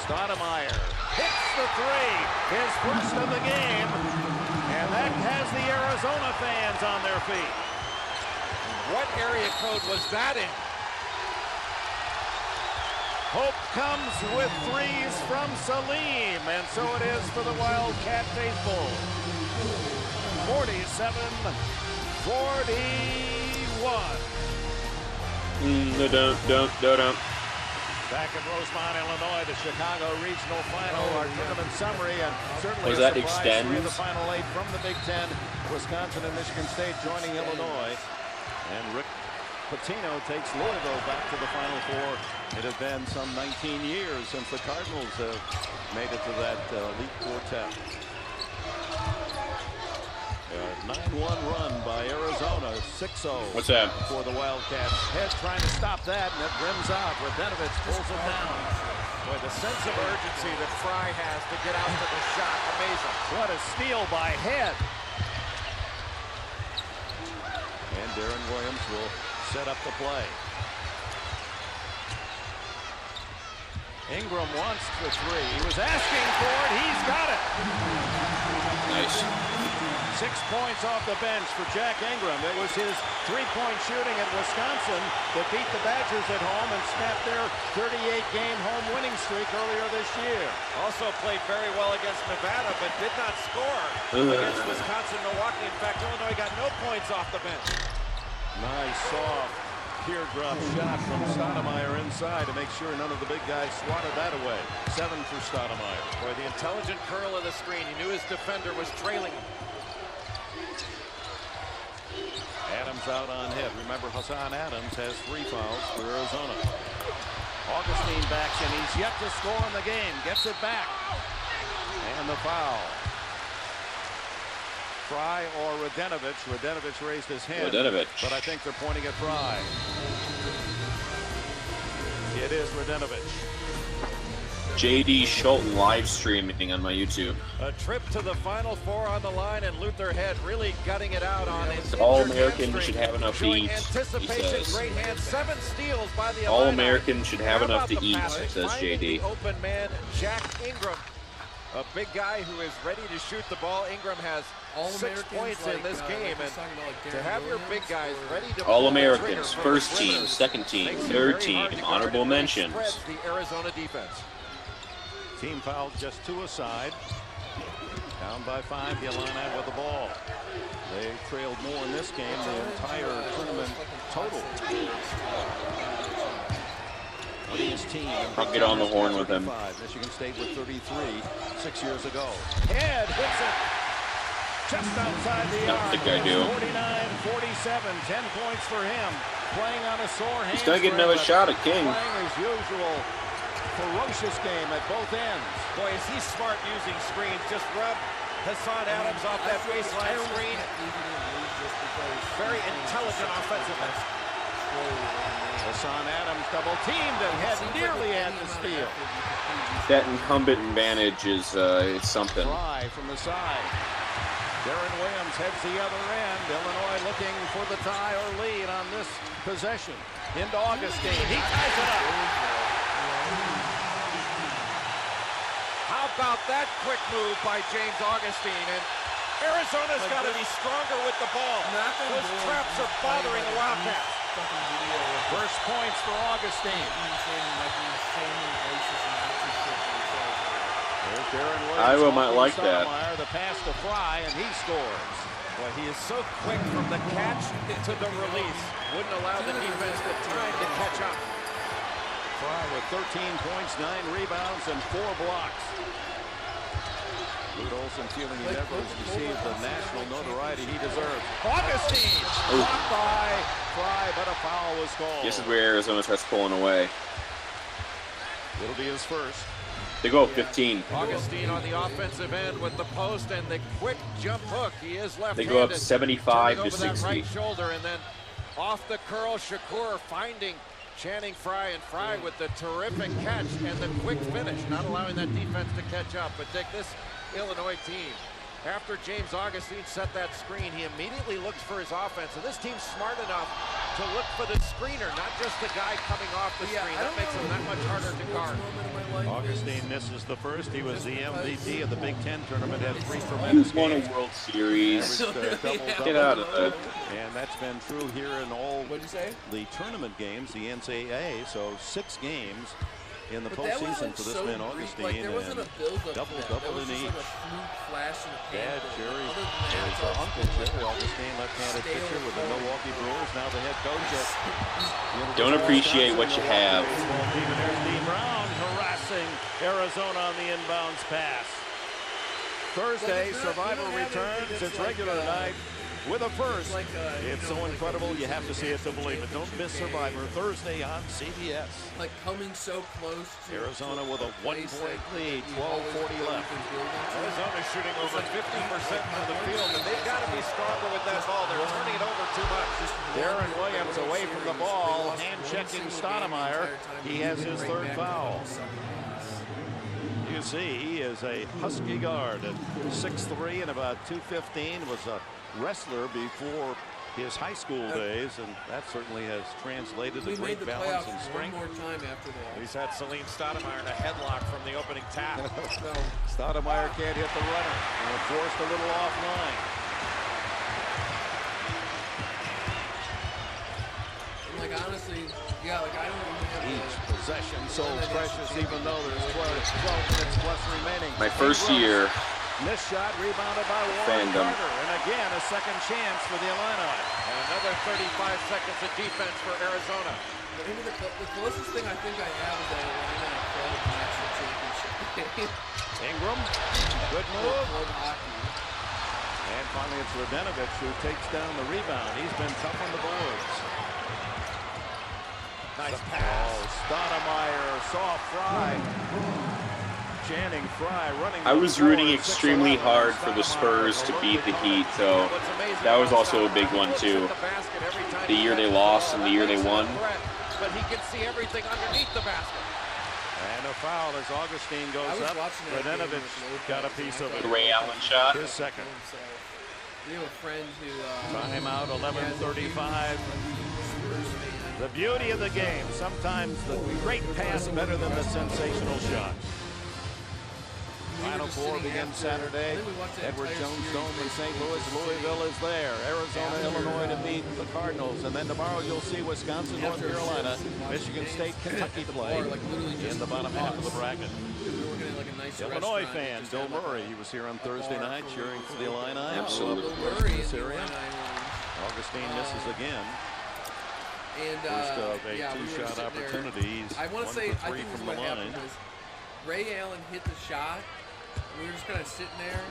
Stoudemire hits the 3. His first of the game. And that has the Arizona fans on their feet. What area code was that in? Hope comes with 3s from Salim, and so it is for the Wildcat faithful. 47-41. Don't. Back in Rosemont, Illinois, the Chicago Regional Final, our tournament summary, and certainly Was a that surprise. 3 of the extends? Final 8 from the Big Ten, Wisconsin and Michigan State joining Illinois. And Rick Pitino takes Louisville back to the Final Four. It has been some 19 years since the Cardinals have made it to that elite quartet. A 9-1 run by Arizona, 6-0. What's that? For the Wildcats. Head trying to stop that, and it rims out. Radenovich pulls it down. Boy, the sense of urgency that Fry has to get out to the shot, amazing. What a steal by Head. And Darren Williams will set up the play. Ingram wants the three. He was asking for it. He's got it. Nice. 6 points off the bench for Jack Ingram. It was his three-point shooting at Wisconsin that beat the Badgers at home and snapped their 38-game home winning streak earlier this year. Also played very well against Nevada, but did not score against Wisconsin, Milwaukee. In fact, Illinois got no points off the bench. Nice soft teardrop shot from Stoudemire inside to make sure none of the big guys swatted that away. 7 for Stoudemire. Boy, the intelligent curl of the screen. He knew his defender was trailing him. Adams out on hit. Remember, Hassan Adams has 3 fouls for Arizona. Augustine backs in. He's yet to score in the game. Gets it back. And the foul. Fry or Radenovich. Radenovich raised his hand. Radenovich. But I think they're pointing at Fry. It is Radenovich. J.D. Schulten live streaming on my YouTube. A trip to the Final Four on the line, and Luther Head really gutting it out on his All-American should have enough to eat, he says. Great hand, 7 steals by the All-American should have enough to eat, says J.D. Open man, Jack Ingram. A big guy who is ready to shoot the ball. Ingram has 6 points in this game, and to have your big guys ready to All-Americans, first team, second team, third team, honorable mentions. The Arizona defense. Team fouled just 2 aside. Down by 5, the Illini with the ball. They trailed more in this game than the entire tournament total. Winningest team. I'll get on the horn with him. Michigan State with 33 6 years ago. Head hits it just outside the arc. I think I do. 49-47, 10 points for him. Playing on a sore hand. He's gonna get another shot at King. Playing as usual. Ferocious game at both ends. Boy, is he smart using screens. Just rub Hassan Adams off that baseline screen. Very intelligent offensively. Hassan Adams double teamed and had nearly had the steal. That incumbent advantage is it's something. Fry from the side. Darren Williams heads the other end. Illinois looking for the tie or lead on this possession. Into Augustine. He ties it up. How about that quick move by James Augustine? And Arizona's got to be stronger with the ball. Those traps are bothering the Wildcats. First points for Augustine. Iowa might like that. The pass to Fry, and he scores. Boy, he is so quick from the catch to the release. Wouldn't allow the defense the time to catch up. Fry with 13 points, 9 rebounds, and 4 blocks. Lute Olson feeling he never has received the national notoriety he deserves. Augustine! Blocked by Fry, but a foul was called. This is where Arizona starts pulling away. It'll be his first. They go up 15. Augustine on the offensive end with the post and the quick jump hook. He is left-handed. They go up 75 to 60. That right shoulder, and then off the curl, Shakur finding Channing Fry, and Fry with the terrific catch and the quick finish, not allowing that defense to catch up. But Dick, this Illinois team, after James Augustine set that screen, he immediately looks for his offense. And this team's smart enough to look for the screener, not just the guy coming off the screen. That makes him that much harder to guard. Augustine misses the first. He was the MVP of the Big Ten tournament, had 3 tremendous Won a games. World Series. Double-double. Get out of it. And that's been true here in all the tournament games, the NCAA. So 6 games in the postseason for this man Augustine, and double-double in each. Dad Jerry, his uncle Jerry Augustine, left-handed pitcher with the Milwaukee Brewers, now the head coach at Don't appreciate what you have. There's Dean Brown harassing Arizona on the inbounds pass. Thursday, Survivor returns. It's regular night. with a first. Like, it's so incredible you have to see it to believe it. Don't miss Survivor Thursday on CBS. Like coming so close to Arizona with a 1-point lead, 12:40 left. Arizona's shooting over 50% from the field, and they've got to be stronger with that ball. They're turning it over too much. Darren Williams away from the ball, hand-checking Stoudemire. He has his third foul. You see, he is a husky guard at 6'3" and about 215. Was a wrestler before his high school days, and that certainly has translated to great balance and strength. One more time after that. He's had Salim Stoudemire in a headlock from the opening tap. Stoudemire can't hit the runner, and forced a little offline. And like honestly, yeah, like I don't even have each possession so precious, even though there's 12 minutes plus remaining. My first year. Missed shot rebounded by Warren Fandom. Carter, and again a second chance for the Illini. And another 35 seconds of defense for Arizona. Maybe the closest thing I think I have is that Illini club national championship. Ingram, good move. Club hockey. And finally it's Radenovich who takes down the rebound. He's been tough on the boards. Nice pass. Oh, Stoudemire saw Fry. Channing Frye running. I was rooting extremely hard for the Spurs to beat the Heat, so that was also a big one too. The year they lost and the year they won. But he can see everything underneath the basket. And a foul as Augustine goes up. Radenovich got a piece of it. The Ray Allen shot. His second. We have a friend who Timeout 11:35. The beauty of the game. Sometimes the great pass better than the sensational shot. Final four begins Saturday. Edward Jones Dome in St. Louis. Louisville is there. Arizona, Illinois to meet the Cardinals. And then tomorrow you'll see Wisconsin, North Carolina, Michigan State, Kentucky play in the bottom half of the bracket. Illinois fan, Bill Murray. He was here on Thursday night cheering for the Illini. Absolutely. This area. Augustine misses again. And first of a two-shot opportunity. I want to say, I think from what the happened line. was Ray Allen hit the shot. We were just kind of sitting there,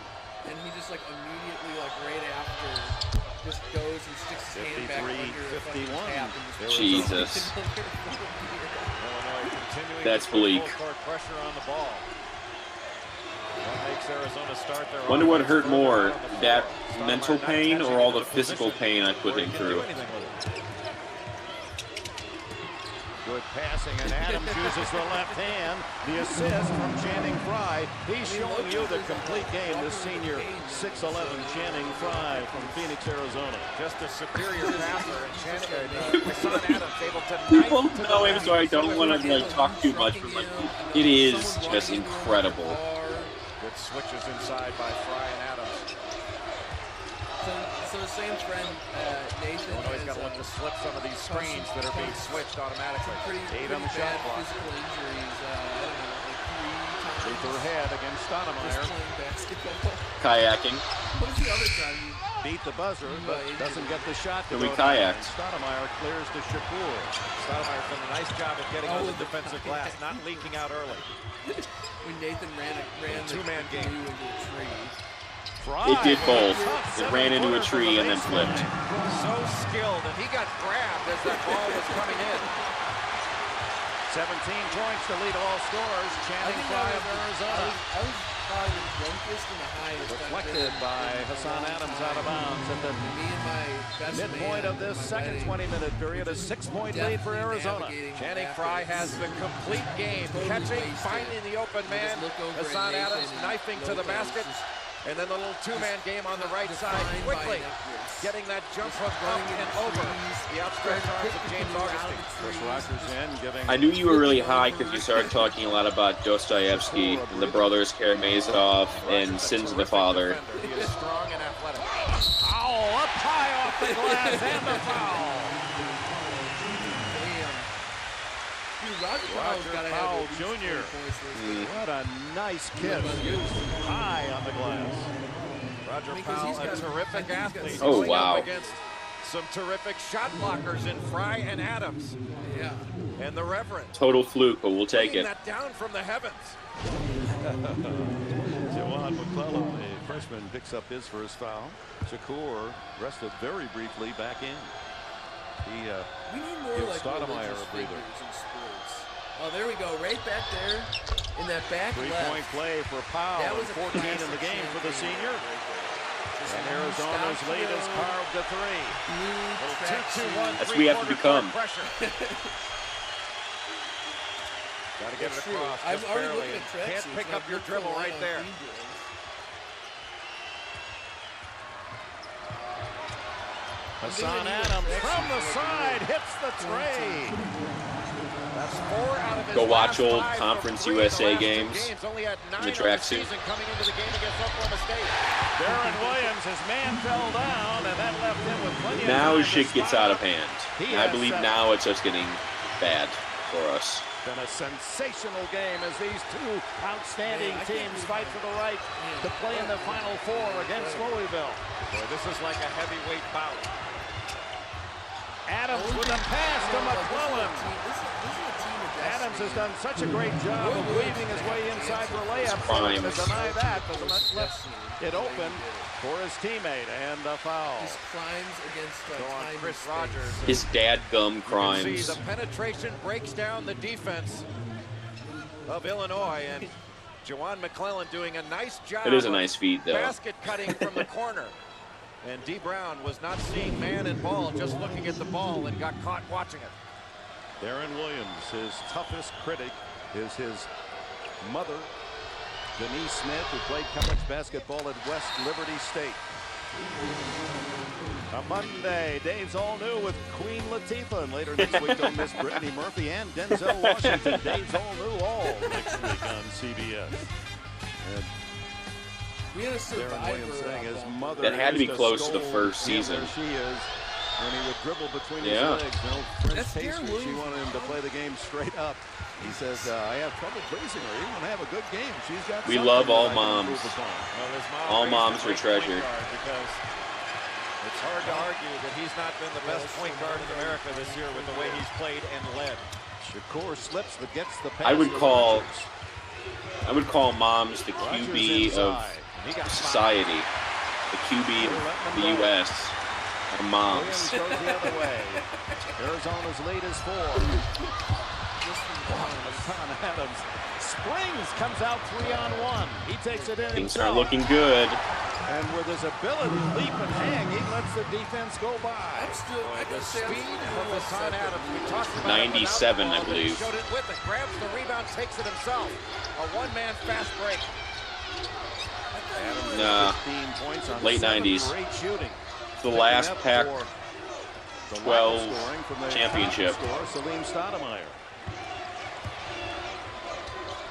and he just like immediately, like right after, just goes and sticks his hand back under 51. tap and just Jesus. That's bleak. Pressure on the ball. That makes Arizona start their Wonder what hurt more, that mental pain or all the physical pain I put him through. Good passing, and Adams uses the left hand. The assist from Channing Frye. He's showing you the complete game, this senior 6'11" Channing Frye from Phoenix, Arizona. Just a superior passer, and Channing, Hassan Adams able to People know him, so I don't want to like talk too much, but like, it is just incredible. Good switches inside by Frye and Adams. So the same friend, Nathan. Illinois got to look to slip some of these screens that are being switched automatically. Pretty bad physical injuries. I don't know, like 3 times. Luther head against Stoudemire. Playing basketball. Kayaking. What was the other time you beat the buzzer, but doesn't get the shot to we go kayaked. Stoudemire clears to Shakur. Stoudemire's done a nice job of getting on the defensive glass, not leaking out early. When Nathan ran the two-man game into a tree. It did both. It ran into a tree and then flipped. So skilled, and he got grabbed as that ball was coming in. 17 points to lead all scorers. Channing Frye of Arizona. I was probably the drunkest and the highest. Deflected by Hassan Adams out of bounds at the midpoint of this second 20-minute period. A 6-point lead for Arizona. Channing Frye has the complete game. Catching, finding the open man. Hassan Adams knifing to the basket. And then the little two-man game on the right side, quickly getting that jump hook up and over the outstretched arms of James Augustine. Chris Rocker's in, giving. I knew you were really high because you started talking a lot about Dostoevsky and the brothers Karamazov and Sins of the Father. He is strong and athletic. Oh, up high off the glass and the foul. Roger Powell Jr. What a nice kiss. High on the glass. Roger Powell, a terrific athlete. Oh, going wow. up against some terrific shot blockers in Frye and Adams. Yeah. And the Reverend. Total fluke, but we'll take Bringing it. that down from the heavens. Jawan McClellan, the freshman picks up his first foul. Shakur rested very briefly back in. He we need more gives like Stoudemire religious a breather. figures in sports. Oh, there we go. Right back there in that back Three-point left. play for Powell. That was a 14 in the game for the senior. And Arizona's lead is carved to 3. That's what we have to become. Got to get it across. I'm just already barely. looking at track Can't suits, pick and up I've your looked dribble a lot right on there. feed drills. Hassan Adams from the side hits the tray. That's 4 out of his Go watch last old 5 Conference from 3 in the USA last 2 games Only had 9 in the on tracksuit. season coming into the game against Oklahoma State. Darren Williams, his man fell down, and that left him with plenty of Now time shit to gets spot out up. of hand. He And I has believe 7. now it's just getting bad for us. Been a sensational game as these two outstanding teams fight for the right to play in the Final Four against Louisville. Boy, this is like a heavyweight bout. Adams with a pass to McClellan. Adams has done such a great job of weaving his way inside for layups. Crimes. To deny that, but left it open for his teammate, and a foul. His crimes against Go on time Chris and Rogers. His dadgum You can crimes. see the penetration breaks down the defense of Illinois, and Juwan McClellan doing a nice job. It is a of nice feed, though. Basket cutting from the corner. And D. Brown was not seeing man and ball, just looking at the ball and got caught watching it. Darren Williams, his toughest critic is his mother, Denise Smith, who played college basketball at West Liberty State. A Monday, Dave's all new with Queen Latifah, and later next week don't miss Brittany Murphy and Denzel Washington. Dave's all new all next week on CBS. And we had a Darren Williams saying his mother That had to be used close to the scold first him. season. There she is. When he would dribble between his Yeah. legs. No French That's Darren pastry. She Williams' wanted him to play the game straight up. He says, I have trouble pleasing her. Even when I have a good game, she's got We something love that all I can moms. improve upon. Well, his mom All raised moms a are great treasured. point guard because it's hard to argue that he's not been the best point guard in America this year with the way he's played and led. Shakur slips, but gets the pass. I would to call Rogers. moms the Rogers QB of inside. He got society. The QB of the U.S. are moms. Williams goes the other way. Arizona's lead is 4. Hassan Adams springs, comes out 3-on-1. He takes it in Things himself. are looking good. And with his ability to leap and hang, he lets the defense go by. I'm still, I The can say I'm speed still of Hassan Adams, we talked about 97, it I without the ball, but he believe. showed it with it, grabs the rebound, takes it himself. A one-man fast break. Adams Nah. 15 points on Late 7 90s. great shooting. The last Picking up Pac for the 12 lack of scoring from the championship. top scorer, Salim Stoudemire.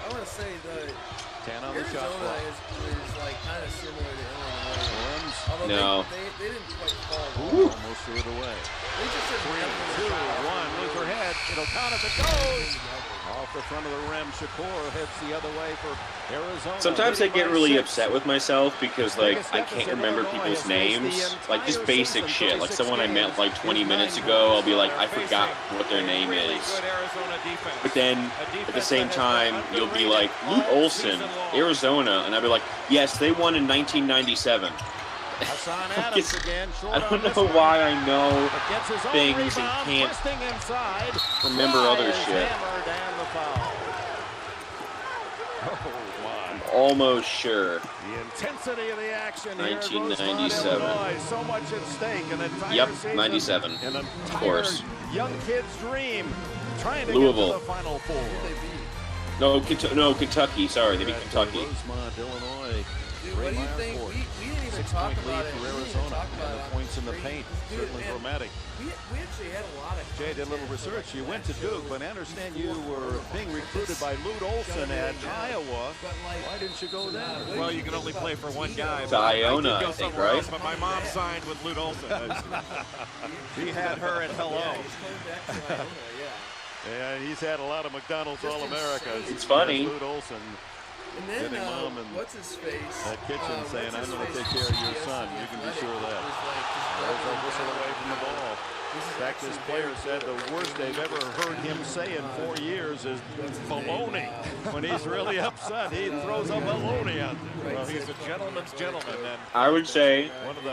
I want to say the 10 on the shot Arizona clock. is like kind of similar to Illinois. Williams. Although No. they didn't quite fall. Ooh, almost threw it away. They just didn't 3, have 2, 1. Loser head. It'll count if it goes. Off the front of the rim. Shakur heads the other way for Arizona. Sometimes I Leading get by really 6. upset with myself because, like, I can't remember people's names. Like, just basic shit. Like, someone I met, like, 20 minutes ago, I'll be like, I forgot what their name is. But then, at the same time, you'll be like, Lute Olson, Arizona. And I'll be like, yes, they won in 1997. Hassan Adams again, short I on don't this know one. why I know But gets his own things and rebound, can't twisting inside. remember Try other is shit. hammered and the foul. Oh my. Almost sure. The intensity of the action here. 1997. Illinois, so much at stake. An entire Yep, season, 97. An entire Of course. young kid's dream. Trying to Louisville. get to the Final Four. No, Kentucky. Sorry, they beat Kentucky. Rosemont, Illinois. Dude, what do you think? We didn't even talk about it. For We didn't even Arizona. talk about And it. the points in the Dude, paint. dude, Certainly man, dramatic. We actually had a lot of. Jay did a little research. You went to Duke, but I understand you were being recruited by Lute Olson at Iowa. Why didn't you go there? Well, you can only play for one guy. To but Iona, did go I think, somewhere right? else, but my mom signed with Lute Olson. He had her at hello. Yeah, he's coming back to Iona, yeah. Yeah, he's had a lot of McDonald's Just All-Americas. It's funny. Lute Olson And then, getting mom and what's his face? that kitchen saying, I'm going to take care of your son. You can be sure of that. I was like, whistle away from the ball. In fact, this player said the worst they've ever heard him say in 4 years is baloney. When he's really upset, he throws a baloney out there. Well, he's a gentleman's gentleman. And I would say,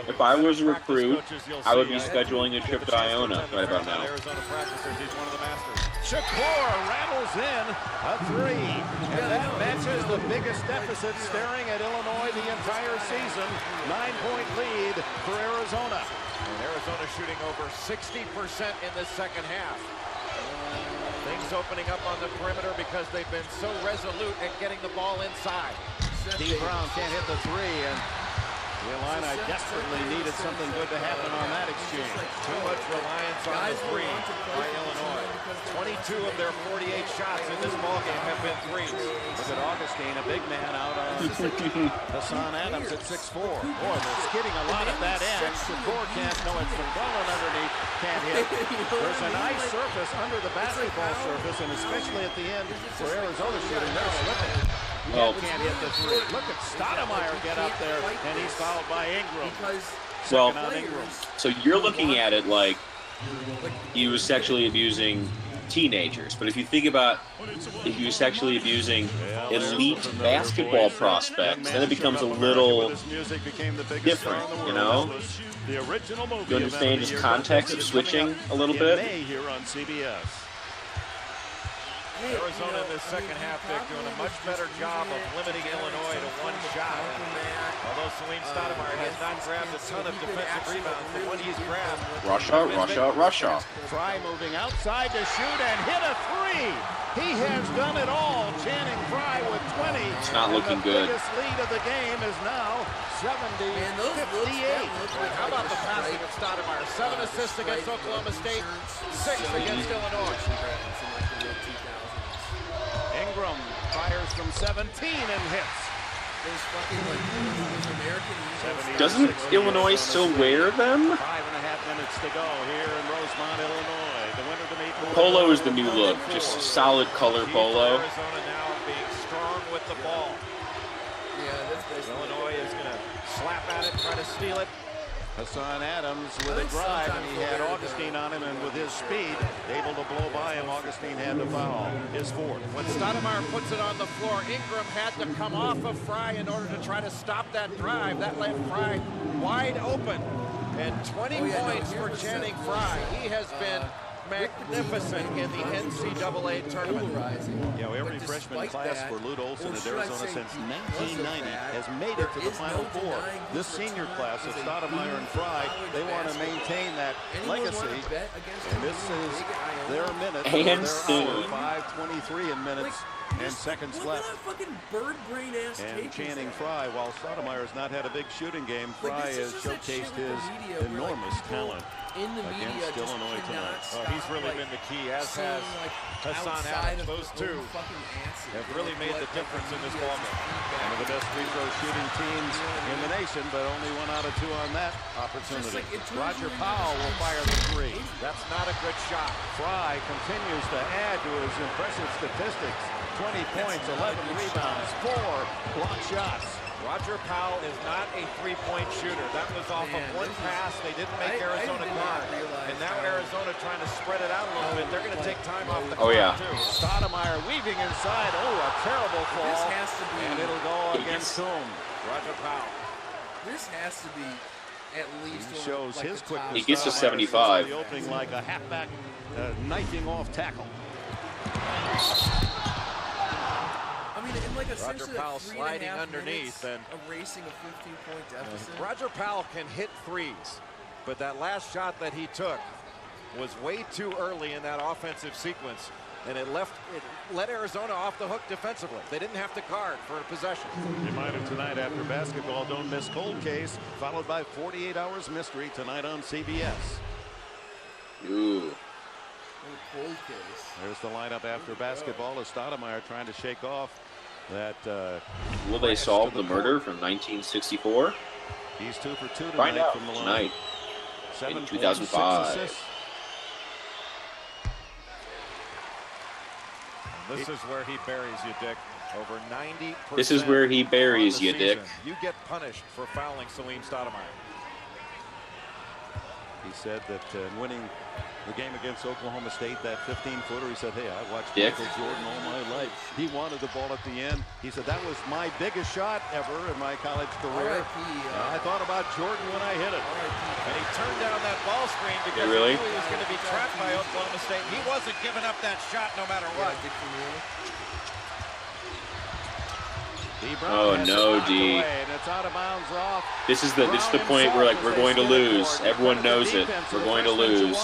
if I was a recruit, I would be scheduling a trip to Iona right about now. Arizona practicers, he's one of the masters. Shakur rattles in a 3, and that matches the biggest deficit staring at Illinois the entire season. 9-point lead for Arizona. And Arizona shooting over 60% in the second half. Things opening up on the perimeter because they've been so resolute at getting the ball inside. D. Brown can't hit the 3, and the Illini desperately needed something good to happen on that exchange. Too much reliance on the 3 by Illinois. 22 of their 48 shots in this ballgame have been threes. Look at Augustine, a big man out on Hassan Adams at 6'4". Boy, they're skidding a lot at that end. Shakur can't, no, it's McClellan underneath, can't hit. There's a nice surface under the basketball surface, and especially at the end where Arizona shooting, they're slipping. Well, Can't hit the 3. Look at Stoudemire get up there, and he's fouled by Ingram. well, so you're looking at it like he was sexually abusing teenagers. But if you think about if he was sexually abusing elite basketball prospects, then it becomes a little different, you know? You understand just context of switching a little bit? Here on CBS. Arizona in this second half, Vic, doing a much better job of limiting Illinois to one shot. Although Salim Stoudemire has not grabbed a ton of defensive rebounds, the one he's grabbed. Rush out. Fry moving outside to shoot and hit a 3. He has done it all. Channing Fry with 20. It's not looking good. The biggest lead of the game is now 70-58. How about the passing of Stoudemire? 7 assists against Oklahoma State, 6 against Illinois. Ingram fires from 17 and hits. Doesn't Illinois still wear them? 5.5 minutes to go here in Rosemont, Illinois. The winner to meet Polo is the new look, just solid color polo. Arizona now being strong with the ball. Illinois is going to slap at it, try to steal it. Hassan Adams with a drive, and he had Augustine on him, and with his speed, able to blow by him, Augustine had to foul his 4th. When Stoudemire puts it on the floor, Ingram had to come off of Fry in order to try to stop that drive. That left Fry wide open. And 20 points for Channing Fry. He has been magnificent in the NCAA tournament. You know, every freshman class for Lute Olson at Arizona since 1990 has made it to the Final Four. This senior class of Stoudemire and Fry, they want to maintain that legacy. And this is their minute. And soon. 5:23 in minutes and seconds left. And Channing Fry, while Stoudemire has not had a big shooting game, Fry has showcased his enormous talent against Illinois tonight. He's really been the key, as has Hassan Adams. Those two have really made the difference in this ballgame. One of the best free throw shooting teams in the nation, but only 1 out of 2 on that opportunity. Roger Powell will fire the 3. That's not a good shot. Fry continues to add to his impressive statistics. 20 points, 11 rebounds, 4 block shots. Roger Powell is not a three-point shooter. That was off of one pass. They didn't make Arizona guard. And now Arizona trying to spread it out a little bit. They're going to take time off the clock, too. Stoudemire weaving inside. Oh, a terrible fall. This has to be, and it'll go against Coombe. Roger Powell. This has to be at least he shows his quickness. He gets to 75. The opening like a halfback knifing off tackle. I mean, in like Roger Powell sliding underneath and erasing a 15-point deficit. Roger Powell can hit threes, but that last shot that he took was way too early in that offensive sequence, and it let Arizona off the hook defensively. They didn't have to guard for a possession. Reminder tonight after basketball, don't miss Cold Case, followed by 48 Hours Mystery tonight on CBS. Ooh. Cold Case. There's the lineup after basketball as Stoudemire trying to shake off that. Will they solve the murder from 1964? He's 2 for 2 tonight. Find out from the tonight. line. In 2005. This is where he buries you, Dick. Over 90%. This is where he buries you, Dick. You get punished for fouling Salim Stoudemire. He said that in winning the game against Oklahoma State, that 15-footer, he said, hey, I watched Dick. Michael Jordan all my life. He wanted the ball at the end. He said, that was my biggest shot ever in my college career. I thought about Jordan when I hit it. And he turned down that ball screen because he knew he was going to be trapped by Oklahoma State. He wasn't giving up that shot no matter what. Oh no, D. This is the point where like we're going to lose. Everyone knows it. We're going to lose.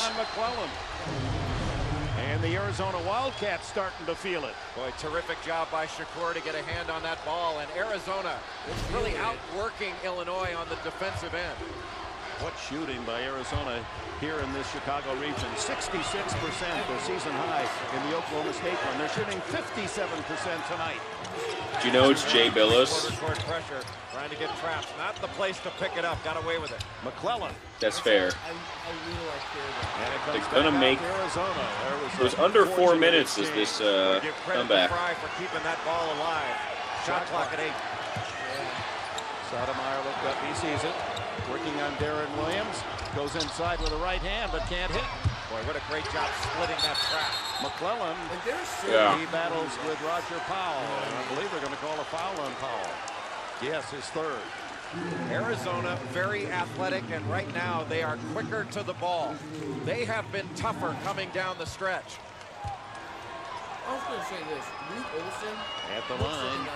And the Arizona Wildcats starting to feel it. Boy, terrific job by Shakur to get a hand on that ball, and Arizona really outworking Illinois on the defensive end. What shooting by Arizona here in this Chicago region. 66%, their season high in the Oklahoma State one. They're shooting 57% tonight. Do you know it's Jay Billis? Pressure, trying to get traps. Not the place to pick it up. Got away with it. McClellan. That's fair. They're gonna make. Arizona. It was under 4 minutes as this comeback. For keeping that ball alive. Shot clock at 8. Sotomayor looked up. He sees it. Working on Darren Williams. Goes inside with a right hand, but can't hit. Boy, what a great job splitting that trap. McClellan, he battles with Roger Powell, and I believe they're going to call a foul on Powell. Yes, his third. Arizona, very athletic, and right now they are quicker to the ball. They have been tougher coming down the stretch. I was going to say this. Luke Olson at the line.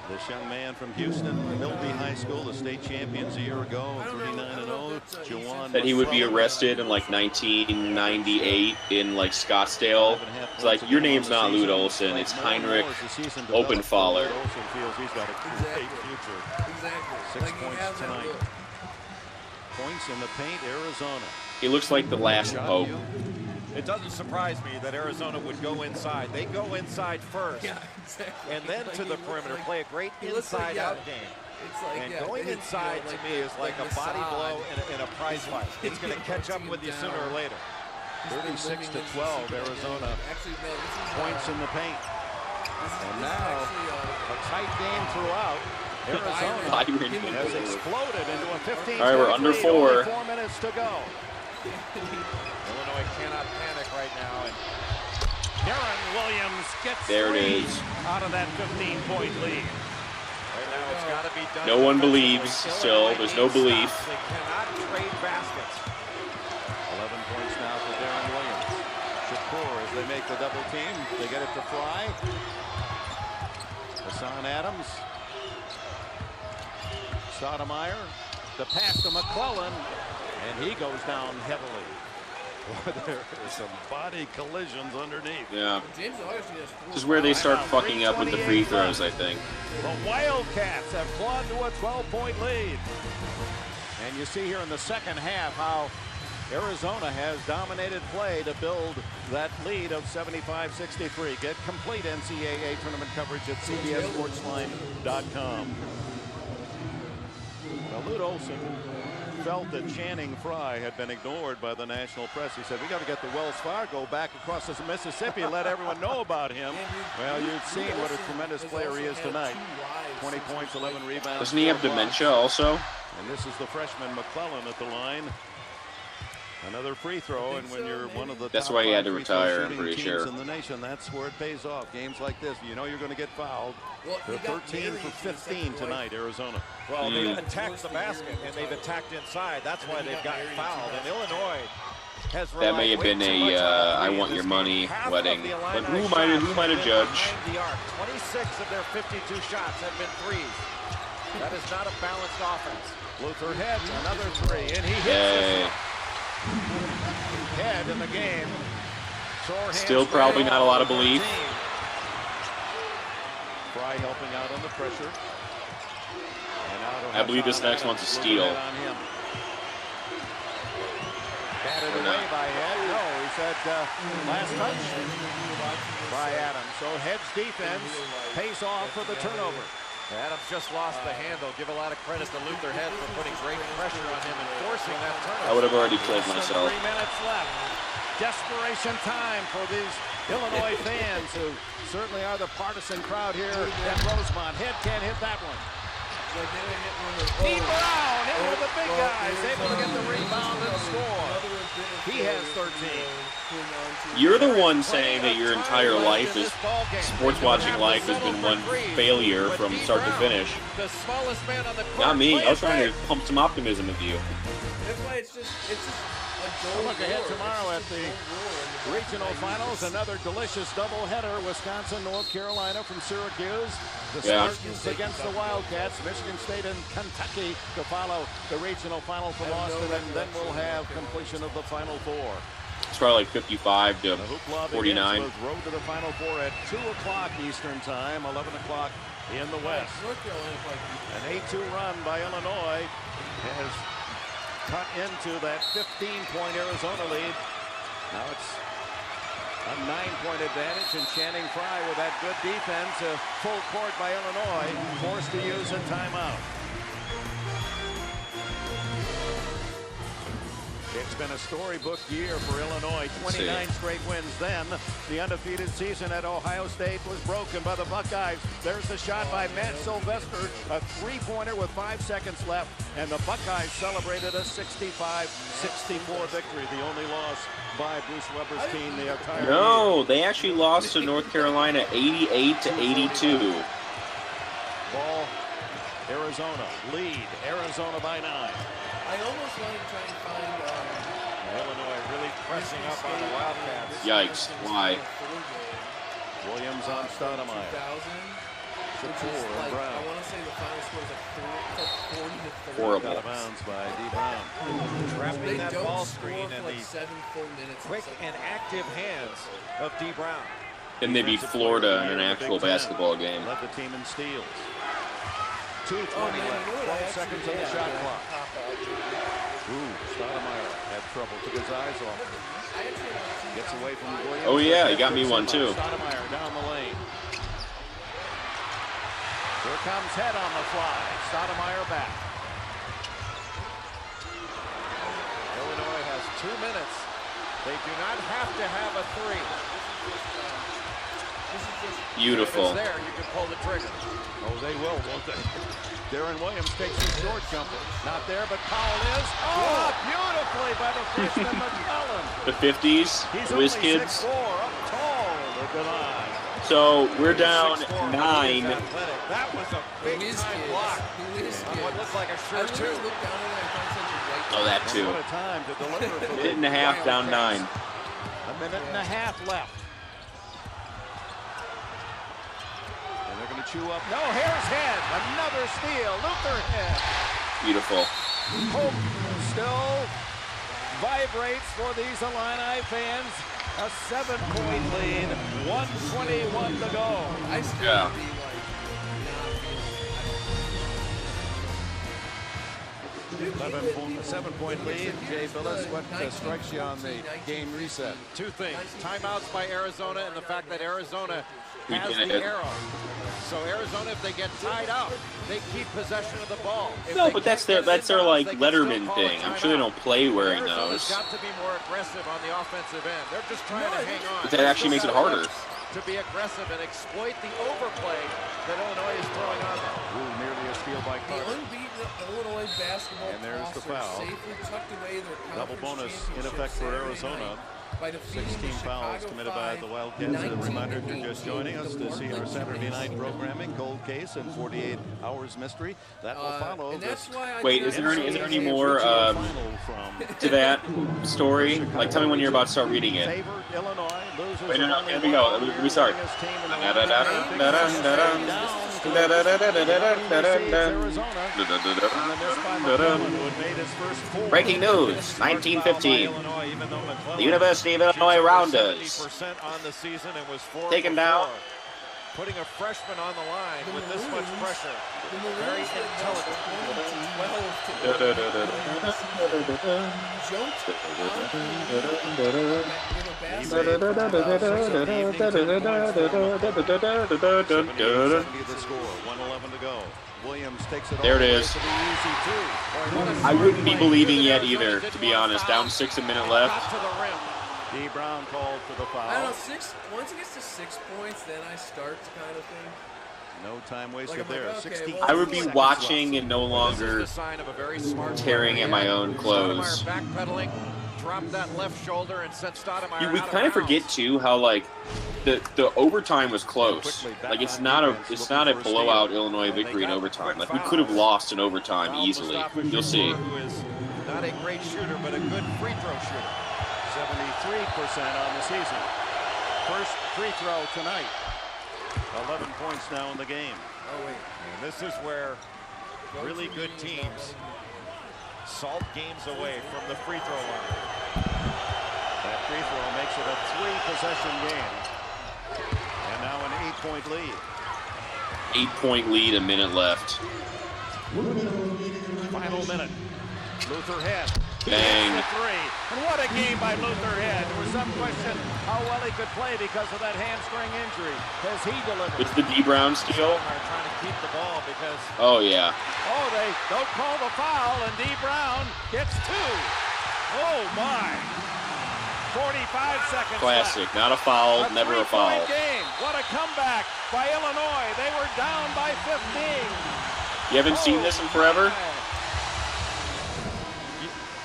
This young man from Houston, Milby High School, the state champions a year ago, 39-0. Jawan that he would be arrested in like 1998 in like Scottsdale. It's like, your name's not Lute Olson, it's Heinrich Openfaller. Olson feels he's got a great future. Exactly. 6 points tonight. Points in the paint, Arizona. He looks like the last Pope. It doesn't surprise me that Arizona would go inside. They go inside first, and then to the perimeter, play a great inside-out game. And going inside to me is like a body blow in a prize fight. It's going to catch up with you sooner or later. 36-12, Arizona. Points in the paint. And now a tight game throughout. Arizona has exploded into a 15-point lead. All right, we're under 4. Only 4 minutes to go. Illinois cannot panic right now. And Darren Williams gets out of that 15-point lead. Right now it's got to be done. No one believes still. There's no belief. They cannot trade baskets. 11 points now for Darren Williams. Shakur as they make the double team. They get it to Fry. Hassan Adams. Sotomayor. The pass to McClellan. And he goes down heavily. There are some body collisions underneath. Yeah. This is where they start fucking up with the free throws, I think. The Wildcats have clawed to a 12-point lead. And you see here in the second half how Arizona has dominated play to build that lead of 75-63. Get complete NCAA tournament coverage at CBSSportsline.com. Now, Lute Olson felt that Channing Frye had been ignored by the national press. He said, we got to get the Wells Fargo back across the Mississippi and let everyone know about him. Well, you've seen what a tremendous player he is tonight. 20 points, 11 rebounds. Doesn't he have dementia also? And this is the freshman McClellan at the line. Another free throw, and when you're one of the that's top why he had to 5 free throw retire, I'm shooting pretty teams sure. in the nation, that's where it pays off. Games like this, you know you're going to get fouled. They're 13 for 15 tonight, Arizona. Well, they've attacked the basket, and they've attacked inside. That's why they've gotten fouled. And Illinois has that may have been a I want your money wedding. But who am I to judge? 26 of their 52 shots have been threes. That is not a balanced offense. Luther heads another three, and he hits it. Head in the game. Still probably not a lot of belief. Fry helping out on the pressure. I believe this next one's a steal. Batted away by Head. No, he said last touch by Adams. So Head's defense pays off for the turnover. Adams just lost the handle. Give a lot of credit to Luther Head for putting great pressure on him and forcing that turnover. I would have already killed myself. 3 minutes left. Desperation time for these Illinois fans who certainly are the partisan crowd here at Rosemont. Head can't hit that one. like they hit one of D. Brown in with the big guys, able to get the rebound and score. He has 13. You're the one saying that your entire life is sports watching life has been one failure from start to finish. Not me. I was trying to pump some optimism into you. That's why it's just We'll look ahead tomorrow at the regional finals. Another delicious doubleheader. Wisconsin, North Carolina from Syracuse. The Spartans against the Wildcats. Michigan State and Kentucky to follow the regional final from Austin. And then we'll have completion of the Final Four. It's probably like 55 to 49. Road to the Final Four at 2 o'clock Eastern Time, 11 o'clock in the West. An 8-2 run by Illinois has cut into that 15-point Arizona lead. Now it's a 9-point advantage, and Channing Frye with that good defense, full court by Illinois, forced to use a timeout. It's been a storybook year for Illinois. 29 straight wins. Then the undefeated season at Ohio State was broken by the Buckeyes. There's the shot by Matt Sylvester, a three-pointer with 5 seconds left, and the Buckeyes celebrated a 65-64 victory. The only loss by Bruce Weber's team the entire year. No, they actually lost to North Carolina 88-82. Ball, Arizona lead. Arizona by 9. I almost want to try and find Illinois really pressing up on the Wildcats. Yikes, why? Williams on Stoudemire. Shakur and Brown. I want to say the final score is like 40 to 3. Horrible. Out of bounds by D. Brown. Trapping that don't ball score screen for and like the 7 full minutes. quick and active hands of D. Brown. Then they beat Florida in an actual basketball game. Led the team in steals. 2:20 left. 12 seconds on the shot clock. Ooh, Stoudemire had trouble. Took his eyes off. Gets away from Williams. Oh yeah, he got me one too. Stoudemire down the lane. Here comes Head on the fly. Stoudemire back. Illinois has 2 minutes. They do not have to have a three. Beautiful. If it's there, you can pull the trigger. Oh, they will, won't they? Darren Williams takes a short jumper. Not there, but Powell is. Oh, beautifully by the freshman McCullen. The 50s, He's Whiz only Kids. 6'4", up tall. They're denied. So we're down 9. That was a big time block. On what looked like a sure two. Oh, that too. What a time to deliver for Minute and a half, down 9. A minute and a half left. And they're going to chew up. No, here's Head. Another steal. Luther Head. Beautiful. Hope still vibrates for these Illini fans. A 7-point lead. 1:21 to go. I still Yeah. be like, 7-point lead. Jay Billis, what strikes you on the game reset? 2 things. Timeouts by Arizona and the fact that Arizona has can the hit. arrow. So Arizona, if they get tied up, they keep possession of the ball. If No, they but keep that's their getting like rebounds, they can Letterman still call a thing. I'm sure they timeout. don't play wearing Arizona's those. got to be more aggressive on the offensive end. They're just trying to hang on. But that actually makes it harder. To be aggressive and exploit the overplay that Illinois is throwing on them. Ooh, nearly a steal by the Carter. unbeaten Illinois basketball And there's the Hawks foul. safely tucked away their Double conference bonus in effect for championship Arizona. Saturday night by defeating 16 the fouls Chicago committed by the Wildcats. As a reminder, if you're just joining us to see our Saturday night programming, Cold Case and 48 Hours Mystery. That will follow. And that's why I Wait, is there any more to that story? Like, tell me when you're about to start reading it. Favored Illinois, loses. Wait, no, here we go. Let me start. Breaking news, 1915. The University of Illinois Rounders. Taken down. Putting a freshman on the line with this much pressure. Very intelligent. There it is. I wouldn't be believing yet either, to be honest. Down 6, a minute left. D. Brown called for the foul. I don't know, once it gets to 6 points, then I start to kind of think. No time wasted Like, I'm there. like, okay, 16 well, I would be seconds watching left. and no This is longer the sign of a very smart tearing player. at my own clothes. Stoudemire backpedaling, dropped that left shoulder and sent Stoudemire We out kind of forget bounds. too how like the overtime was close. Like it's not a blowout Illinois victory in overtime. Like we could have lost in overtime easily. You'll see. Who is not a great shooter, but a good free throw shooter. 73% on the season. First free throw tonight. 11 points now in the game. Oh wait, and this is where really good teams salt games away from the free throw line. That free throw makes it a 3-possession game. And now an 8-point lead. 8-point lead, a minute left. Final minute. Luther Head. Bang. The three. And what a game by Luther Head. There was some question how well he could play because of that hamstring injury. Has he delivered? It's the D. Brown steal. Trying to keep the ball because Oh yeah. Oh, they don't call the foul, and D. Brown gets 2. Oh my. 45 seconds Classic. left. Not a foul, never a foul. Game. What a comeback by Illinois. They were down by 15. You haven't seen this in forever?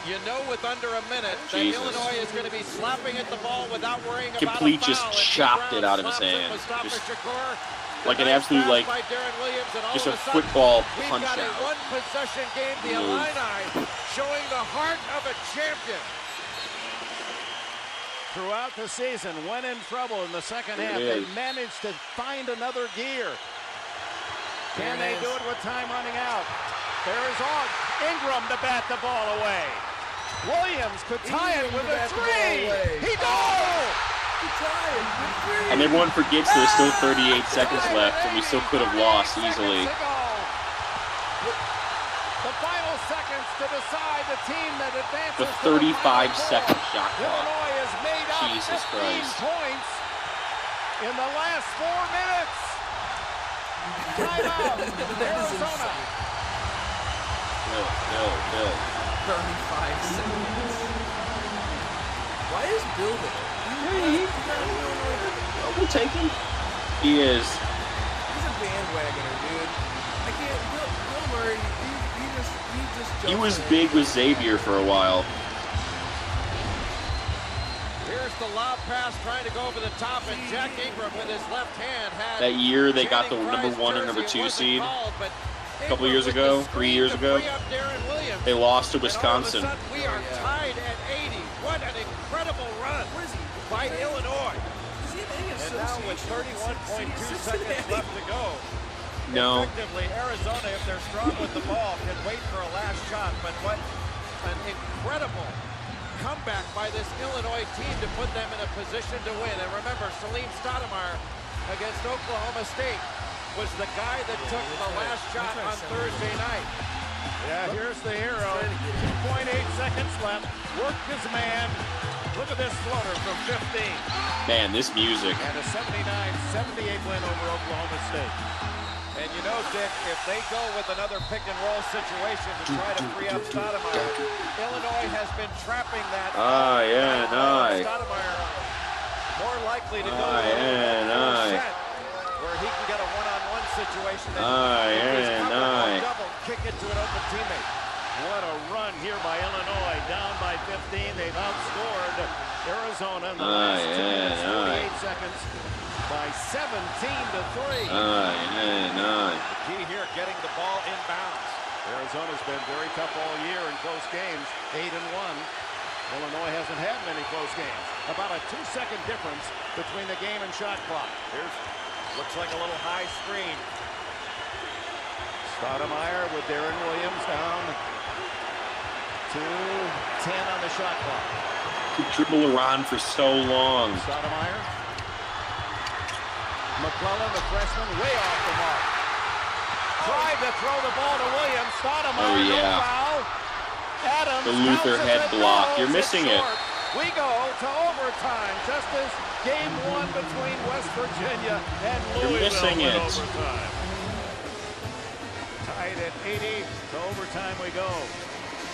you know with under a minute that Jesus. Illinois is going to be slapping at the ball without worrying Complete about a just foul. chopped it out of his hand. Like an absolute, like, just a football punch We've got out. a one-possession game, the Illini showing the heart of a champion. Throughout the season, when in trouble in the second half, they managed to find another gear. Can they do it with time running out? There is Ingram to bat the ball away. Williams could tie it with a 3. He goes! And everyone forgets there's still 38 seconds left, and we still could have lost easily. The final seconds to decide the team that advances. The 35-second shot clock. Illinois has made up Jesus 15 Christ. points in the last 4 minutes. Timeout, Arizona. Bill. 35 seconds. Why is Bill there? We'll take him. He is. He's a bandwagoner, dude. I can't. Bill Murray. He was big with Xavier for a while. Here's the lob pass trying to go over the top, and Jack Ingram with his left hand had That year they got the number 1 and number 2 seed. A couple years ago, 3 years ago. They lost to Wisconsin. We are tied at 80. What an incredible run by Illinois. And now with 31.2 seconds left to go. No. Effectively, Arizona, if they're strong with the ball, can wait for a last shot. But what an incredible comeback by this Illinois team to put them in a position to win. And remember, Salim Stoudemire against Oklahoma State was the guy that took the last shot on Thursday night. Yeah, here's the hero. 2.8 seconds left. Worked his man. Look at this floater from 15. Man, this music. And a 79-78 win over Oklahoma State. And you know, Dick, if they go with another pick-and-roll situation to try to free up Stoudemire, Illinois has been trapping that. Stoudemire. More likely to go where he can get a one-on-one situation. Double kick it to an open teammate. What a run here by Illinois. Down by 15. They've outscored Arizona in the last 2 minutes, 48 seconds by 17-3. The key here, getting the ball inbounds. Arizona's been very tough all year in close games, 8-1. Illinois hasn't had many close games. About a 2-second difference between the game and shot clock. Looks like a little high screen. Stoudemire with Darren Williams down to 10 on the shot clock. Could dribble around for so long. Stoudemire. McClellan, the freshman, way off the mark. Tried to throw the ball to Williams. Stoudemire, no foul. Adams, the Luther head block. You're missing it. We go to overtime, just as game 1 between West Virginia and Louisville. You're missing it. Overtime. Tied at 80. To overtime we go.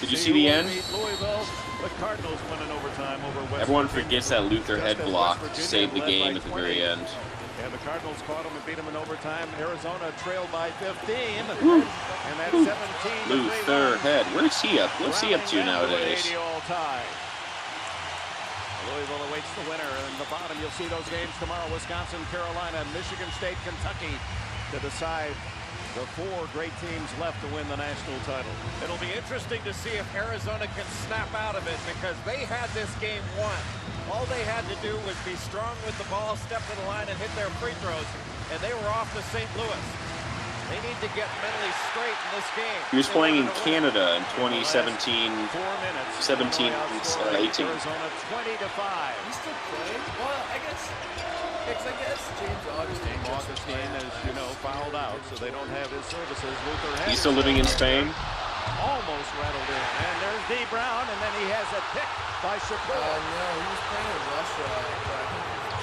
Did you see the end? Louisville. The Cardinals win in overtime over West Everyone Virginia. forgets that Luther head block saved the game at the very end. And the Cardinals caught them and beat them in overtime. Arizona trailed by 15. And that's 17. Luther Head. Where's he up? What's he up to nowadays? Louisville awaits the winner. In the bottom, you'll see those games tomorrow. Wisconsin, Carolina, Michigan State, Kentucky to decide the 4 great teams left to win the national title. It'll be interesting to see if Arizona can snap out of it because they had this game won. All they had to do was be strong with the ball, step to the line, and hit their free throws, and they were off to St. Louis. They need to get mentally straight in this game. He was playing in Canada in 2017, 18. Arizona 20-5. He's still playing? Well, I guess James Augustine, as you know, fouled out, so they don't have his services. Luther Head. He's still living in Spain? Almost rattled in. And there's D. Brown, and then he has a pick by Shakur. No, he was playing in Russia.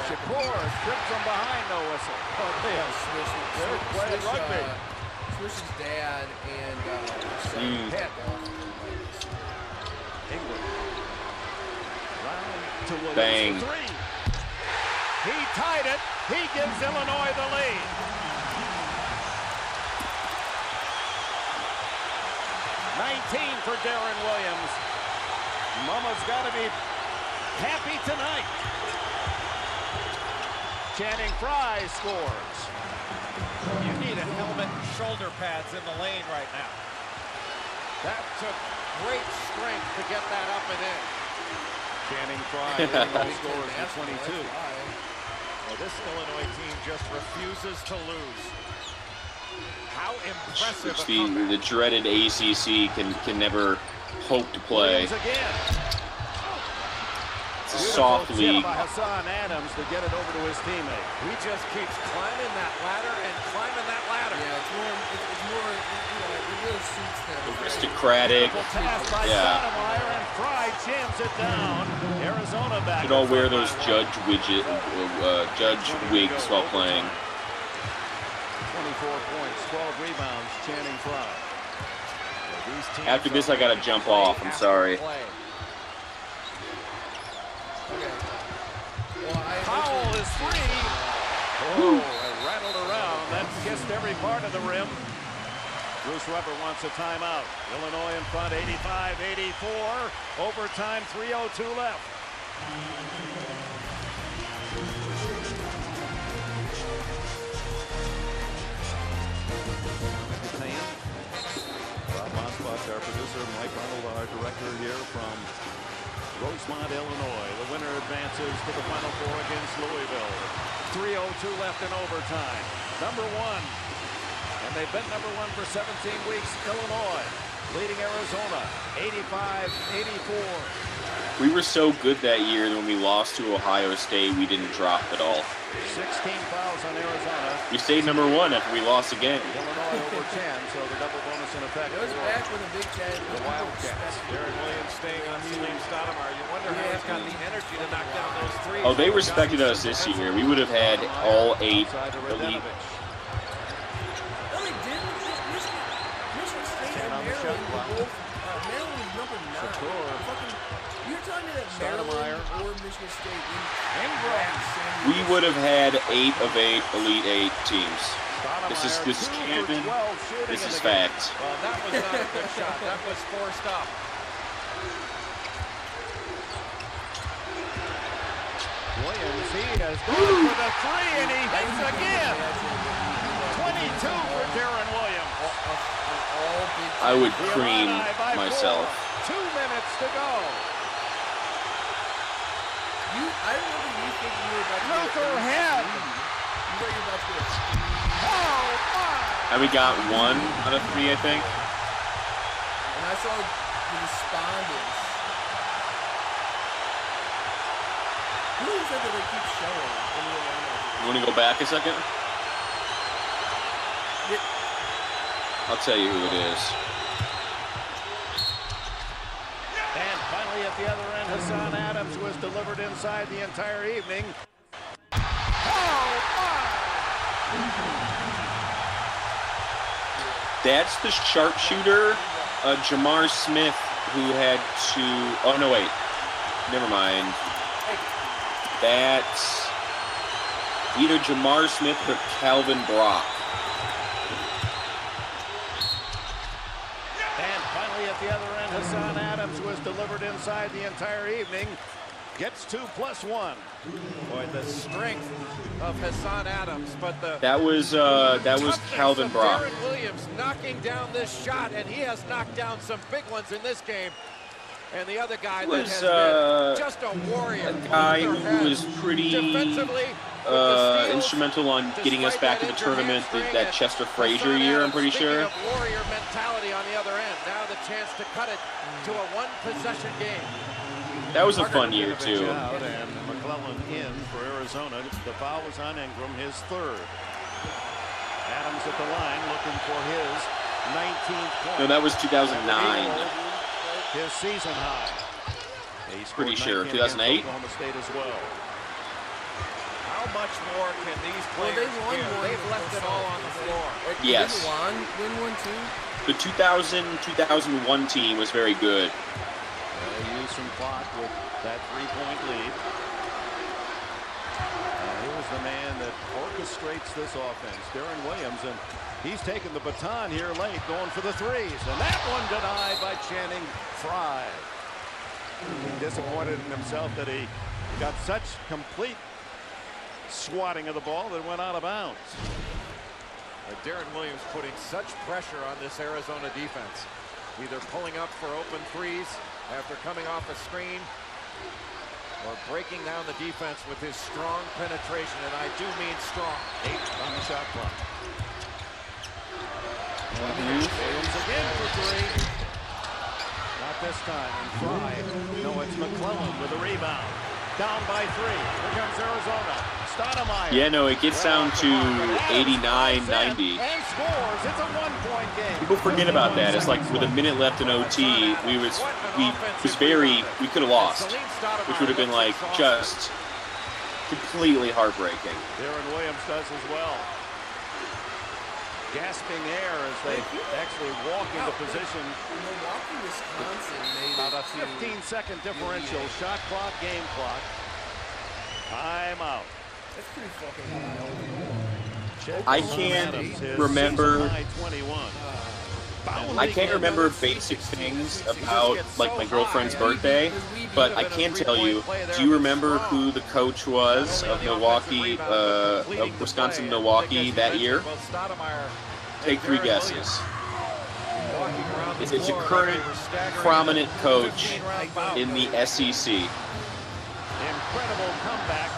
Shakur stripped from behind, no whistle. They're playing rugby. Swish's dad and son hit England. Brown to Williams. Bang. For 3. He tied it. He gives Illinois the lead. For Darren Williams. Mama's got to be happy tonight. Channing Frye scores. You need a helmet and shoulder pads in the lane right now. That took great strength to get that up and in. Channing Frye scores for 22. Well, this Illinois team just refuses to lose. How impressive Which the dreaded ACC can never hope to play. It's a soft league. By Hassan Adams to get it over to his teammate. He just keeps climbing that ladder and climbing that ladder. Yeah, it's more, it really suits them. Aristocratic. Yeah. And Frye jams it down. Arizona back. Should all wear those judge wigs while playing. 24 points, 12 rebounds, Channing Frye. After this, I gotta jump off. I'm sorry. Powell is free. Oh, it rattled around. That kissed every part of the rim. Bruce Weber wants a timeout. Illinois in front, 85-84. Overtime, 3:02 left. Our producer, Mike Arnold, our director here from Rosemont, Illinois. The winner advances to the Final Four against Louisville. 3:02 left in overtime. Number 1. And they've been number 1 for 17 weeks. Illinois leading Arizona 85-84. We were so good that year that when we lost to Ohio State, we didn't drop at all. 16 fouls on Arizona. We stayed number 1 after we lost again. Illinois over 10, so the double bonus in effect. It was back when the Big Ten, the Wildcats. Darren Williams staying on Salim Stoudemire. You wonder how he's got the energy to knock down those threes. Oh, they respected us this year. We would have had all 8 elite. No, they did. Michigan State and Maryland were both. Maryland was number 9. You're telling me that Maryland or Michigan State We would have had 8 of 8 Elite 8 teams. This is canon. This is fact. Well, that was not a good shot. That was forced up. Williams, he has gone for the 3, and he hits again. 22 for Darren Williams. I would cream myself. 2 minutes to go. I remember you thinking you were about to Luther Head. You thought you were about to get a Oh, my. And we got 1 out of 3, I think. And I saw the respondents. Who is that they keep showing in the lineup? You want to go back a second? I'll tell you who it is. And finally at the other end, Hassan Adams was delivered inside the entire evening. That's the sharpshooter, Jamar Smith, who had to... Oh, no, wait. Never mind. That's either Jamar Smith or Calvin Brock. And finally at the other end, Hassan Adams was delivered inside the entire evening. Gets 2+1. Boy, the strength of Hassan Adams, but that was Calvin Brock. Darren Williams knocking down this shot, and he has knocked down some big ones in this game. And the other guy that has been just a warrior. A guy who was pretty instrumental on getting us back in the tournament that Chester Frazier year, I'm pretty sure. Of warrior mentality on the other end. Now the chance to cut it to a one-possession game. That was a fun year, too. Out and McClellan in for Arizona. The foul was on Ingram, his third. Adams at the line looking for his 19th point. No, that was 2009. His season high. He's pretty sure 2008. Oklahoma State as well. How much more can these players do? They've left it all on the floor. Yes. Win one too. The 2000-2001 team was very good. They used some clock with that 3-point lead. Here's the man that orchestrates this offense, Darren Williams, and he's taking the baton here late, going for the threes, and that one denied by Channing Frye. Disappointed in himself that he got such complete swatting of the ball that went out of bounds. Darren Williams putting such pressure on this Arizona defense, either pulling up for open threes after coming off a screen or breaking down the defense with his strong penetration, and I do mean strong. 8 on the shot clock. Williams again for 3. Not this time. And Frye. No, it's McClellan with a rebound. Down by 3. Here comes Arizona. Stoudemire. Yeah, no, it gets down to 89-90. And scores. It's a 1-point game. People forget about that. It's like with a minute left in OT, we could have lost, which would have been like just completely heartbreaking. Darren Williams does as well. Gasping air as they actually walk into position. Milwaukee, Wisconsin made about a 15-second differential. Shot clock, game clock. Time out. That's pretty fucking wild. I can't remember. I can't remember basic things about like my girlfriend's birthday, but I can tell you. Do you remember who the coach was of Milwaukee, of Wisconsin-Milwaukee that year? Take 3 guesses. It's a current prominent coach in the SEC. Incredible comeback.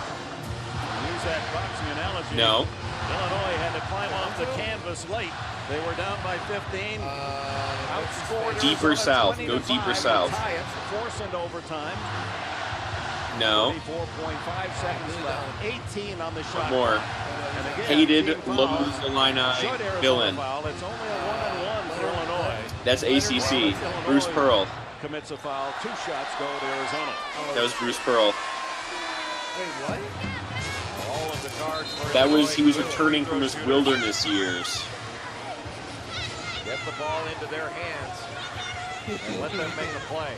Use that boxing analogy. No. Illinois had to climb off the canvas late. They were down by 15. Outscored deeper south. Go deeper south. Force into overtime. No. 24.5 seconds left. 18 on the shot. More. Hated Lobos Illini villain. It's only a 1-and-1 for Illinois. That's ACC. Bruce Pearl. Commits a foul. 2 shots go to Arizona. That was Bruce Pearl. Wait, what? All of the cards for That was he was returning from his wilderness years. Get the ball into their hands and let them make a play.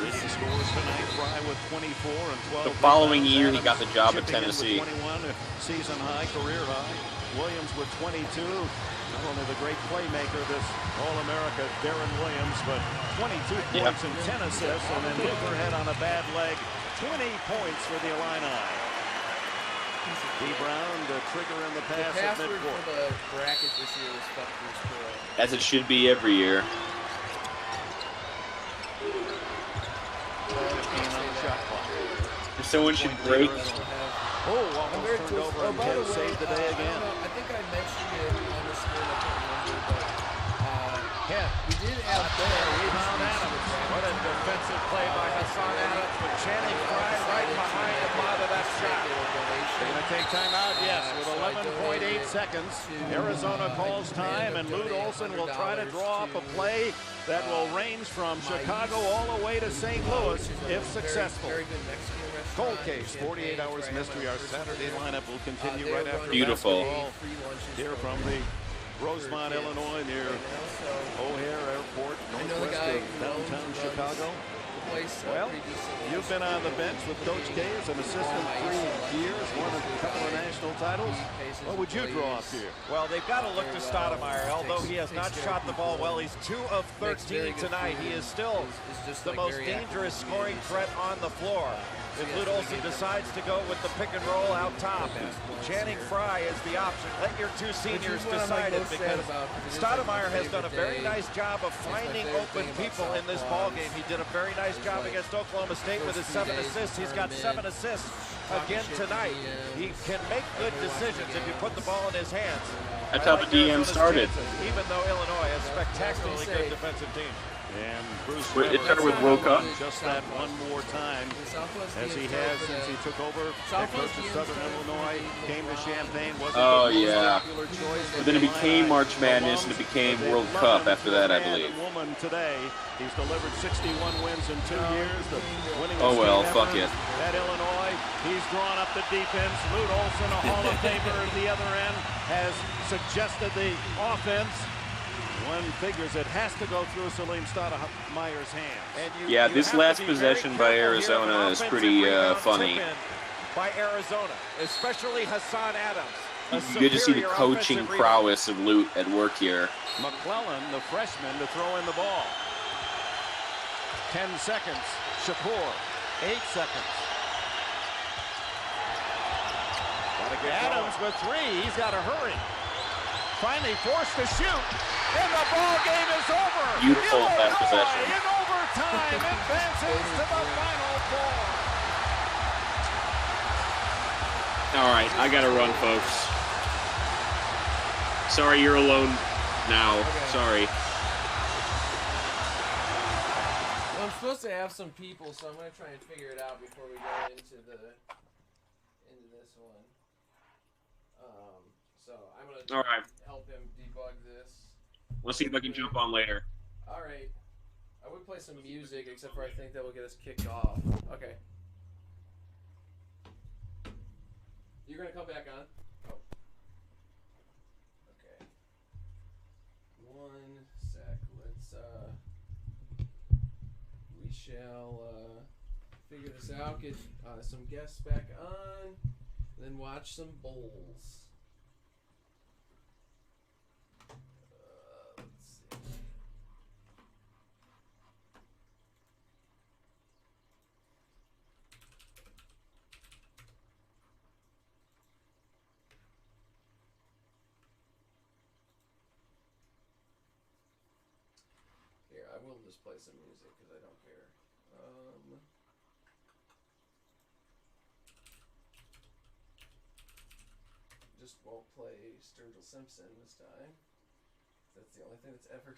Leading scores tonight, Frye with 24 and 12. The following year, he got the job at Tennessee. 21, season high, career high. Williams with 22. Not only the great playmaker, this All-America Darren Williams, but 22 points and 10 assists, and then Hooker had on a bad leg. 20 points for the Illini. D. Brown, the trigger in the pass at midcourt. For the bracket this year was fuck Bruce Pearl. As it should be every year. If someone should break. Almost turned over and Ken saved the day again. I think I mentioned it on the screen, I can't remember, but we did have rebound Adams. What a defensive play by Hassan Adams, with Channing Frye right behind the bottom of that shot. They're going to take time out, yes, with 11.8 seconds. Arizona calls time, and Lute Olson will try to draw up a play that will range from Chicago all the way to St. Louis, if successful. Cold Case, 48 Hours Mystery. Our Saturday lineup will continue right after beautiful. basketball. Here from the Rosemont, Illinois, near O'Hare Airport, northwest of downtown Chicago. replace Well, pretty decent. you've been on the bench with Coach K as an assistant 3 years, won a couple of national titles. What would you draw up here? Well, they've got to look to Stoudemire. Although he has not shot the ball well, he's 2 of 13 tonight. He is still the most dangerous scoring threat on the floor. If Lute Olson decides to go with the pick and roll out top, Channing Frye is the option. Let your 2 seniors decide it, because Stoudemire has done a very nice job of finding open people in this ball game. He did a very nice job against Oklahoma State with his 7 assists. He's got 7 assists again tonight. He can make good decisions if you put the ball in his hands. That's how the DM started. Even though Illinois has a spectacularly good defensive team. And Bruce it started with World Cup. Just that one more time, as he has since he took over head coach of Southern Illinois, came to Champaign. Oh yeah. But then it became March Madness and it became World Cup after that, I believe. Woman today, he's delivered 61 wins in 2 years. Oh well, fuck it. At Illinois, he's drawn up the defense. Lute Olson, a Hall of Famer at the other end, has suggested the offense. One figures it has to go through Salim Stoudemire's hands. Yeah, this last possession by Arizona is pretty funny. By Arizona, especially Hassan Adams. You get to see the coaching prowess of Lute at work here. McClellan, the freshman, to throw in the ball. 10 seconds. Shakur, 8 seconds. Adams with 3. He's got to hurry. Finally forced to shoot. And the ball game is over. Beautiful last possession. In overtime, advances to the Final Four. All right, I gotta run, folks. Sorry, you're alone now. Okay. Sorry. Well, I'm supposed to have some people, so I'm gonna try and figure it out before we go into this one. So I'm gonna help him debug this. We'll see if I can jump on later. All right. I would play some music, except for I think that will get us kicked off. Okay. You're gonna come back on? Oh. Okay. 1 sec. Let's we shall figure this out. Get some guests back on, and then watch some bowls. I will just play some music because I don't care. Just won't play Sturgill Simpson this time. That's the only thing that's ever.